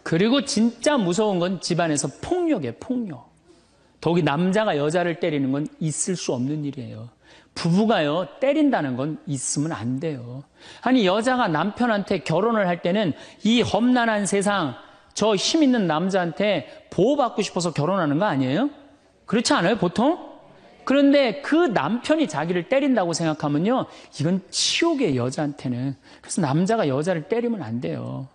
그리고 진짜 무서운 건 집안에서 폭력이에요, 폭력. 더욱이 남자가 여자를 때리는 건 있을 수 없는 일이에요. 부부가요, 때린다는 건 있으면 안 돼요. 아니, 여자가 남편한테 결혼을 할 때는 이 험난한 세상, 저 힘 있는 남자한테 보호받고 싶어서 결혼하는 거 아니에요? 그렇지 않아요, 보통? 그런데 그 남편이 자기를 때린다고 생각하면요, 이건 치욕이에요, 여자한테는. 그래서 남자가 여자를 때리면 안 돼요.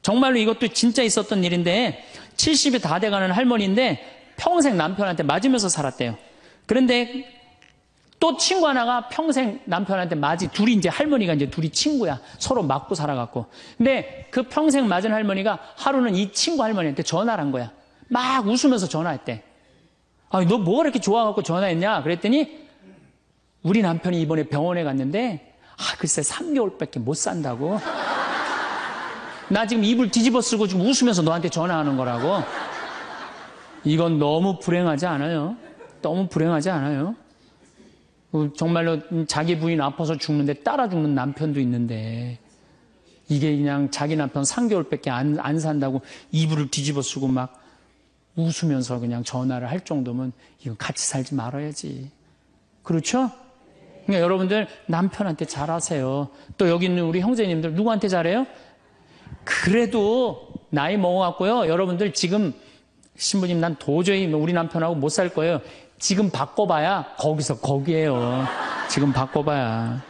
정말로 이것도 진짜 있었던 일인데 70이 다 돼가는 할머니인데 평생 남편한테 맞으면서 살았대요. 그런데 또 친구 하나가 평생 남편한테 둘이 이제 할머니가 이제 둘이 친구야. 서로 맞고 살아갖고. 근데 그 평생 맞은 할머니가 하루는 이 친구 할머니한테 전화를 한 거야. 막 웃으면서 전화했대. 너 뭐가 이렇게 좋아갖고 전화했냐? 그랬더니 우리 남편이 이번에 병원에 갔는데 글쎄 3개월밖에 못 산다고. 나 지금 입을 뒤집어 쓰고 지금 웃으면서 너한테 전화하는 거라고. 이건 너무 불행하지 않아요? 너무 불행하지 않아요? 정말로 자기 부인 아파서 죽는데 따라 죽는 남편도 있는데 이게 그냥 자기 남편 3개월밖에 안 산다고 이불을 뒤집어 쓰고 막 웃으면서 그냥 전화를 할 정도면 이건 같이 살지 말아야지. 그렇죠? 그러니까 여러분들 남편한테 잘하세요. 또 여기 있는 우리 형제님들 누구한테 잘해요? 그래도 나이 먹어갖고요. 여러분들 지금 신부님 난 도저히 우리 남편하고 못 살 거예요. 지금 바꿔봐야 거기서 거기에요. 지금 바꿔봐야.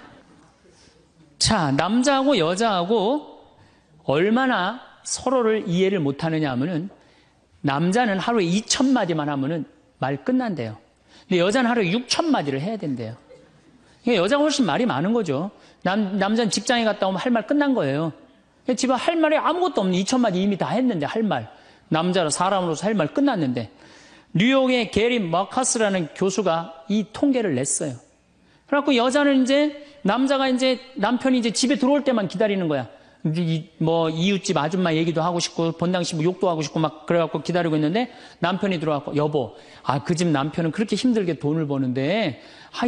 자, 남자하고 여자하고 얼마나 서로를 이해를 못하느냐 하면은 남자는 하루에 2,000마디만 하면은 말 끝난대요. 근데 여자는 하루에 6,000마디를 해야 된대요. 그러니까 여자가 훨씬 말이 많은 거죠. 남자는 직장에 갔다 오면 할 말 끝난 거예요. 집에 할 말이 아무것도 없는 2,000마디 이미 다 했는데 할 말. 남자로 사람으로서 할 말 끝났는데. 뉴욕의 게리 머카스라는 교수가 이 통계를 냈어요. 그래갖고 여자는 남자가 남편이 집에 들어올 때만 기다리는 거야. 이웃집 아줌마 얘기도 하고 싶고, 본당시 욕도 하고 싶고 막 그래갖고 기다리고 있는데 남편이 들어와갖고, 여보, 그 집 남편은 그렇게 힘들게 돈을 버는데,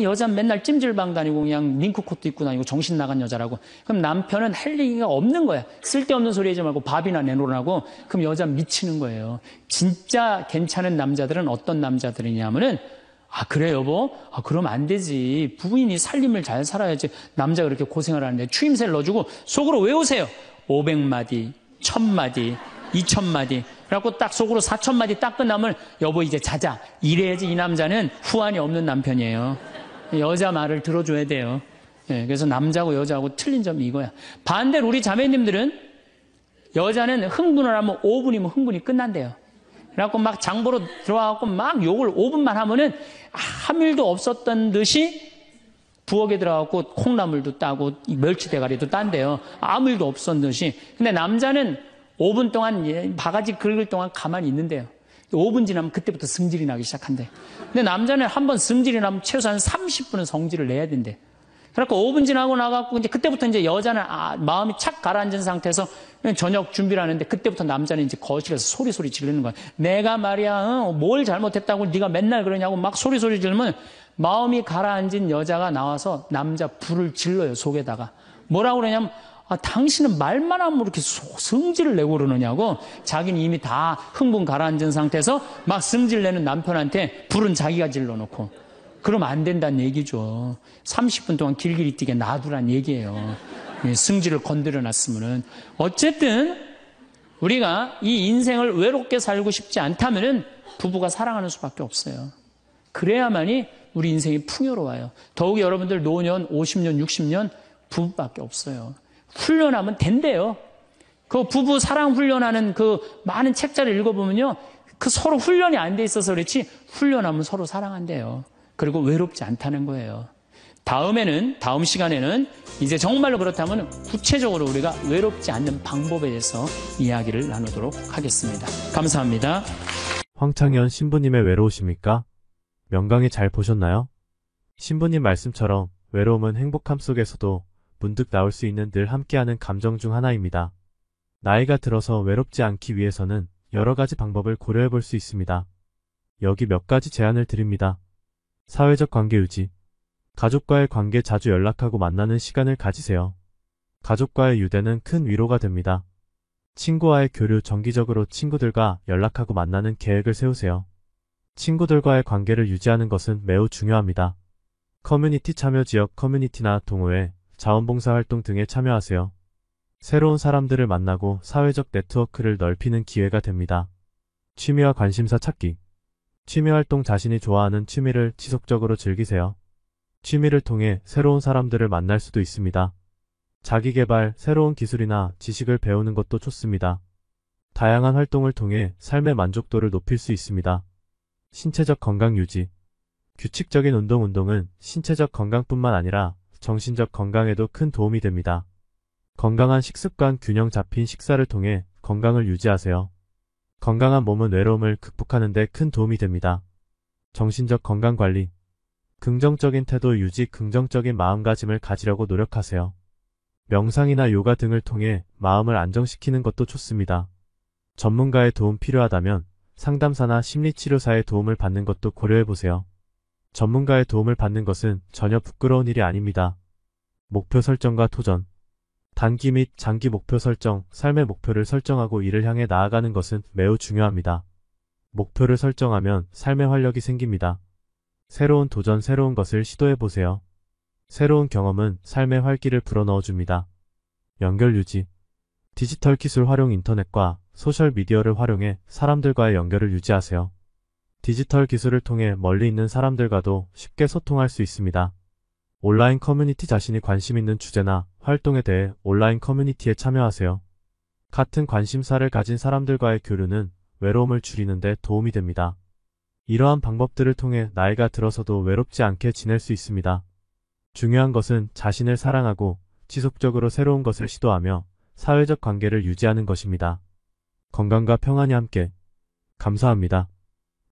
여자는 맨날 찜질방 다니고 그냥 링크코트 입고 다니고 정신 나간 여자라고. 그럼 남편은 할 얘기가 없는 거야. 쓸데없는 소리 하지 말고 밥이나 내놓으라고. 그럼 여자는 미치는 거예요. 진짜 괜찮은 남자들은 어떤 남자들이냐면은, 그래 여보? 그럼 안 되지. 부인이 살림을 잘 살아야지. 남자가 그렇게 고생을 하는데 추임새를 넣어주고 속으로 외우세요. 500마디, 1000마디, 2000마디. 그래갖고 딱 속으로 4000마디 딱 끝나면 여보 이제 자자. 이래야지 이 남자는 후환이 없는 남편이에요. 여자 말을 들어줘야 돼요. 예, 그래서 남자하고 여자하고 틀린 점이 이거야. 반대로 우리 자매님들은 여자는 흥분을 하면 5분이면 흥분이 끝난대요. 그래갖고 막 장보러 들어와갖고 막 욕을 5분만 하면은 아무 일도 없었던 듯이 부엌에 들어가고 콩나물도 따고 멸치 대가리도 딴대요. 아무 일도 없었던 듯이. 근데 남자는 5분 동안 바가지 긁을 동안 가만히 있는데요. 5분 지나면 그때부터 승질이 나기 시작한대. 근데 남자는 한번 승질이 나면 최소한 30분은 성질을 내야 된대. 그래갖고 5분 지나고 나가고 이제 그때부터 이제 여자는 마음이 착 가라앉은 상태에서 저녁 준비를 하는데 그때부터 남자는 이제 거실에서 소리 지르는 거야. 내가 말이야 뭘 잘못했다고 네가 맨날 그러냐고 막 소리 지르면 마음이 가라앉은 여자가 나와서 남자 불을 질러요, 속에다가. 뭐라고 그러냐면 당신은 말만 하면 이렇게 성질을 내고 그러느냐고. 자기는 이미 다 흥분 가라앉은 상태에서 막 승질 내는 남편한테 불은 자기가 질러놓고. 그러면 안 된다는 얘기죠. 30분 동안 길길이 뛰게 놔두란 얘기예요. 승질을 건드려 놨으면은. 어쨌든 우리가 이 인생을 외롭게 살고 싶지 않다면은 부부가 사랑하는 수밖에 없어요. 그래야만이 우리 인생이 풍요로워요. 더욱이 여러분들 노년 50년, 60년 부부밖에 없어요. 훈련하면 된대요. 그 부부 사랑 훈련하는 그 많은 책자를 읽어보면요. 그 서로 훈련이 안 돼 있어서 그렇지 훈련하면 서로 사랑한대요. 그리고 외롭지 않다는 거예요. 다음 시간에는 이제 정말로 그렇다면 구체적으로 우리가 외롭지 않는 방법에 대해서 이야기를 나누도록 하겠습니다. 감사합니다. 황창현 신부님의 외로우십니까? 명강의 잘 보셨나요? 신부님 말씀처럼 외로움은 행복함 속에서도 문득 나올 수 있는 늘 함께하는 감정 중 하나입니다. 나이가 들어서 외롭지 않기 위해서는 여러 가지 방법을 고려해 볼 수 있습니다. 여기 몇 가지 제안을 드립니다. 사회적 관계 유지. 가족과의 관계 자주 연락하고 만나는 시간을 가지세요. 가족과의 유대는 큰 위로가 됩니다. 친구와의 교류 정기적으로 친구들과 연락하고 만나는 계획을 세우세요. 친구들과의 관계를 유지하는 것은 매우 중요합니다. 커뮤니티 참여 지역 커뮤니티나 동호회, 자원봉사 활동 등에 참여하세요. 새로운 사람들을 만나고 사회적 네트워크를 넓히는 기회가 됩니다. 취미와 관심사 찾기. 취미활동 자신이 좋아하는 취미를 지속적으로 즐기세요. 취미를 통해 새로운 사람들을 만날 수도 있습니다. 자기개발, 새로운 기술이나 지식을 배우는 것도 좋습니다. 다양한 활동을 통해 삶의 만족도를 높일 수 있습니다. 신체적 건강 유지. 규칙적인 운동은 신체적 건강뿐만 아니라 정신적 건강에도 큰 도움이 됩니다. 건강한 식습관, 균형 잡힌 식사를 통해 건강을 유지하세요. 건강한 몸은 외로움을 극복하는 데 큰 도움이 됩니다. 정신적 건강관리. 긍정적인 태도 유지, 긍정적인 마음가짐을 가지려고 노력하세요. 명상이나 요가 등을 통해 마음을 안정시키는 것도 좋습니다. 전문가의 도움 필요하다면 상담사나 심리치료사의 도움을 받는 것도 고려해보세요. 전문가의 도움을 받는 것은 전혀 부끄러운 일이 아닙니다. 목표 설정과 도전. 단기 및 장기 목표 설정, 삶의 목표를 설정하고 이를 향해 나아가는 것은 매우 중요합니다. 목표를 설정하면 삶의 활력이 생깁니다. 새로운 도전, 새로운 것을 시도해보세요. 새로운 경험은 삶의 활기를 불어넣어줍니다. 연결 유지. 디지털 기술 활용, 인터넷과 소셜미디어를 활용해 사람들과의 연결을 유지하세요. 디지털 기술을 통해 멀리 있는 사람들과도 쉽게 소통할 수 있습니다. 온라인 커뮤니티, 자신이 관심 있는 주제나 활동에 대해 온라인 커뮤니티에 참여하세요. 같은 관심사를 가진 사람들과의 교류는 외로움을 줄이는 데 도움이 됩니다. 이러한 방법들을 통해 나이가 들어서도 외롭지 않게 지낼 수 있습니다. 중요한 것은 자신을 사랑하고 지속적으로 새로운 것을 시도하며 사회적 관계를 유지하는 것입니다. 건강과 평안이 함께. 감사합니다.